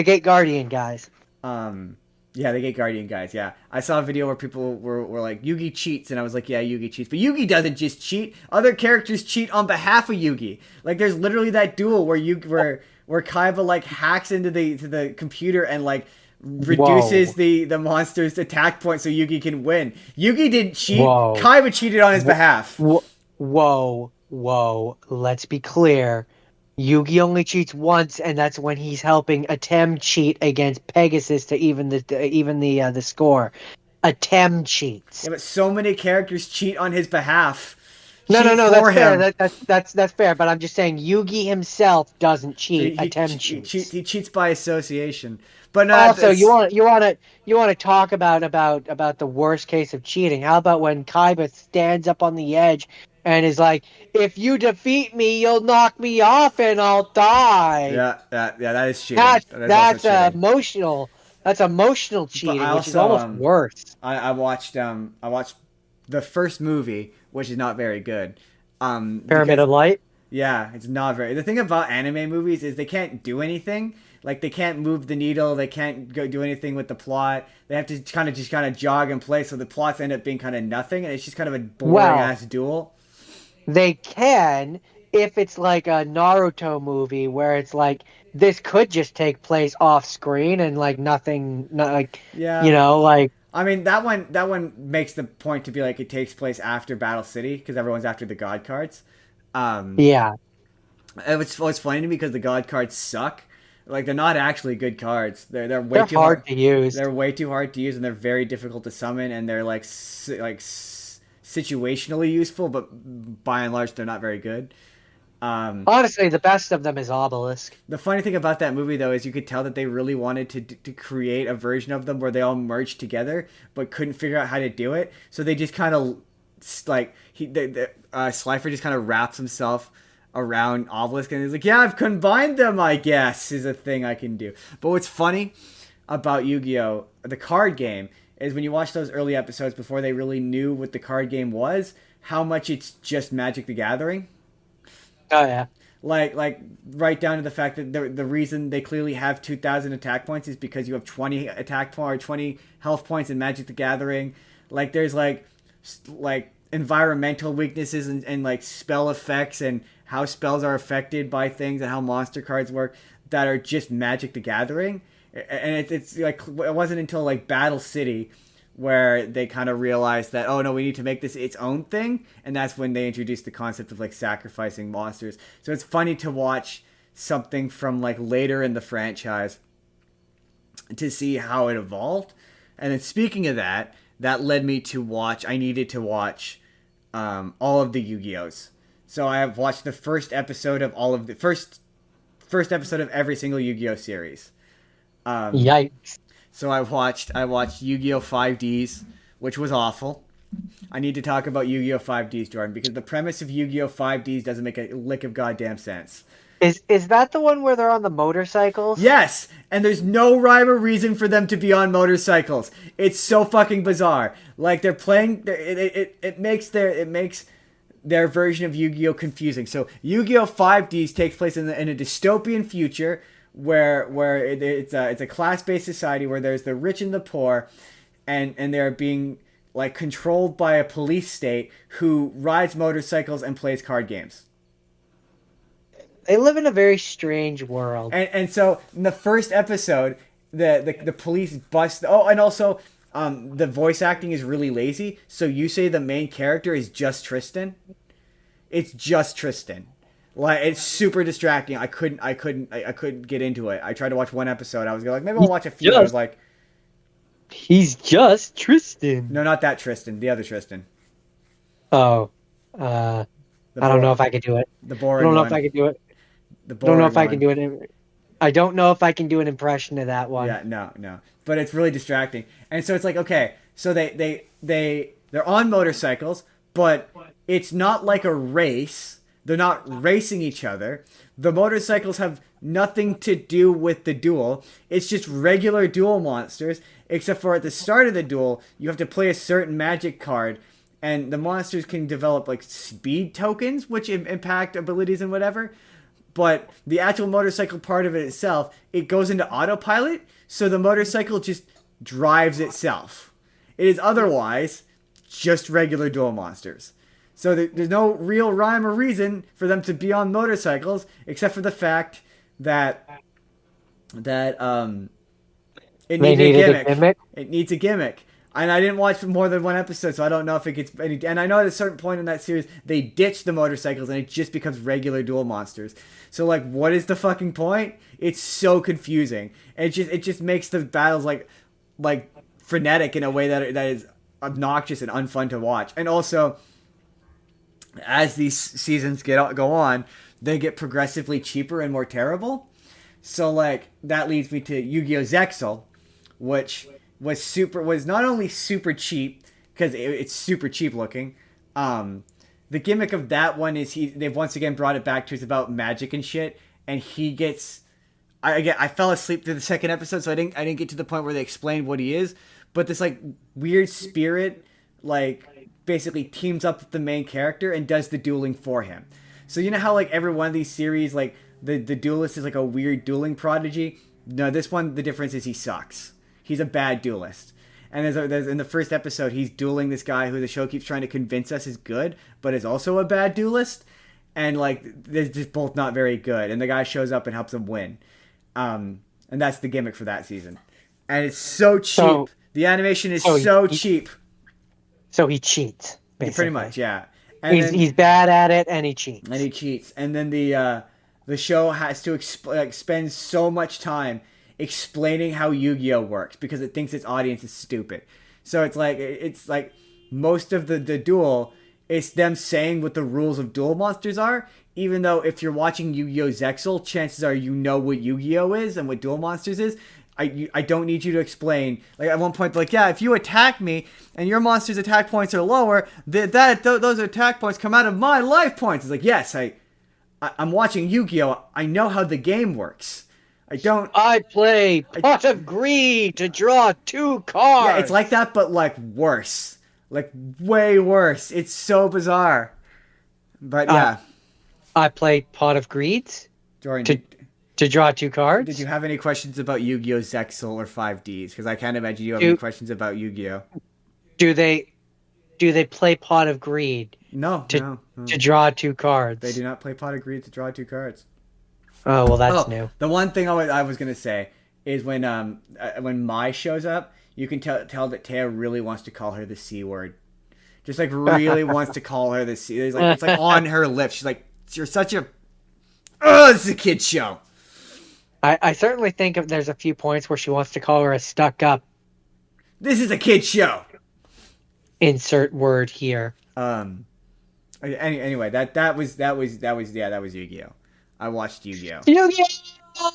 gate guardian guys. um, yeah, the Gate Guardian guys. Yeah, I saw a video where people were like, Yugi cheats, and I was like, yeah, Yugi cheats, but Yugi doesn't just cheat. Other characters cheat on behalf of Yugi. Like, there's literally that duel where Kaiba like hacks into the computer and like reduces Whoa, the monster's attack point so Yugi can win. Yugi didn't cheat. whoa, Kaiba cheated on his behalf. whoa, whoa, whoa. Let's be clear. Yugi only cheats once, and that's when he's helping Atem cheat against Pegasus to even the score. Atem cheats. Yeah, but so many characters cheat on his behalf. No, no, Cheat no. for That's fair. him. That's fair. But I'm just saying, Yugi himself doesn't So cheat. Atem cheats. he cheats by association. But no, Also, that's you want to talk about the worst case of cheating. How about when Kaiba stands up on the edge and is like, "If you defeat me, you'll knock me off and I'll die." that is cheating. That is also That's cheating. emotional. That's emotional But I cheating, which is also almost worse. I watched the first movie, which is not very good. Pyramid Because of Light. Yeah, it's not very. The thing about anime movies is they can't do anything. Like they can't move the needle. They can't go do anything with the plot. They have to kind of jog in place. So the plots end up being kind of nothing, and it's just kind of a boring Well, ass duel. they can if it's like a Naruto movie where it's like this could just take place off screen and like nothing, not like Yeah, like I mean that one makes the point to be like it takes place after Battle City because everyone's after the God cards. Um, yeah, it's funny to me because the God cards suck. Like they're not actually good cards. They're way they're too hard. hard to use. They're way too hard to use, and they're very difficult to summon. And they're like situationally useful, but by and large, they're not very good. Honestly, the best of them is Obelisk. The funny thing about that movie, though, is you could tell that they really wanted to create a version of them where they all merged together, but couldn't figure out how to do it. So they just kind of like Slifer just kind of wraps himself around Obelisk, and he's like, "Yeah, I've combined them. I guess is a thing I can do." But what's funny about Yu-Gi-Oh, the card game, is when you watch those early episodes before they really knew what the card game was, how much it's just Magic the Gathering. Oh yeah, Like right down to the fact that the reason they clearly have 2,000 attack points is because you have 20 attack points or 20 health points in Magic the Gathering. Like there's like environmental weaknesses and like spell effects and how spells are affected by things and how monster cards work that are just Magic the Gathering. And it's like it wasn't until like Battle City where they kind of realized that, oh no, we need to make this its own thing, and that's when they introduced the concept of like sacrificing monsters. So it's funny to watch something from like later in the franchise to see how it evolved. And then speaking of that, that led me to watch. I needed to watch all of the Yu-Gi-Ohs. So I have watched the first episode of all of the first episode of every single Yu-Gi-Oh series. yikes! So I watched Yu-Gi-Oh 5Ds, which was awful. I need to talk about Yu-Gi-Oh 5Ds, Jordan, because the premise of Yu-Gi-Oh 5Ds doesn't make a lick of goddamn sense. Is that the one where they're on the motorcycles? Yes, and there's no rhyme or reason for them to be on motorcycles. It's so fucking bizarre. Like they're playing, it makes their version of Yu-Gi-Oh confusing. So Yu-Gi-Oh 5Ds takes place in a dystopian future where it's a class-based society where there's the rich and the poor, and they're being like controlled by a police state who rides motorcycles and plays card games. They live in a very strange world. And so in the first episode, the police bust. Oh, and also the voice acting is really lazy. So you say the main character is just Tristan. It's just Tristan. Like it's super distracting. I couldn't get into it. I tried to watch one episode. I was like, maybe I'll watch a few. I was like, He's just Tristan. no, not that Tristan. The other Tristan. Oh, The I don't know if I could do it. The I boring don't know one. if I could do it. The I don't know boring if I can one. do it. I don't know if I can do an impression of that one. Yeah, no. But it's really distracting. And so it's like, okay, so they're on motorcycles, but it's not like a race. They're not racing each other. The motorcycles have nothing to do with the duel. It's just regular duel monsters, except for at the start of the duel, you have to play a certain magic card, and the monsters can develop like speed tokens, which impact abilities and whatever. But the actual motorcycle part of it itself, it goes into autopilot, so the motorcycle just drives itself. It is otherwise just regular duel monsters. So there's no real rhyme or reason for them to be on motorcycles, except for the fact that it They needed a needed a gimmick. gimmick? It needs a gimmick. And I didn't watch more than one episode, so I don't know if it gets any. And I know at a certain point in that series, they ditch the motorcycles and it just becomes regular duel monsters. So like, what is the fucking point? It's so confusing. And it just makes the battles like frenetic in a way that is obnoxious and unfun to watch. And also, as these seasons go on, they get progressively cheaper and more terrible. So like that leads me to Yu-Gi-Oh! Zexal, which was not only super cheap because it's super cheap looking. The gimmick of that one is they've once again brought it back to it's about magic and shit, and he gets. I fell asleep through the second episode, so I didn't get to the point where they explained what he is. But this like weird spirit like basically teams up with the main character and does the dueling for him. So you know how like every one of these series, like the duelist is like a weird dueling prodigy. No, this one the difference is he sucks. He's a bad duelist. And there's in the first episode he's dueling this guy who the show keeps trying to convince us is good, but is also a bad duelist. And like they're just both not very good. And the guy shows up and helps him win. And that's the gimmick for that season. And it's so cheap. So, the animation is so cheap. So he cheats, basically. Pretty much, yeah. And he's bad at it, and he cheats. And then the show has to spend so much time explaining how Yu-Gi-Oh works because it thinks its audience is stupid. So it's like most of the duel, it's them saying what the rules of duel monsters are. Even though if you're watching Yu-Gi-Oh! Zexal, chances are you know what Yu-Gi-Oh! Is and what duel monsters is. I don't need you to explain. Like at one point, like, yeah, if you attack me and your monster's attack points are lower, those attack points come out of my life points. It's like, yes, I'm watching Yu-Gi-Oh! I know how the game works. I play Pot of Greed to draw 2 cards. Yeah, it's like that, but like worse. Like way worse. It's so bizarre. But yeah. I played Pot of Greed to draw 2 cards. Did you have any questions about Yu-Gi-Oh! Zexal or 5Ds? Because I can't imagine you have any questions about Yu-Gi-Oh! Do they play Pot of Greed? No, to draw 2 cards. They do not play Pot of Greed to draw 2 cards. Oh well, that's new. The one thing I was gonna say is when Mai shows up, you can tell that Taya really wants to call her the C word, just like really wants to call her the C. It's like on her lips. She's like, "You're such a this is a kid's show." I certainly think there's a few points where she wants to call her a stuck up. This is a kid's show. Insert word here. Anyway, that was Yu-Gi-Oh! I watched Yu-Gi-Oh! Yu-Gi-Oh!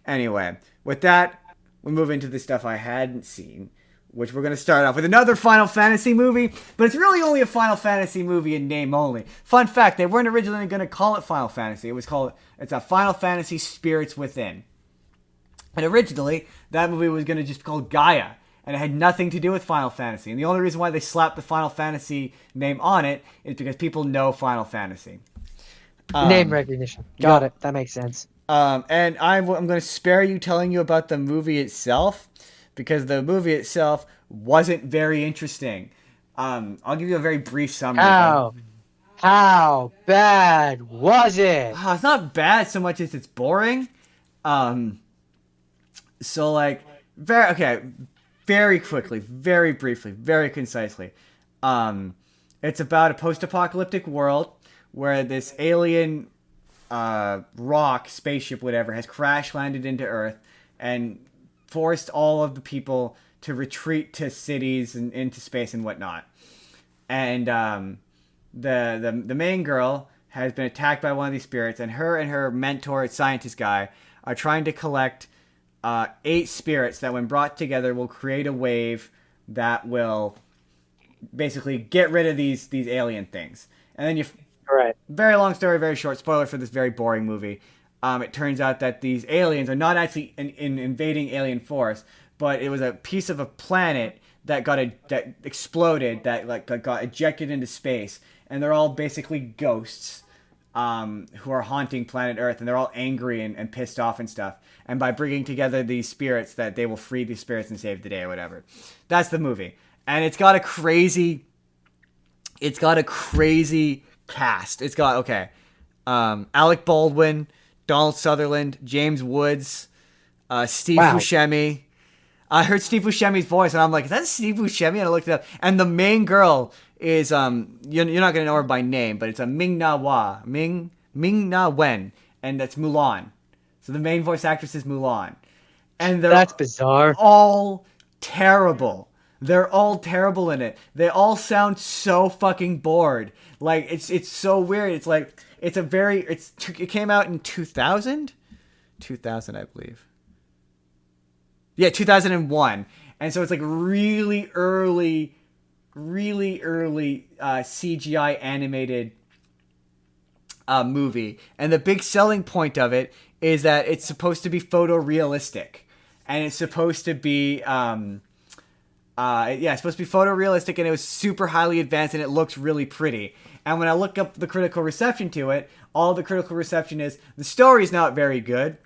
Anyway, with that, we move into the stuff I hadn't seen, which we're going to start off with another Final Fantasy movie, but it's really only a Final Fantasy movie in name only. Fun fact, they weren't originally going to call it Final Fantasy. It's a Final Fantasy Spirits Within. And originally, that movie was going to just be called Gaia, and it had nothing to do with Final Fantasy. And the only reason why they slapped the Final Fantasy name on it is because people know Final Fantasy. Name recognition. Got it. That makes sense. And I'm going to spare you telling you about the movie itself, because the movie itself wasn't very interesting. I'll give you a very brief summary. How bad was it? It's not bad so much as it's boring. So like, very quickly, very briefly, very concisely. It's about a post-apocalyptic world where this alien rock, spaceship, whatever, has crash landed into Earth and forced all of the people to retreat to cities and into space and whatnot. And the main girl has been attacked by one of these spirits, and her mentor, scientist guy, are trying to collect 8 spirits that, when brought together, will create a wave that will basically get rid of these alien things. And then Right. Very long story, very short. Spoiler for this very boring movie. It turns out that these aliens are not actually an invading alien force, but it was a piece of a planet that exploded, that got ejected into space, and they're all basically ghosts who are haunting planet Earth, and they're all angry and pissed off and stuff. And by bringing together these spirits, that they will free these spirits and save the day or whatever. That's the movie, and it's got a crazy cast. It's got Alec Baldwin, Donald Sutherland, James Woods, Steve Buscemi. I heard Steve Buscemi's voice, and I'm like, is that Steve Buscemi? And I looked it up, and the main girl is you're not gonna know her by name, but it's a Ming Na Wen, and that's Mulan. So the main voice actress is Mulan, and that's bizarre. All terrible. They're all terrible in it. They all sound so fucking bored. Like it's so weird. It's like it came out in 2000, I believe. Yeah, 2001. And so it's like really early CGI animated movie. And the big selling point of it is that it's supposed to be photorealistic, and it's supposed to be it's supposed to be photorealistic, and it was super highly advanced, and it looks really pretty. And when I look up the critical reception to it, all the critical reception is the story's not very good,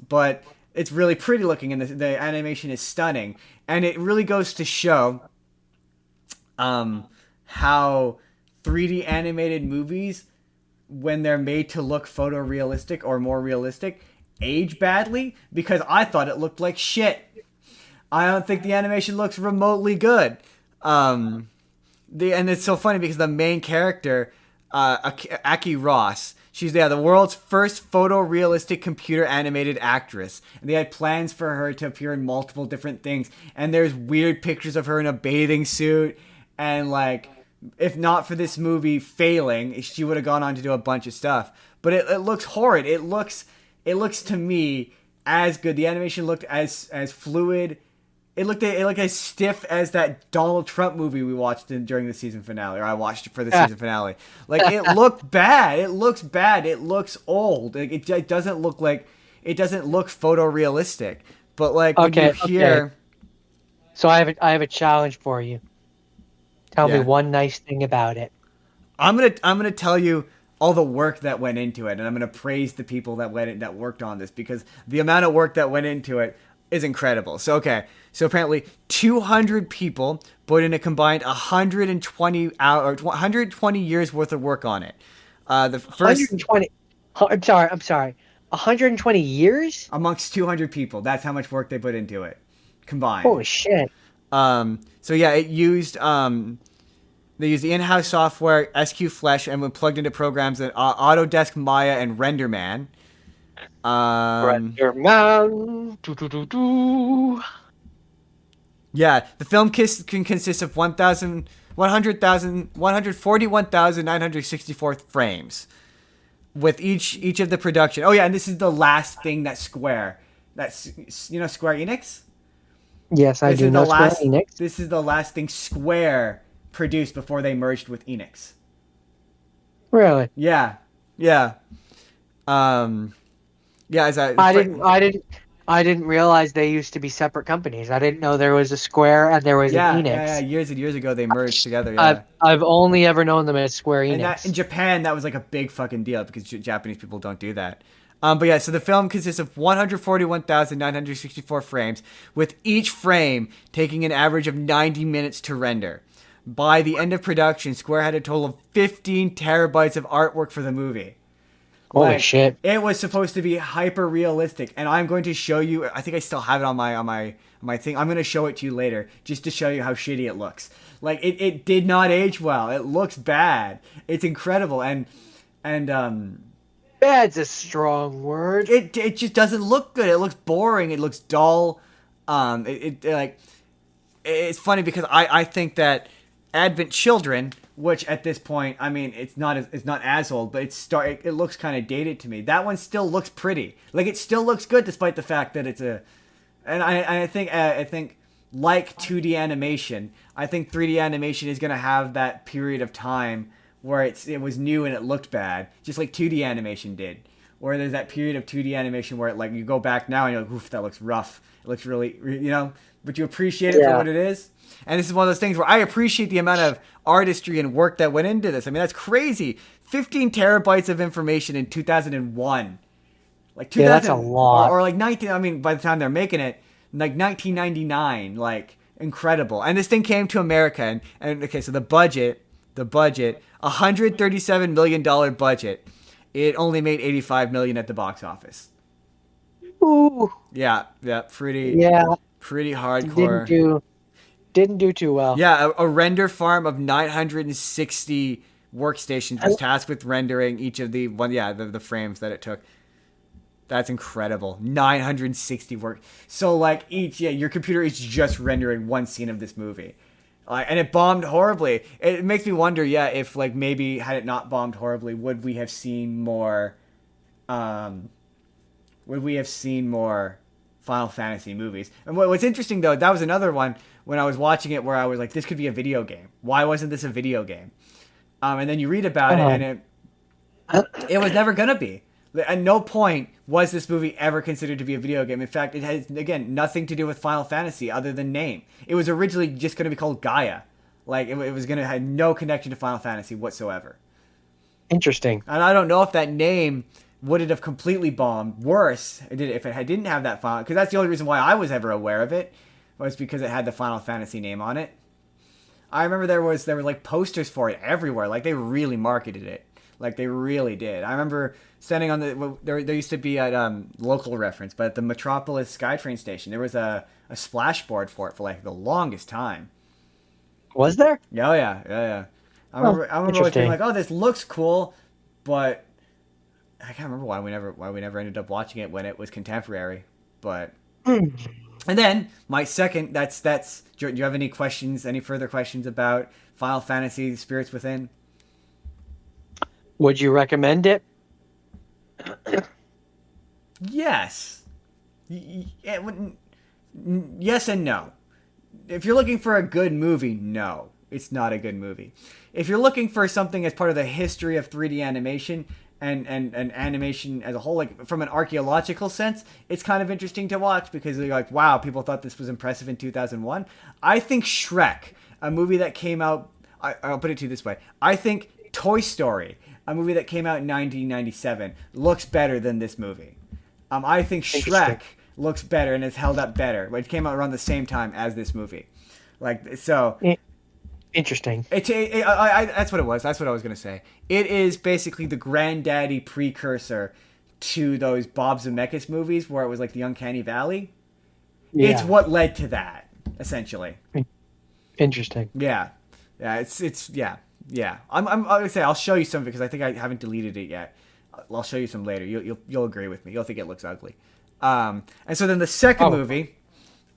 but it's really pretty looking, and the animation is stunning. And it really goes to show how 3D animated movies, when they're made to look photorealistic or more realistic, age badly, because I thought it looked like shit. I don't think the animation looks remotely good. And it's so funny because the main character, Aki Ross, she's the world's first photorealistic computer animated actress. And they had plans for her to appear in multiple different things. And there's weird pictures of her in a bathing suit. And like, if not for this movie failing, she would have gone on to do a bunch of stuff. But it looks horrid. It looks to me as good. The animation looked as fluid. It looked as stiff as that Donald Trump movie we watched during the season finale, or I watched it for the season finale. Like, it looked bad. It looks bad. It looks old. It doesn't look photorealistic. But like, when you hear, okay. So I have a challenge for you. Tell me one nice thing about it. I'm gonna tell you all the work that went into it, and I'm gonna praise the people that worked on this, because the amount of work that went into it is incredible. So apparently 200 people put in a combined 120 years worth of work on it. The first 120. I'm sorry. 120 years amongst 200 people. That's how much work they put into it combined. Holy shit. So yeah, it used they used the in-house software SQ Flash, and when plugged into programs that Autodesk Maya and RenderMan. RenderMan. Yeah, the film can consist of 141,964 frames, with each of the production. Oh yeah, and this is the last thing that Square, Square Enix. Yes, I do know Square Enix. This is the last thing Square produced before they merged with Enix. Really? Yeah. Yeah. I didn't realize they used to be separate companies. I didn't know there was a Square and there was an Enix. Yeah, years and years ago they merged together. Yeah. I've only ever known them as Square Enix. And in Japan, that was like a big fucking deal, because Japanese people don't do that. But yeah, so the film consists of 141,964 frames, with each frame taking an average of 90 minutes to render. By the end of production, Square had a total of 15 terabytes of artwork for the movie. Holy shit. It was supposed to be hyper realistic, and I'm going to show you. I think I still have it on my thing. I'm going to show it to you later, just to show you how shitty it looks. Like, it did not age well. It looks bad. It's incredible, and bad's a strong word. It just doesn't look good. It looks boring. It looks dull. It's funny because I think that Advent Children, which at this point, I mean, it's not as old, but it looks kind of dated to me. That one still looks pretty. Like, it still looks good despite the fact that I think like 2D animation, I think 3D animation is gonna have that period of time where it was new and it looked bad, just like 2D animation did. Or there's that period of 2D animation where like you go back now and you're like, oof, that looks rough. It looks really, but you appreciate it for what it is. And this is one of those things where I appreciate the amount of artistry and work that went into this. I mean, that's crazy. 15 terabytes of information in 2001. Like 2000, that's a lot. Or like 19, I mean, by the time they're making it, like 1999, like incredible. And this thing came to America and okay, so the budget, $137 million budget. It only made $85 million at the box office. Ooh. Yeah, pretty hardcore. Didn't do too well. Yeah, a render farm of 960 workstations was tasked with rendering each of the frames that it took. That's incredible. 960 So like your computer is just rendering one scene of this movie. And it bombed horribly. It makes me wonder, if like maybe had it not bombed horribly, would we have seen more Final Fantasy movies? And what's interesting though, that was another one when I was watching it where I was like, this could be a video game. Why wasn't this a video game? And then you read about it and it was never gonna be. At no point was this movie ever considered to be a video game. In fact, it has, again, nothing to do with Final Fantasy other than name. It was originally just going to be called Gaia. Like, it was going to have no connection to Final Fantasy whatsoever. Interesting. And I don't know if that name would it have completely bombed. Worse, if it didn't have that Final... Because that's the only reason why I was ever aware of it, was because it had the Final Fantasy name on it. I remember there were like posters for it everywhere. Like, they really marketed it. Like, they really did. I remember standing on the... There used to be at local reference, but at the Metropolis SkyTrain station, there was a splashboard for it for like the longest time. Was there? Oh, yeah. I remember always being like, oh, this looks cool, but I can't remember why we never ended up watching it when it was contemporary. But and then my second, that's. Do you have any questions? Any further questions about Final Fantasy: Spirits Within? Would you recommend it? Yes. Yes and no. If you're looking for a good movie, no, it's not a good movie. If you're looking for something as part of the history of 3D animation and animation as a whole, like from an archaeological sense, it's kind of interesting to watch because you're like, wow, people thought this was impressive in 2001. I think Shrek, a movie that came out, I'll put it to you this way. I think Toy Story, a movie that came out in 1997, looks better than this movie. I think Shrek looks better and is held up better. It came out around the same time as this movie. Like, so... Interesting. That's what it was. That's what I was going to say. It is basically the granddaddy precursor to those Bob Zemeckis movies where it was like the Uncanny Valley. Yeah. It's what led to that, essentially. Interesting. Yeah. I'm going to say I'll show you some because I think I haven't deleted it yet. I'll show you some later. You'll agree with me. You'll think it looks ugly. And so then the second movie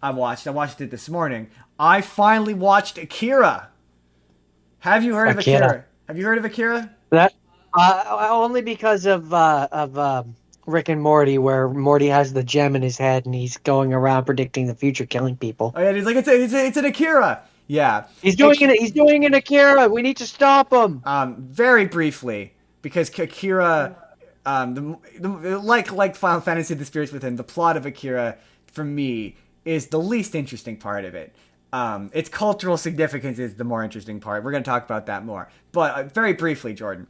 I watched it this morning. I finally watched Akira. Have you heard of Akira? Have you heard of Akira? That only because of Rick and Morty, where Morty has the gem in his head and he's going around predicting the future, killing people. Oh yeah, he's like it's an Akira. Yeah, he's doing an Akira. We need to stop him. Very briefly, because Akira, like Final Fantasy: The Spirits Within, the plot of Akira for me is the least interesting part of it. Its cultural significance is the more interesting part. We're going to talk about that more. But very briefly, Jordan,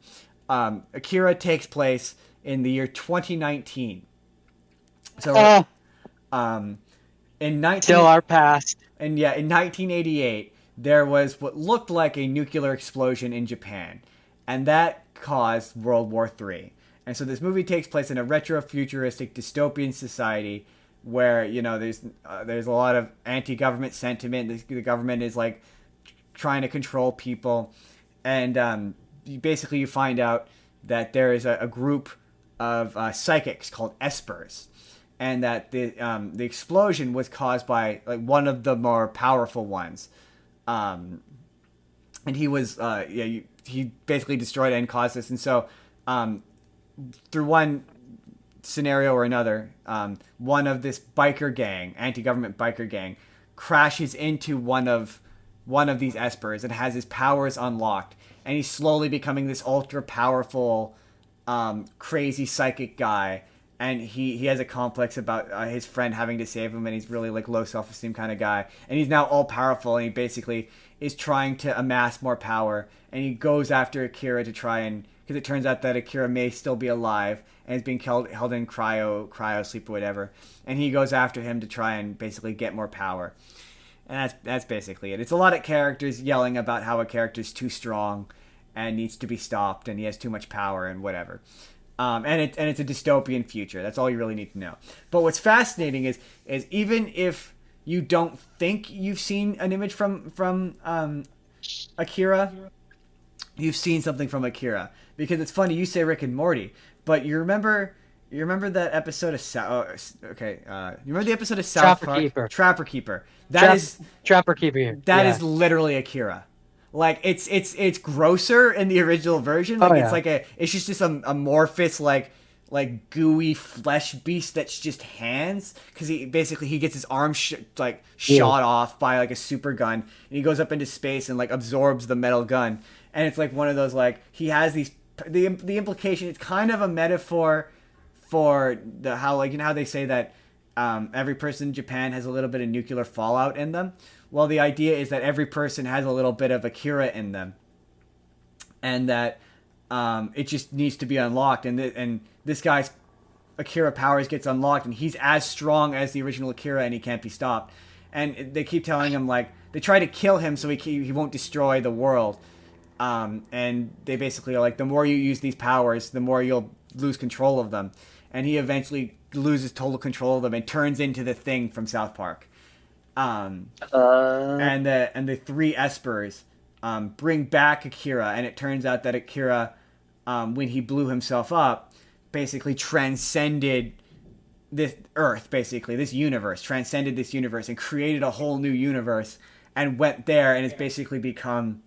Akira takes place in the year 2019. So, still our past. And yeah, in 1988, there was what looked like a nuclear explosion in Japan, and that caused World War III. And so this movie takes place in a retro-futuristic dystopian society where there's a lot of anti-government sentiment. The government is like trying to control people, and you find out that there is a group of psychics called Spurs, and that the explosion was caused by like one of the more powerful ones, and he was he basically destroyed it and caused this, and so through one scenario or another, one of this biker gang, anti-government biker gang, crashes into one of these Espers and has his powers unlocked, and he's slowly becoming this ultra powerful, crazy psychic guy, and he has a complex about his friend having to save him, and he's really like low self-esteem kind of guy, and he's now all powerful, and he basically is trying to amass more power, and he goes after Akira to try and, because it turns out that Akira may still be alive and is being held in cryo sleep or whatever, and he goes after him to try and basically get more power. And that's basically it. It's a lot of characters yelling about how a character's too strong and needs to be stopped, and he has too much power and whatever. And it's a dystopian future. That's all you really need to know. But what's fascinating is even if you don't think you've seen an image from Akira, you've seen something from Akira. Because it's funny, you say Rick and Morty, but you remember that episode of you remember the episode of South Park? Trapper Keeper. Trapper Keeper. That is literally Akira. Like it's grosser in the original version. Like it's just this amorphous like gooey flesh beast that's just hands, because he gets his arm shot off by like a super gun, and he goes up into space and like absorbs the metal gun, and it's like one of those like he has these. The implication, it's kind of a metaphor for the how like how they say that every person in Japan has a little bit of nuclear fallout in them. Well, the idea is that every person has a little bit of Akira in them, and that it just needs to be unlocked. And this guy's Akira powers gets unlocked, and he's as strong as the original Akira, and he can't be stopped. And they keep telling him, like, they try to kill him so he won't destroy the world. And they basically are like, the more you use these powers, the more you'll lose control of them. And he eventually loses total control of them and turns into the Thing from South Park. And the three Espers bring back Akira, and it turns out that Akira, when he blew himself up, basically transcended this Earth, basically this universe, transcended this universe and created a whole new universe, and went there, and it's basically become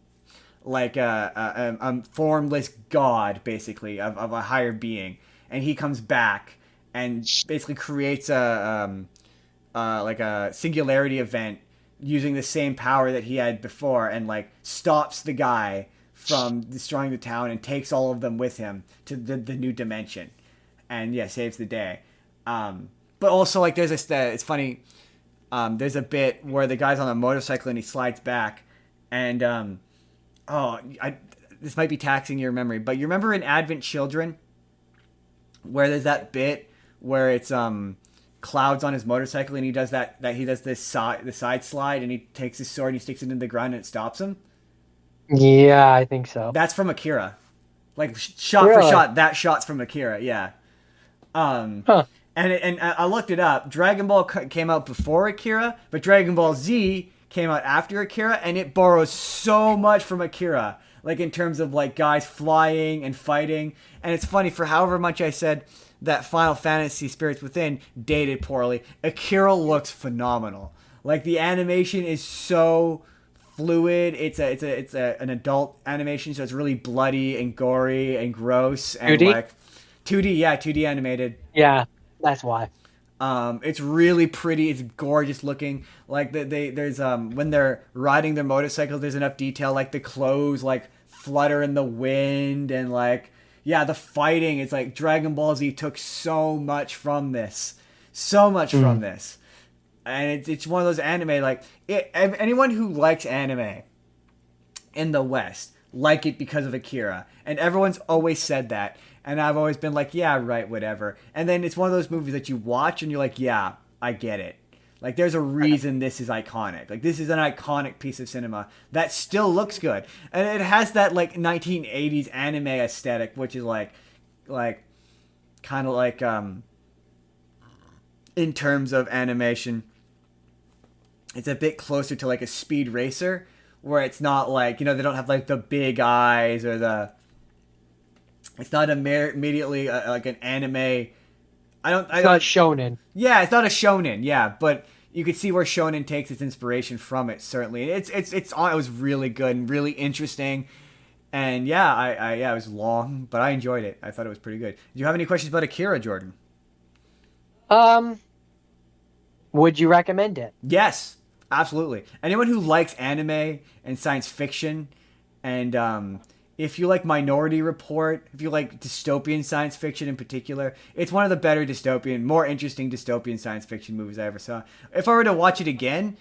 like a formless god, basically, of a higher being. And he comes back and basically creates like a singularity event using the same power that he had before, and like stops the guy from destroying the town and takes all of them with him to the new dimension, and saves the day. But also, like, there's it's funny, there's a bit where the guy's on a motorcycle and he slides back, and this might be taxing your memory, but you remember in Advent Children where there's that bit where it's Cloud's on his motorcycle and he does the side slide, and he takes his sword and he sticks it in the ground and it stops him? Yeah, I think so. That's from Akira. Like, shot for shot, that shot's from Akira, yeah. And I looked it up. Dragon Ball came out before Akira, but Dragon Ball Z came out after Akira, and it borrows so much from Akira, like in terms of like guys flying and fighting. And it's funny, for however much I said that Final Fantasy Spirits Within dated poorly, Akira looks phenomenal. Like, the animation is so fluid. It's an adult animation, so it's really bloody and gory and gross and 2D? like 2D, yeah, 2D animated. Yeah, that's why. It's really pretty. It's gorgeous looking. Like there's when they're riding their motorcycles, there's enough detail. Like the clothes like flutter in the wind, and like the fighting. It's like Dragon Ball Z took so much from this, and it's one of those anime like anyone who likes anime in the West like it because of Akira, and everyone's always said that. And I've always been like, yeah, right, whatever. And then it's one of those movies that you watch and you're like, yeah, I get it. Like, there's a reason this is iconic. Like, this is an iconic piece of cinema that still looks good. And it has that, like, 1980s anime aesthetic, which is, like kind of like, in terms of animation, it's a bit closer to, like, a Speed Racer, where it's not, like, they don't have, like, the big eyes or the... It's not immediately like an anime. It's not shonen. Yeah, it's not a shonen. Yeah, but you could see where shonen takes its inspiration from it. Certainly, it was really good and really interesting. And it was long, but I enjoyed it. I thought it was pretty good. Do you have any questions about Akira, Jordan? Would you recommend it? Yes, absolutely. Anyone who likes anime and science fiction, and if you like Minority Report, if you like dystopian science fiction in particular, it's one of the better more interesting dystopian science fiction movies I ever saw. If I were to watch it again,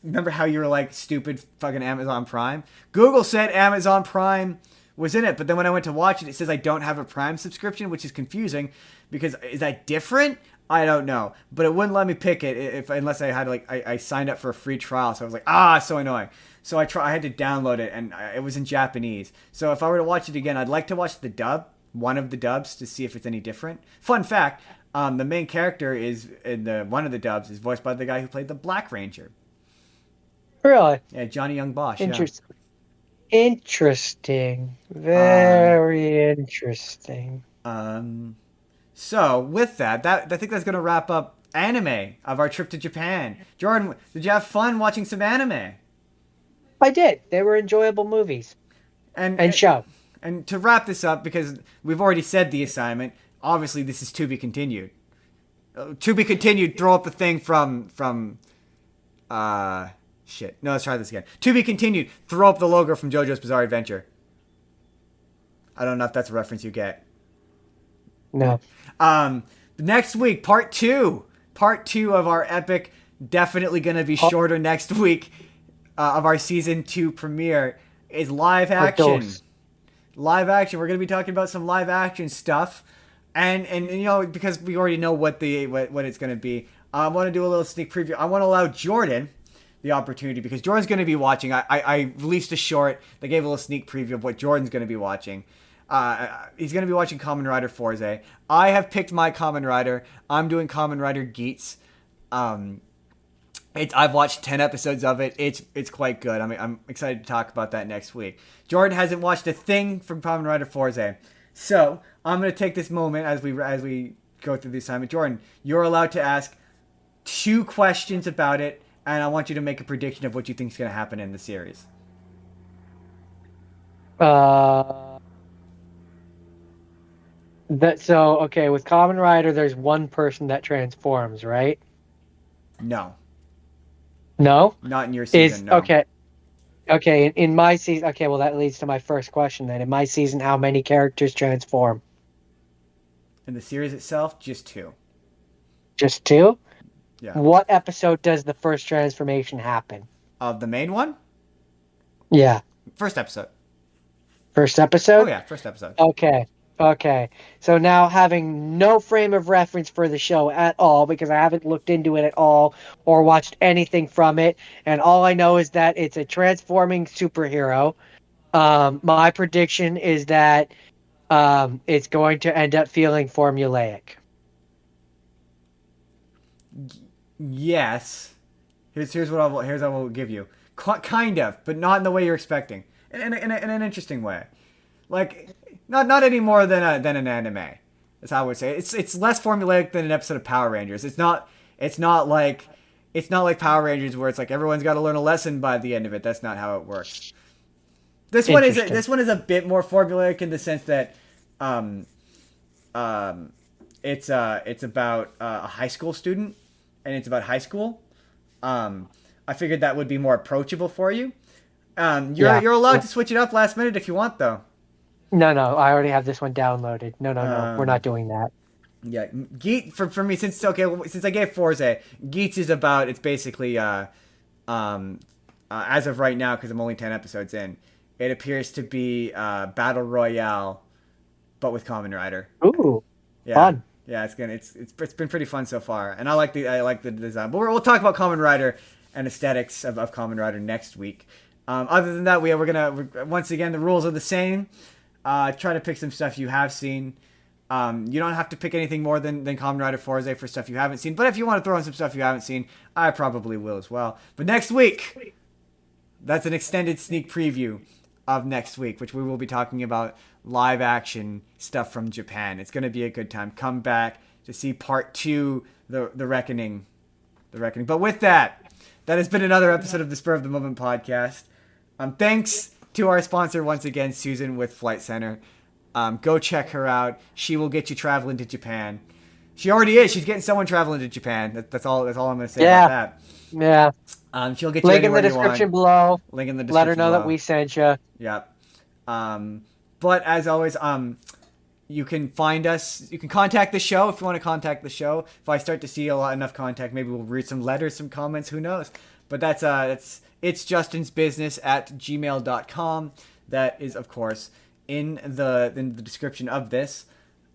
remember how you were like, stupid fucking Amazon Prime? Google said Amazon Prime was in it, but then when I went to watch it, it says I don't have a Prime subscription, which is confusing, because is that different? I don't know, but it wouldn't let me pick it unless I had I signed up for a free trial, so I was like, so annoying. So I had to download it, and it was in Japanese. So if I were to watch it again, I'd like to watch the dub, one of the dubs, to see if it's any different. Fun fact, the main character one of the dubs is voiced by the guy who played the Black Ranger. Really? Yeah, Johnny Young Bosch. Interesting. Yeah. Interesting. Very interesting. So with that, I think that's going to wrap up anime of our trip to Japan. Jordan, did you have fun watching some anime? I did. They were enjoyable movies. And show. And to wrap this up, because we've already said the assignment, obviously this is to be continued. To be continued, throw up the thing from shit. No, let's try this again. To be continued, throw up the logo from JoJo's Bizarre Adventure. I don't know if that's a reference you get. No. Next week, part two of our epic, definitely going to be shorter next week, of our season 2 premiere is live action. Live action. We're going to be talking about some live action stuff, and because we already know what it's going to be. I want to do a little sneak preview. I want to allow Jordan the opportunity, because Jordan's going to be watching. I released a short that gave a little sneak preview of what Jordan's going to be watching. He's going to be watching Kamen Rider Forze. I have picked my Kamen Rider. I'm doing Kamen Rider Geats. I've watched 10 episodes of it. It's quite good. I'm excited to talk about that next week. Jordan hasn't watched a thing from Kamen Rider Forze. So I'm going to take this moment as we go through the assignment. Jordan, you're allowed to ask 2 questions about it, and I want you to make a prediction of what you think is going to happen in the series. Okay, with Kamen Rider, there's one person that transforms, right? No. No? Not in your season, no. Okay, in my season... Okay, well, that leads to my first question then. In my season, how many characters transform? In the series itself, just 2. Just 2? Yeah. What episode does the first transformation happen? Of the main one? Yeah. First episode. First episode? Oh, yeah, first episode. Okay. So now, having no frame of reference for the show at all, because I haven't looked into it at all or watched anything from it, and all I know is that it's a transforming superhero, my prediction is that it's going to end up feeling formulaic. Yes. Here's what I will give you. Kind of, but not in the way you're expecting. In an interesting way. Like, not any more than an anime. That's how I would say it. It's less formulaic than an episode of Power Rangers. It's not like Power Rangers where it's like everyone's got to learn a lesson by the end of it. That's not how it works. This one is a bit more formulaic in the sense that it's about a high school student, and it's about high school. I figured that would be more approachable for you. You're allowed to switch it up last minute if you want, though. No, I already have this one downloaded. No, we're not doing that. Yeah, Geet for me since I gave Forze, Geets is about it's basically as of right now, because I'm only 10 episodes in, it appears to be Battle Royale, but with Kamen Rider. Ooh, yeah. Fun. Yeah, it's been pretty fun so far, and I like the design. But we'll talk about Kamen Rider and aesthetics of Kamen Rider next week. Other than that, we're gonna once again, the rules are the same. Try to pick some stuff you have seen. You don't have to pick anything more than Kamen Rider Forze for stuff you haven't seen. But if you want to throw in some stuff you haven't seen, I probably will as well. But next week, that's an extended sneak preview of next week, which we will be talking about live action stuff from Japan. It's going to be a good time. Come back to see part 2, the Reckoning. But with that has been another episode of the Spur of the Moment podcast. Thanks to our sponsor once again, Susan with Flight Center. Go check her out. She will get you traveling to Japan. She already is. She's getting someone traveling to Japan. That's all I'm going to say about that. Yeah. She'll get you link in anywhere the description you want. below. Link in the description Let her know below. that we sent you. Yep. But as always, you can find us. You can contact the show if you want to contact the show. If I start to see enough contact, maybe we'll read some letters, some comments. Who knows? But that's it's justinsbusiness@gmail.com. That is, of course, in the description of this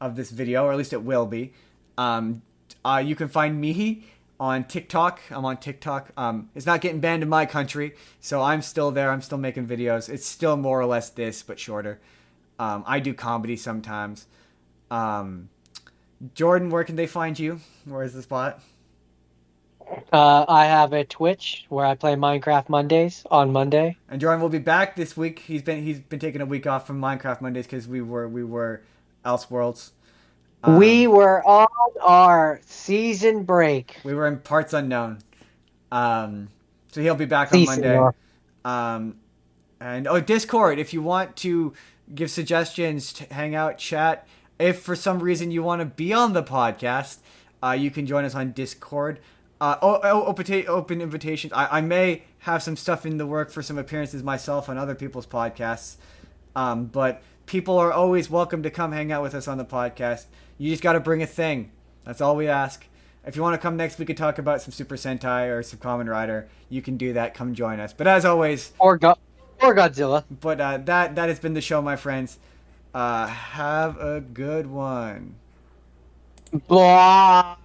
video, or at least it will be. You can find me on TikTok. I'm on TikTok. It's not getting banned in my country, so I'm still there. I'm still making videos. It's still more or less this, but shorter. I do comedy sometimes. Jordan, where can they find you? Where is the spot? I have a Twitch where I play Minecraft Mondays on Monday. And Jordan will be back this week. He's been taking a week off from Minecraft Mondays because we were Elseworlds. We were on our season break. We were in Parts Unknown. So he'll be back on Monday. And Discord, if you want to give suggestions, hang out, chat. If for some reason you want to be on the podcast, you can join us on Discord. Open invitations. I may have some stuff in the work for some appearances myself on other people's podcasts. But people are always welcome to come hang out with us on the podcast. You just got to bring a thing. That's all we ask. If you want to come next week and talk about some Super Sentai or some Kamen Rider, you can do that. Come join us. But as always, or Godzilla. But that has been the show, my friends. Have a good one. Blah.